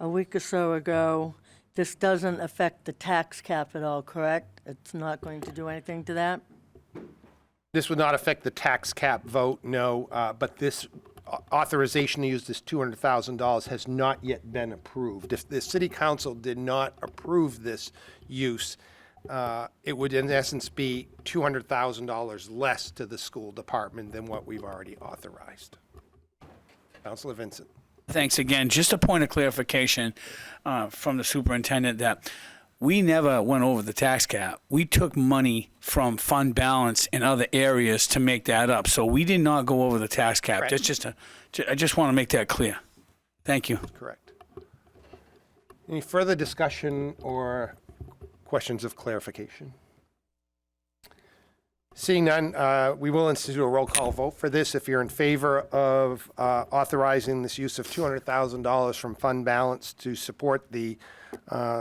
a week or so ago, this doesn't affect the tax cap at all, correct? It's not going to do anything to that? This would not affect the tax cap vote, no, but this authorization to use this $200,000 has not yet been approved. If the city council did not approve this use, it would in essence be $200,000 less to the school department than what we've already authorized. Councilor Vincent. Thanks again. Just a point of clarification from the superintendent that we never went over the tax cap. We took money from fund balance in other areas to make that up. So we did not go over the tax cap. Correct. That's just I just want to make that clear. Thank you. Correct. Any further discussion or questions of clarification? Seeing none, we will institute a roll call vote for this. If you're in favor of authorizing this use of $200,000 from fund balance to support the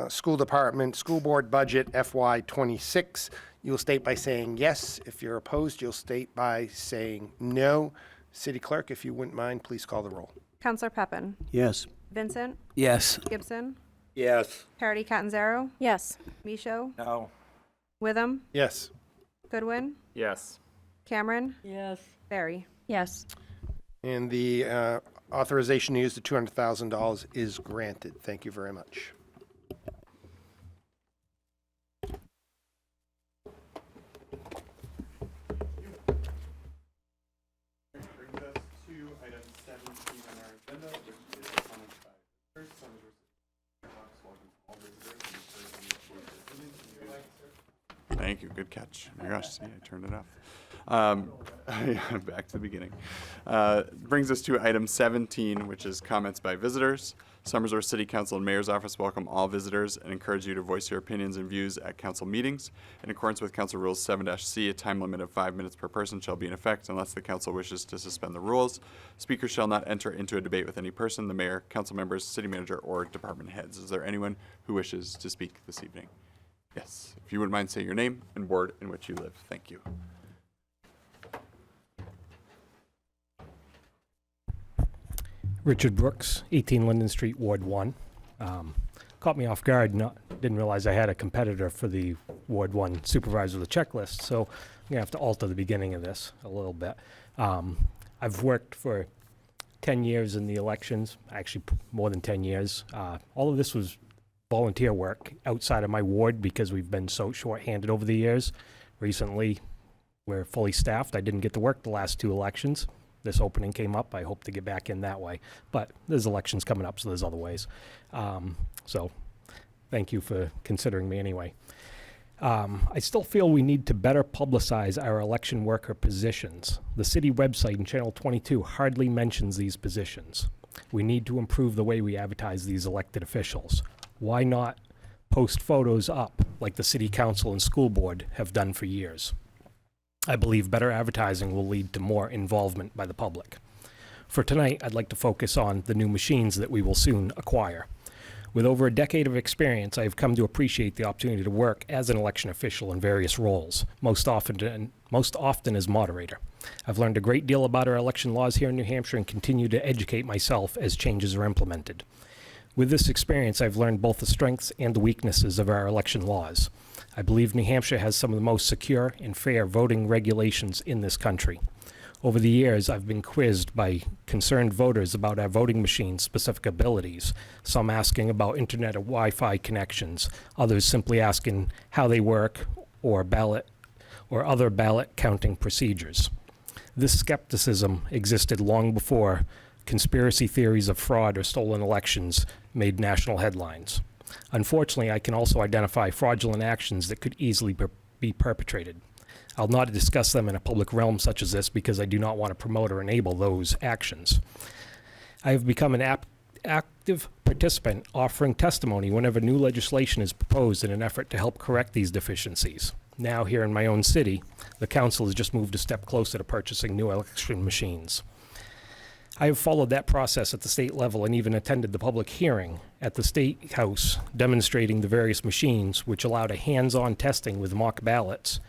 school department, school board budget FY26, you'll state by saying yes. If you're opposed, you'll state by saying no. City Clerk, if you wouldn't mind, please call the roll. Counselor Peppin. Yes. Vincent. Yes. Gibson. Yes. Parity Catanzaro. Yes. Michaud. No. Witham. Yes. Goodwin. Yes. Cameron. Yes. Barry. Yes. And the authorization to use the $200,000 is granted. Thank you very much. Brings us to item 17 on our agenda, which is comments by visitors. Thank you. Good catch. Oh my gosh, see, I turned it off. Back to the beginning. Brings us to item 17, which is comments by visitors. Somersworth City Council and Mayor's Office welcome all visitors and encourage you to voice your opinions and views at council meetings. In accordance with Council Rules 7-C, a time limit of 5 minutes per person shall be in effect unless the council wishes to suspend the rules. Speakers shall not enter into a debate with any person, the mayor, council members, city manager, or department heads. Is there anyone who wishes to speak this evening? Yes. If you wouldn't mind saying your name and ward in which you live. Thank you. Richard Brooks, 18 Linden Street, Ward 1. Caught me off guard. Didn't realize I had a competitor for the Ward 1 supervisor of the checklist, so I'm going to have to alter the beginning of this a little bit. I've worked for 10 years in the elections, actually more than 10 years. All of this was volunteer work outside of my ward because we've been so short-handed over the years. Recently, we're fully staffed. I didn't get to work the last 2 elections. This opening came up. I hope to get back in that way. But there's elections coming up, so there's other ways. So thank you for considering me anyway. I still feel we need to better publicize our election worker positions. The city website and Channel 22 hardly mentions these positions. We need to improve the way we advertise these elected officials. Why not post photos up like the city council and school board have done for years? I believe better advertising will lead to more involvement by the public. For tonight, I'd like to focus on the new machines that we will soon acquire. With over a decade of experience, I have come to appreciate the opportunity to work as an election official in various roles, most often as moderator. I've learned a great deal about our election laws here in New Hampshire and continue to educate myself as changes are implemented. With this experience, I've learned both the strengths and the weaknesses of our election laws. I believe New Hampshire has some of the most secure and fair voting regulations in this country. Over the years, I've been quizzed by concerned voters about our voting machines' specific abilities, some asking about internet or Wi-Fi connections, others simply asking how they work or other ballot counting procedures. This skepticism existed long before conspiracy theories of fraud or stolen elections made national headlines. Unfortunately, I can also identify fraudulent actions that could easily be perpetrated. I'll not discuss them in a public realm such as this because I do not want to promote or enable those actions. I have become an active participant offering testimony whenever new legislation is proposed in an effort to help correct these deficiencies. Now, here in my own city, the council has just moved a step closer to purchasing new election machines. I have followed that process at the state level and even attended the public hearing at the State House demonstrating the various machines, which allowed a hands-on testing with mock ballots,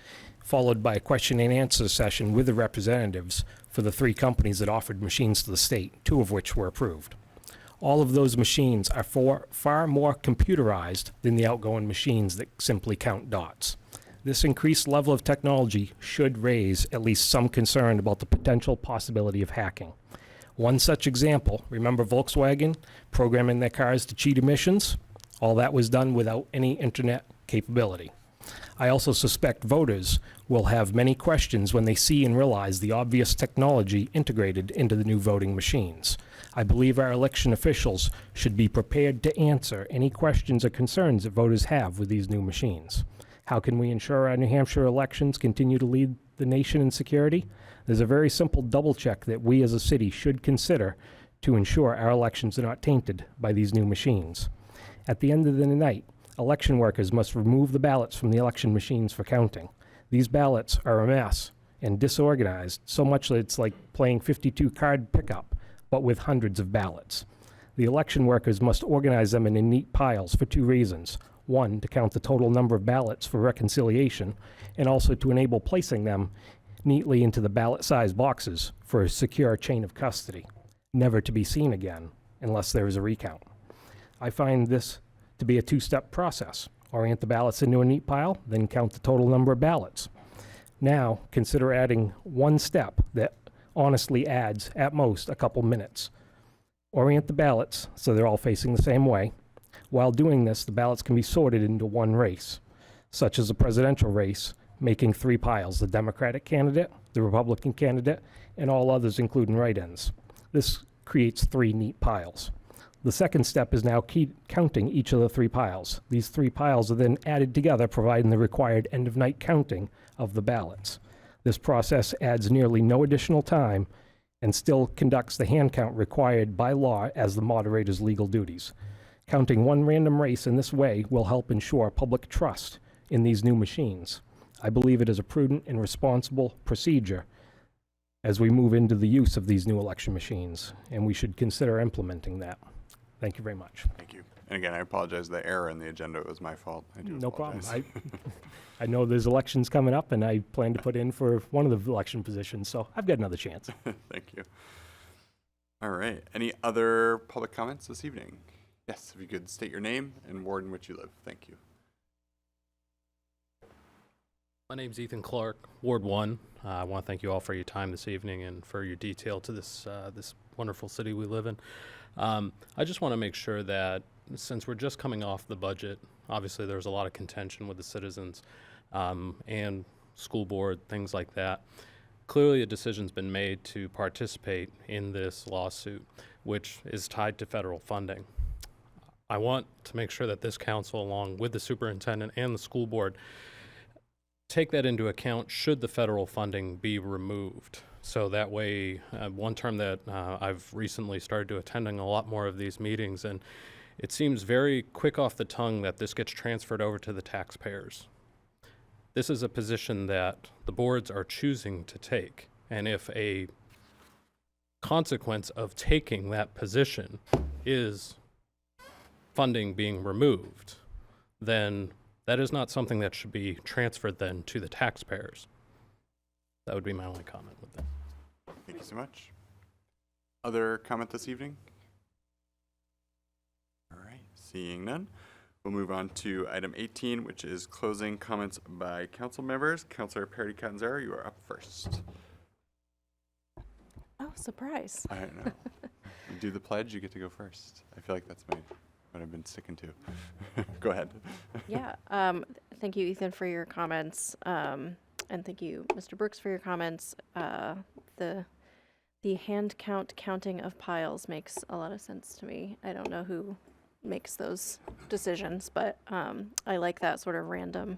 followed by a question and answer session with the representatives for the 3 companies that offered machines to the state, 2 of which were approved. All of those machines are far more computerized than the outgoing machines that simply count dots. This increased level of technology should raise at least some concern about the potential possibility of hacking. One such example, remember Volkswagen programming their cars to cheat emissions? All that was done without any internet capability. I also suspect voters will have many questions when they see and realize the obvious technology integrated into the new voting machines. I believe our election officials should be prepared to answer any questions or concerns that voters have with these new machines. How can we ensure our New Hampshire elections continue to lead the nation in security? There's a very simple double check that we as a city should consider to ensure our elections are not tainted by these new machines. At the end of the night, election workers must remove the ballots from the election machines for counting. These ballots are a mess and disorganized, so much that it's like playing 52 card pickup, but with hundreds of ballots. The election workers must organize them in neat piles for two reasons. One, to count the total number of ballots for reconciliation, and also to enable placing them neatly into the ballot-sized boxes for a secure chain of custody, never to be seen again unless there is a recount. I find this to be a two-step process. Orient the ballots into a neat pile, then count the total number of ballots. Now, consider adding one step that honestly adds, at most, a couple minutes. Orient the ballots so they're all facing the same way. While doing this, the ballots can be sorted into one race, such as a presidential race, making three piles: the Democratic candidate, the Republican candidate, and all others, including write-ins. This creates three neat piles. The second step is now counting each of the three piles. These three piles are then added together, providing the required end-of-night counting of the ballots. This process adds nearly no additional time and still conducts the hand count required by law as the moderator's legal duties. Counting one random race in this way will help ensure public trust in these new machines. I believe it is a prudent and responsible procedure as we move into the use of these new election machines, and we should consider implementing that. Thank you very much. Thank you. And again, I apologize. The error in the agenda was my fault. I do No problem. apologize. I know there's elections coming up, and I plan to put in for one of the election positions, so I've got another chance. Thank you. All right. Any other public comments this evening? Yes, if you could state your name and ward in which you live. Thank you. My name's Ethan Clark, Ward 1. I want to thank you all for your time this evening and for your detail to this wonderful city we live in. I just want to make sure that since we're just coming off the budget, obviously there's a lot of contention with the citizens and school board, things like that. Clearly a decision's been made to participate in this lawsuit, which is tied to federal funding. I want to make sure that this council, along with the superintendent and the school board, take that into account should the federal funding be removed. So that way, one term that I've recently started to attending a lot more of these meetings, and it seems very quick off the tongue that this gets transferred over to the taxpayers. This is a position that the boards are choosing to take, and if a consequence of taking that position is funding being removed, then that is not something that should be transferred then to the taxpayers. That would be my only comment with that. Thank you so much. Other comment this evening? All right, seeing none, we'll move on to item 18, which is closing comments by council members. Councilor Perry Catanzaro, you are up first. Oh, surprise. I don't know. You do the pledge, you get to go first. I feel like that's what I've been sticking to. Go ahead. Yeah. Thank you, Ethan, for your comments. And thank you, Mr. Brooks, for your comments. The hand counting of piles makes a lot of sense to me. I don't know who makes those decisions, but I like that sort of random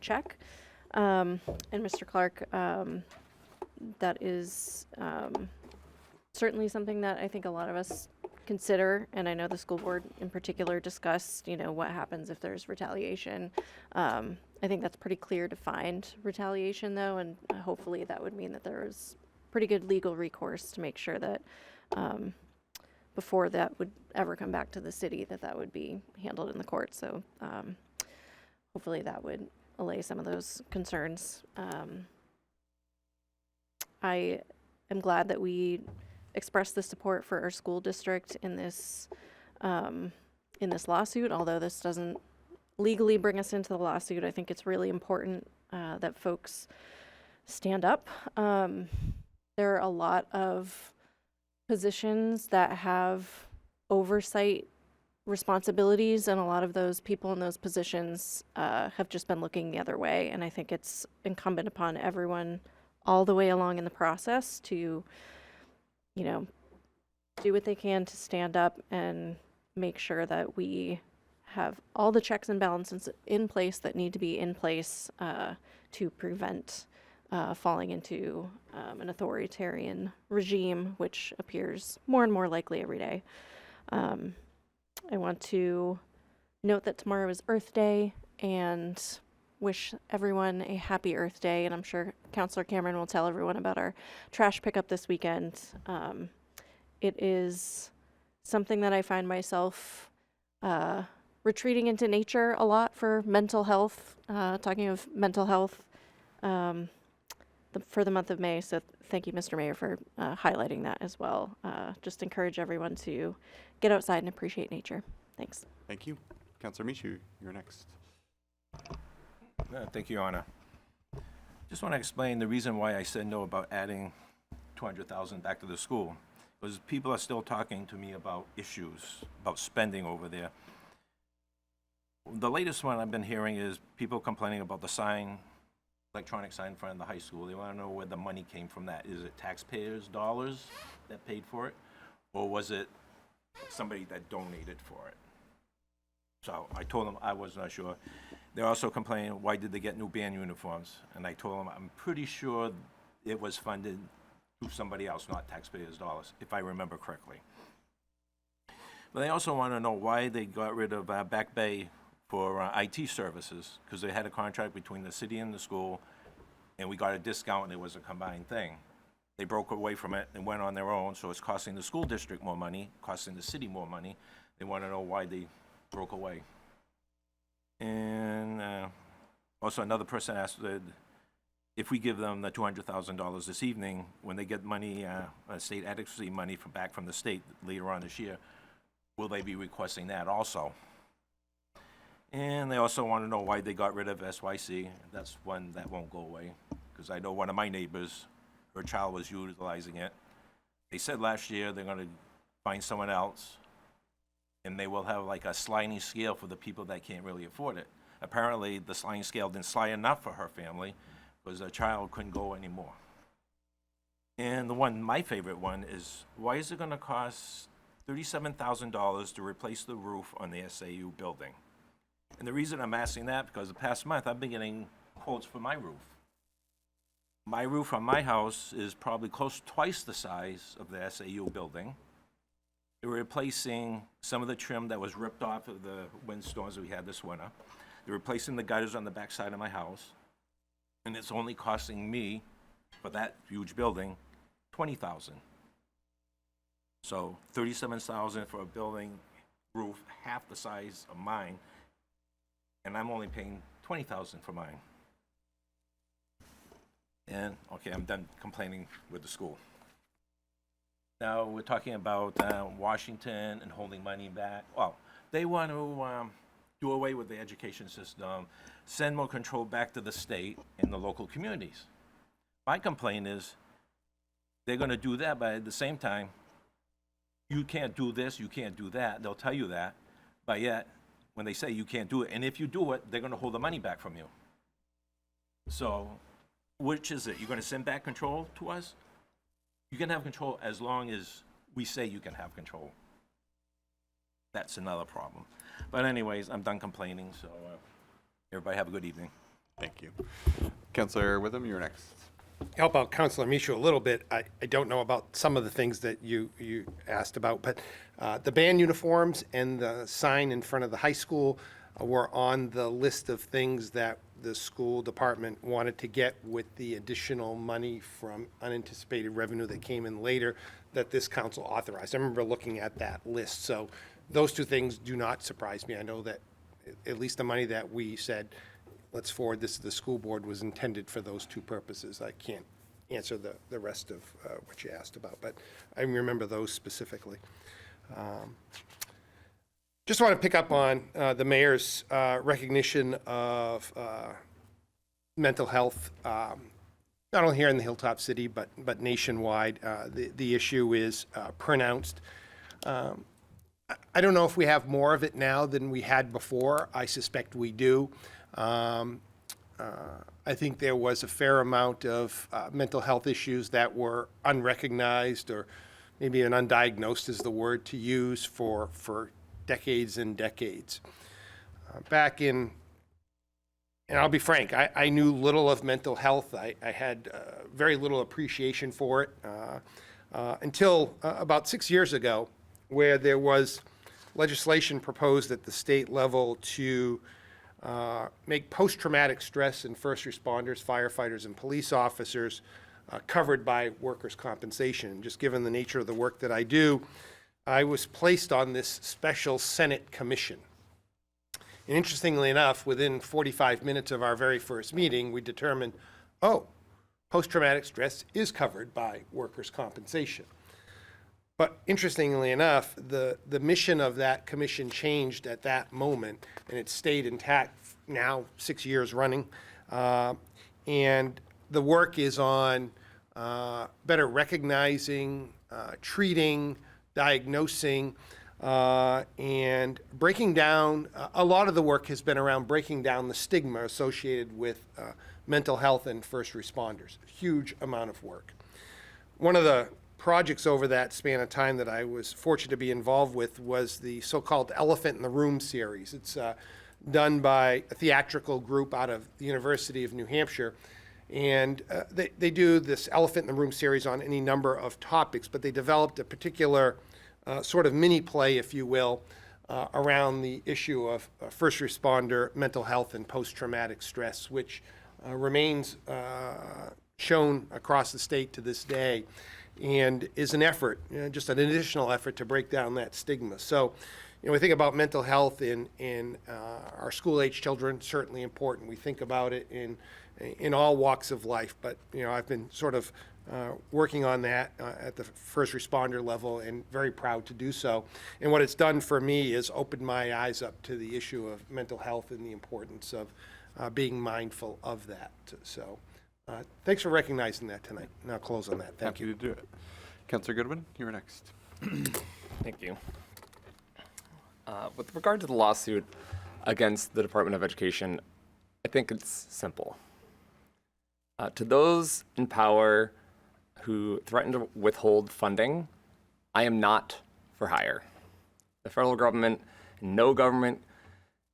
check. And Mr. Clark, that is certainly something that I think a lot of us consider, and I know the school board in particular discussed, what happens if there's retaliation. I think that's pretty clear to find retaliation, though, and hopefully that would mean that there is pretty good legal recourse to make sure that before that would ever come back to the city, that would be handled in the court. So hopefully that would allay some of those concerns. I am glad that we express the support for our school district in this lawsuit. Although this doesn't legally bring us into the lawsuit, I think it's really important that folks stand up. There are a lot of positions that have oversight responsibilities, and a lot of those people in those positions have just been looking the other way. And I think it's incumbent upon everyone all the way along in the process to, you know, do what they can to stand up and make sure that we have all the checks and balances in place that need to be in place to prevent falling into an authoritarian regime, which appears more and more likely every day. I want to note that tomorrow is Earth Day and wish everyone a happy Earth Day. And I'm sure Councillor Cameron will tell everyone about our trash pickup this weekend. It is something that I find myself retreating into nature a lot for mental health, talking of mental health for the month of May. So thank you, Mr. Mayor, for highlighting that as well. Just encourage everyone to get outside and appreciate nature. Thanks. Thank you. Councillor Michu, you're next. Thank you, Your Honor. Just want to explain the reason why I said no about adding 200,000 back to the school. Because people are still talking to me about issues, about spending over there. The latest one I've been hearing is people complaining about the sign, electronic sign in front of the high school. They want to know where the money came from that. Is it taxpayers' dollars that paid for it? Or was it somebody that donated for it? So I told them I was not sure. They're also complaining, why did they get new band uniforms? And I told them, I'm pretty sure it was funded through somebody else, not taxpayers' dollars, if I remember correctly. But they also want to know why they got rid of Back Bay for IT services, because they had a contract between the city and the school, and we got a discount, and it was a combined thing. They broke away from it and went on their own, so it's costing the school district more money, costing the city more money. They want to know why they broke away. And also another person asked that if we give them the $200,000 this evening, when they get money, state adequacy money back from the state later on this year, will they be requesting that also? And they also want to know why they got rid of SYC. That's one that won't go away, because I know one of my neighbors, her child was utilizing it. They said last year they're going to find someone else, and they will have like a sliding scale for the people that can't really afford it. Apparently, the sliding scale didn't slide enough for her family, because the child couldn't go anymore. And the one, my favorite one, is why is it going to cost $37,000 to replace the roof on the SAU building? And the reason I'm asking that, because the past month I've been getting quotes for my roof. My roof on my house is probably close twice the size of the SAU building. They're replacing some of the trim that was ripped off of the windstorms that we had this winter. They're replacing the gutters on the back side of my house. And it's only costing me, for that huge building, $20,000. So $37,000 for a building roof half the size of mine, and I'm only paying $20,000 for mine. And, okay, I'm done complaining with the school. Now, we're talking about Washington and holding money back. Well, they want to do away with the education system, send more control back to the state and the local communities. My complaint is they're going to do that, but at the same time, you can't do this, you can't do that. They'll tell you that, but yet, when they say you can't do it, and if you do it, they're going to hold the money back from you. So, which is it? You're going to send back control to us? You can have control as long as we say you can have control. That's another problem. But anyways, I'm done complaining, so everybody have a good evening. Thank you. Councillor Witham, you're next. Help out Councillor Michu a little bit. I don't know about some of the things that you asked about, but the band uniforms and the sign in front of the high school were on the list of things that the school department wanted to get with the additional money from unanticipated revenue that came in later that this council authorized. I remember looking at that list. So those two things do not surprise me. I know that at least the money that we said, let's forward this to the school board, was intended for those two purposes. I can't answer the rest of what you asked about, but I remember those specifically. Just want to pick up on the mayor's recognition of mental health, not only here in the Hilltop City, but nationwide. The issue is pronounced. I don't know if we have more of it now than we had before. I suspect we do. I think there was a fair amount of mental health issues that were unrecognized, or maybe even undiagnosed is the word to use, for decades and decades. Back in, and I'll be frank, I knew little of mental health. I had very little appreciation for it until about 6 years ago, where there was legislation proposed at the state level to make post-traumatic stress in first responders, firefighters, and police officers covered by workers' compensation. Just given the nature of the work that I do, I was placed on this special Senate commission. And interestingly enough, within 45 minutes of our very first meeting, we determined, oh, post-traumatic stress is covered by workers' compensation. But interestingly enough, the mission of that commission changed at that moment, and it stayed intact now, 6 years running. And the work is on better recognizing, treating, diagnosing, and breaking down. A lot of the work has been around breaking down the stigma associated with mental health and first responders. Huge amount of work. One of the projects over that span of time that I was fortunate to be involved with was the so-called Elephant in the Room series. It's done by a theatrical group out of the University of New Hampshire. And they do this Elephant in the Room series on any number of topics, but they developed a particular sort of mini play, if you will, around the issue of first responder mental health and post-traumatic stress, which remains shown across the state to this day, and is an effort, just an additional effort to break down that stigma. So, we think about mental health in our school-age children, certainly important. We think about it in all walks of life, but I've been sort of working on that at the first responder level, and very proud to do so. And what it's done for me is opened my eyes up to the issue of mental health and the importance of being mindful of that. So thanks for recognizing that tonight. And I'll close on that. Thank you. Happy to do it. Councillor Goodwin, you're next. Thank you. With regard to the lawsuit against the Department of Education, I think it's simple. To those in power who threaten to withhold funding, I am not for hire. The federal government, no government,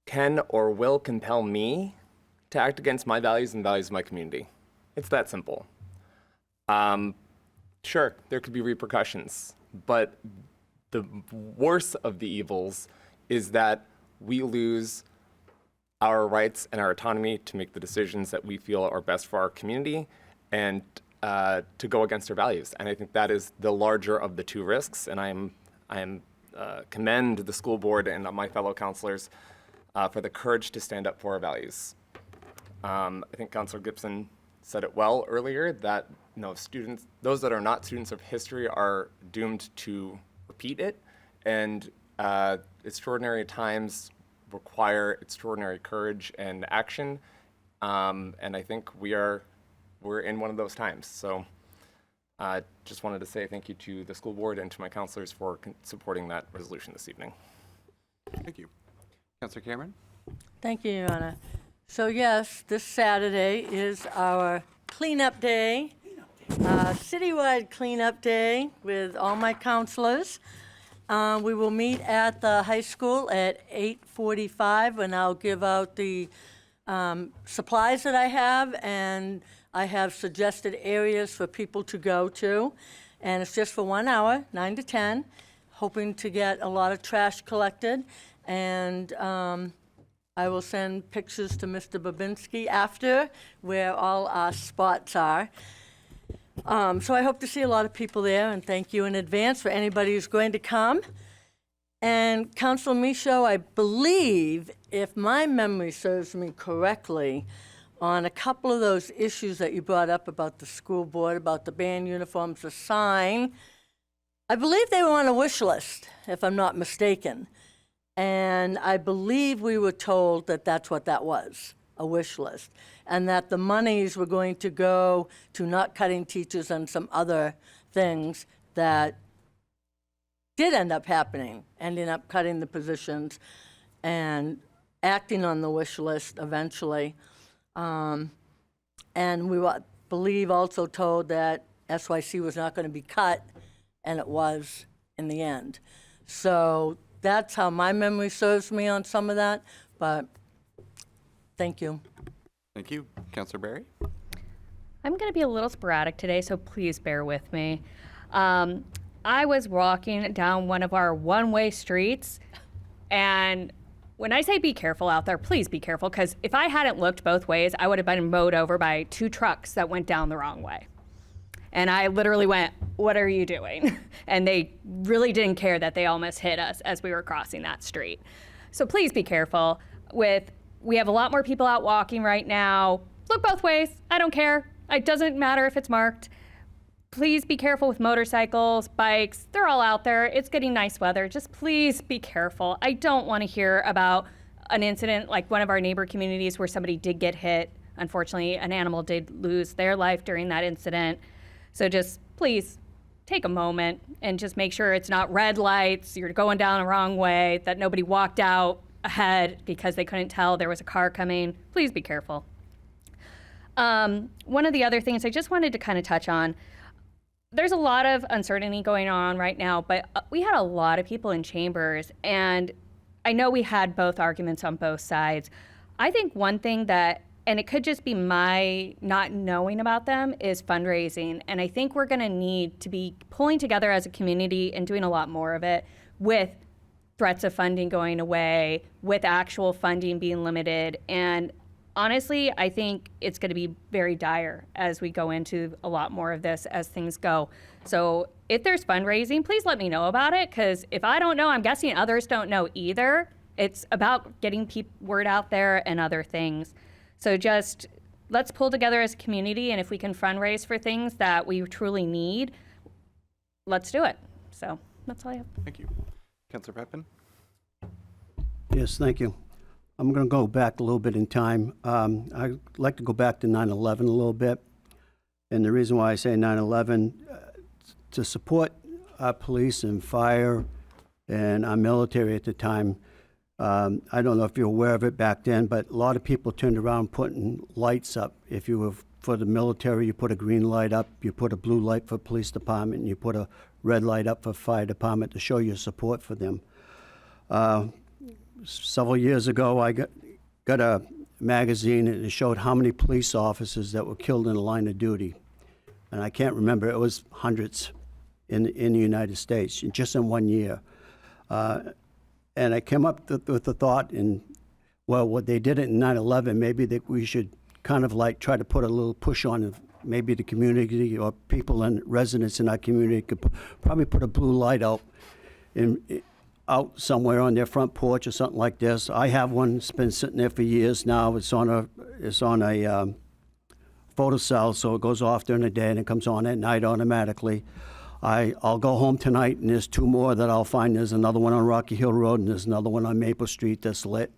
can or will compel me to act against my values and values of my community. It's that simple. Sure, there could be repercussions, but the worst of the evils is that we lose our rights and our autonomy to make the decisions that we feel are best for our community, and to go against our values. And I think that is the larger of the two risks. And I commend the school board and my fellow counselors for the courage to stand up for our values. I think Councilor Gibson said it well earlier that students, those that are not students of history, are doomed to repeat it, and extraordinary times require extraordinary courage and action, and I think we're in one of those times. So I just wanted to say thank you to the school board and to my counselors for supporting that resolution this evening. Thank you. Councillor Cameron? Thank you, Your Honor. So yes, this Saturday is our cleanup day, citywide cleanup day with all my counselors. We will meet at the high school at 8:45, and I'll give out the supplies that I have, and I have suggested areas for people to go to. And it's just for 1 hour, 9 to 10, hoping to get a lot of trash collected. And I will send pictures to Mr. Babinski after where all our spots are. So I hope to see a lot of people there, and thank you in advance for anybody who's going to come. And Councilor Michaud, I believe, if my memory serves me correctly, on a couple of those issues that you brought up about the school board, about the band uniforms, the sign, I believe they were on a wish list, if I'm not mistaken. And I believe we were told that that's what that was, a wish list, and that the monies were going to go to not cutting teachers and some other things that did end up happening, ending up cutting the positions and acting on the wish list eventually. And we believe also told that SYC was not going to be cut, and it was in the end. So that's how my memory serves me on some of that, but thank you. Thank you. Councillor Barry? I'm going to be a little sporadic today, so please bear with me. I was walking down one of our one-way streets, and when I say be careful out there, please be careful, because if I hadn't looked both ways, I would have been mowed over by 2 trucks that went down the wrong way. And I literally went, "What are you doing?" And they really didn't care that they almost hit us as we were crossing that street. So please be careful. We have a lot more people out walking right now. Look both ways. I don't care. It doesn't matter if it's marked. Please be careful with motorcycles, bikes. They're all out there. It's getting nice weather. Just please be careful. I don't want to hear about an incident like one of our neighbor communities where somebody did get hit. Unfortunately, an animal did lose their life during that incident. So just please take a moment and just make sure it's not red lights, you're going down the wrong way, that nobody walked out ahead because they couldn't tell there was a car coming. Please be careful. One of the other things I just wanted to kind of touch on, there's a lot of uncertainty going on right now, but we had a lot of people in chambers, and I know we had both arguments on both sides. I think one thing that, and it could just be my not knowing about them, is fundraising. And I think we're gonna need to be pulling together as a community and doing a lot more of it, with threats of funding going away, with actual funding being limited. And honestly, I think it's gonna be very dire as we go into a lot more of this as things go. So if there's fundraising, please let me know about it, because if I don't know, I'm guessing others don't know either. It's about getting word out there and other things. So just let's pull together as a community, and if we can fundraise for things that we truly need, let's do it. So that's all I have. Thank you. Councillor Pepin? Yes, thank you. I'm going to go back a little bit in time. I'd like to go back to 9/11 a little bit. And the reason why I say 9/11, to support our police and fire and our military at the time, I don't know if you're aware of it back then, but a lot of people turned around putting lights up. If you were for the military, you put a green light up, you put a blue light for police department, and you put a red light up for fire department to show your support for them. Several years ago, I got a magazine, and it showed how many police officers that were killed in the line of duty. And I can't remember, it was hundreds in the United States, just in 1 year. And I came up with the thought, and well, what they did it in 9/11, maybe that we should kind of like try to put a little push on maybe the community or people and residents in our community could probably put a blue light out somewhere on their front porch or something like this. I have one. It's been sitting there for years now. It's on a photocell, so it goes off during the day and it comes on at night automatically. I'll go home tonight, and there's 2 more that I'll find. There's another one on Rocky Hill Road, and there's another one on Maple Street that's lit.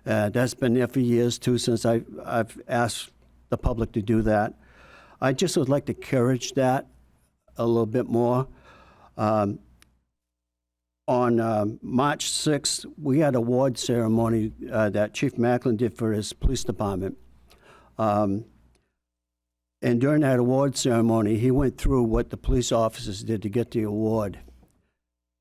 That's been there for years, too, since I've asked the public to do that. I just would like to encourage that a little bit more. On March 6th, we had an award ceremony that Chief Macklin did for his police department. And during that award ceremony, he went through what the police officers did to get the award.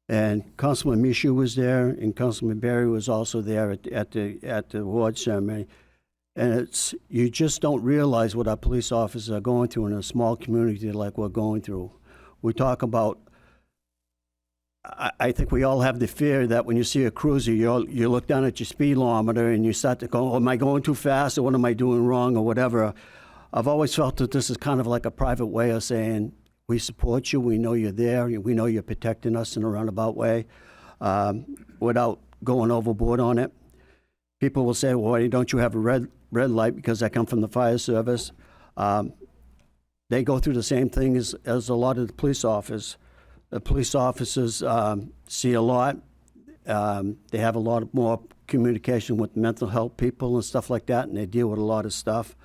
And Councilman Michoud was there, and Councilman Berry was also there at the award ceremony. And you just don't realize what our police officers are going through in a small community like we're going through. We talk about, I think we all have the fear that when you see a cruiser, you look down at your speedometer and you start to go, oh, am I going too fast, or what am I doing wrong, or whatever. I've always felt that this is kind of like a private way of saying, we support you, we know you're there, we know you're protecting us in a roundabout way, without going overboard on it. People will say, well, why don't you have a red light? Because I come from the fire service. They go through the same thing as a lot of the police officers. The police officers see a lot. They have a lot more communication with mental health people and stuff like that, and they deal with a lot of stuff.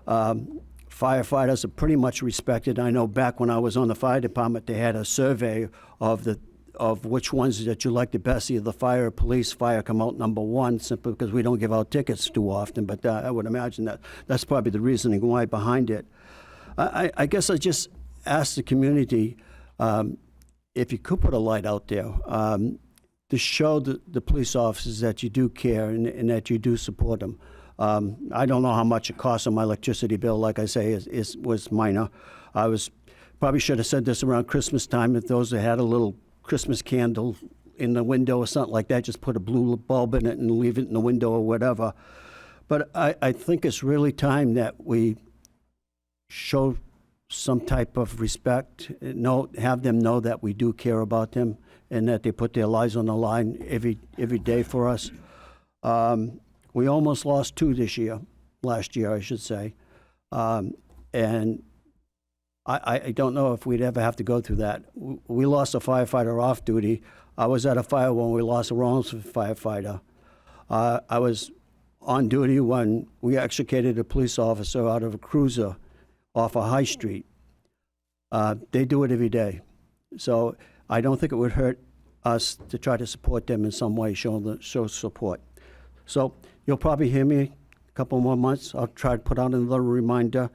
Firefighters are pretty much respected. I know back when I was on the fire department, they had a survey of the of which ones that you like the best, either fire or police. Fire come out number one simply because we don't give out tickets too often, but I would imagine that that's probably the reasoning why behind it. I guess I just ask the community if you could put a light out there to show the police officers that you do care and that you do support them. I don't know how much it costs on my electricity bill. Like I say, was minor. Probably should have said this around Christmas time. If those that had a little Christmas candle in the window or something like that, just put a blue bulb in it and leave it in the window or whatever. But I think it's really time that we show some type of respect, have them know that we do care about them and that they put their lives on the line every day for us. We almost lost two last year, I should say. And I don't know if we'd ever have to go through that. We lost a firefighter off duty. I was at a fire when we lost a Rollinsford firefighter. I was on duty when we extricated a police officer out of a cruiser off of High Street. They do it every day. So I don't think it would hurt us to try to support them in some way, show support. So you'll probably hear me a couple more months. I'll try to put out another reminder.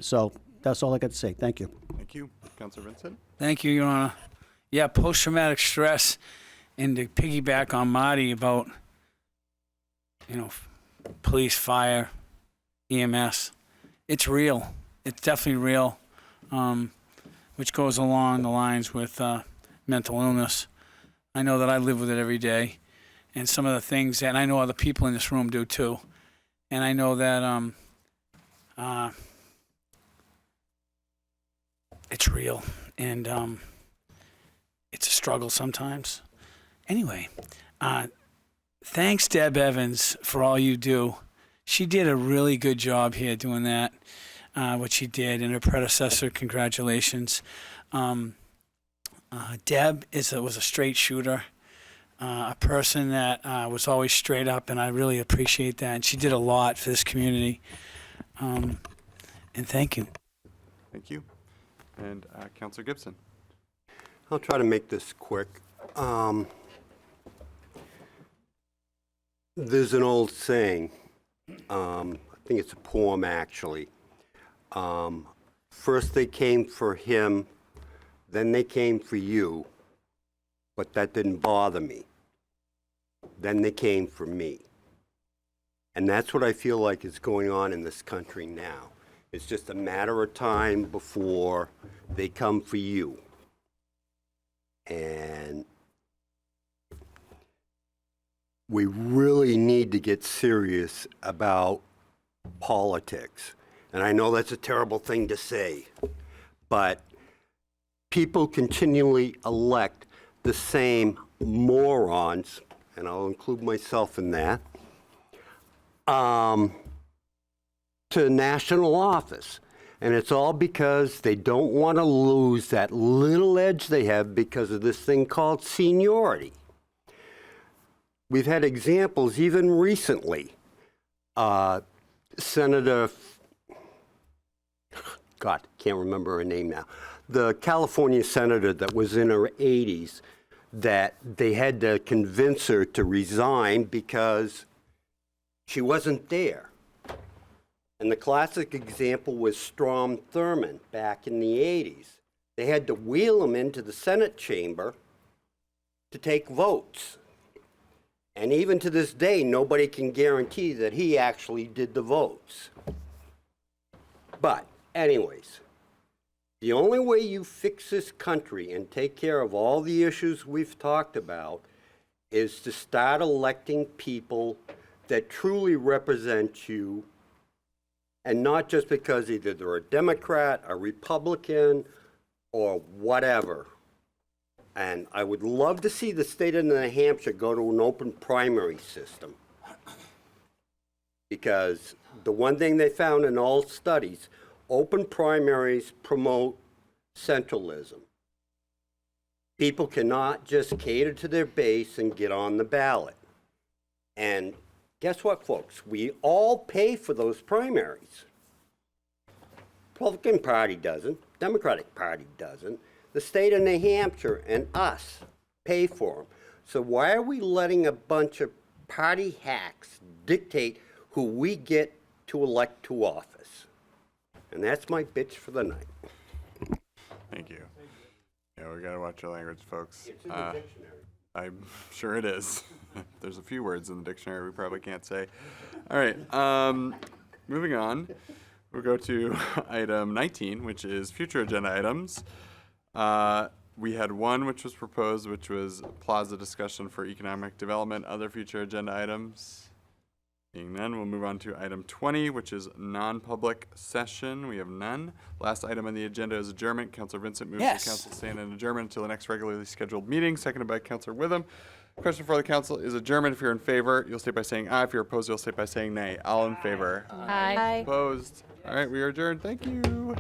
So that's all I got to say. Thank you. Thank you. Councilor Vincent? Thank you, Your Honor. Yeah, post-traumatic stress, and to piggyback on Marty about, police, fire, EMS, it's real. It's definitely real, which goes along the lines with mental illness. I know that I live with it every day, and some of the things that I know other people in this room do too. And I know that it's real, and it's a struggle sometimes. Anyway, thanks, Deb Evans, for all you do. She did a really good job here doing that, what she did, and her predecessor, congratulations. Deb was a straight shooter, a person that was always straight up, and I really appreciate that. And she did a lot for this community. And thank you. Thank you. And Councilor Gibson? I'll try to make this quick. There's an old saying, I think it's a poem actually. First they came for him, then they came for you, but that didn't bother me. Then they came for me. And that's what I feel like is going on in this country now. It's just a matter of time before they come for you. And we really need to get serious about politics. And I know that's a terrible thing to say, but people continually elect the same morons, and I'll include myself in that, to national office. And it's all because they don't want to lose that little edge they have because of this thing called seniority. We've had examples even recently. Senator, God, can't remember her name now. The California senator that was in her 80s, that they had to convince her to resign because she wasn't there. And the classic example was Strom Thurmond back in the 80s. They had to wheel him into the Senate chamber to take votes. And even to this day, nobody can guarantee that he actually did the votes. But anyways, the only way you fix this country and take care of all the issues we've talked about is to start electing people that truly represent you, and not just because either they're a Democrat, a Republican, or whatever. And I would love to see the state of New Hampshire go to an open primary system. Because the one thing they found in all studies, open primaries promote centralism. People cannot just cater to their base and get on the ballot. And guess what, folks? We all pay for those primaries. Republican Party doesn't. Democratic Party doesn't. the state of New Hampshire and us pay for them. So why are we letting a bunch of party hacks dictate who we get to elect to office? And that's my bitch for the night. Thank you. Yeah, we gotta watch our language, folks. It's in the dictionary. I'm sure it is. There's a few words in the dictionary we probably can't say. All right, moving on. We'll go to item 19, which is future agenda items. We had one which was proposed, which was plaza discussion for economic development. Other future agenda items? Being none, we'll move on to item 20, which is non-public session. We have none. Last item on the agenda is adjournment. Councilor Vincent moves Yes. the council stand in adjournment until the next regularly scheduled meeting, seconded by Councilor Witham. Question for the council is adjournment. If you're in favor, you'll state by saying aye. If you're opposed, you'll state by saying nay. All in favor? Aye. Opposed? All right, we are adjourned. Thank you.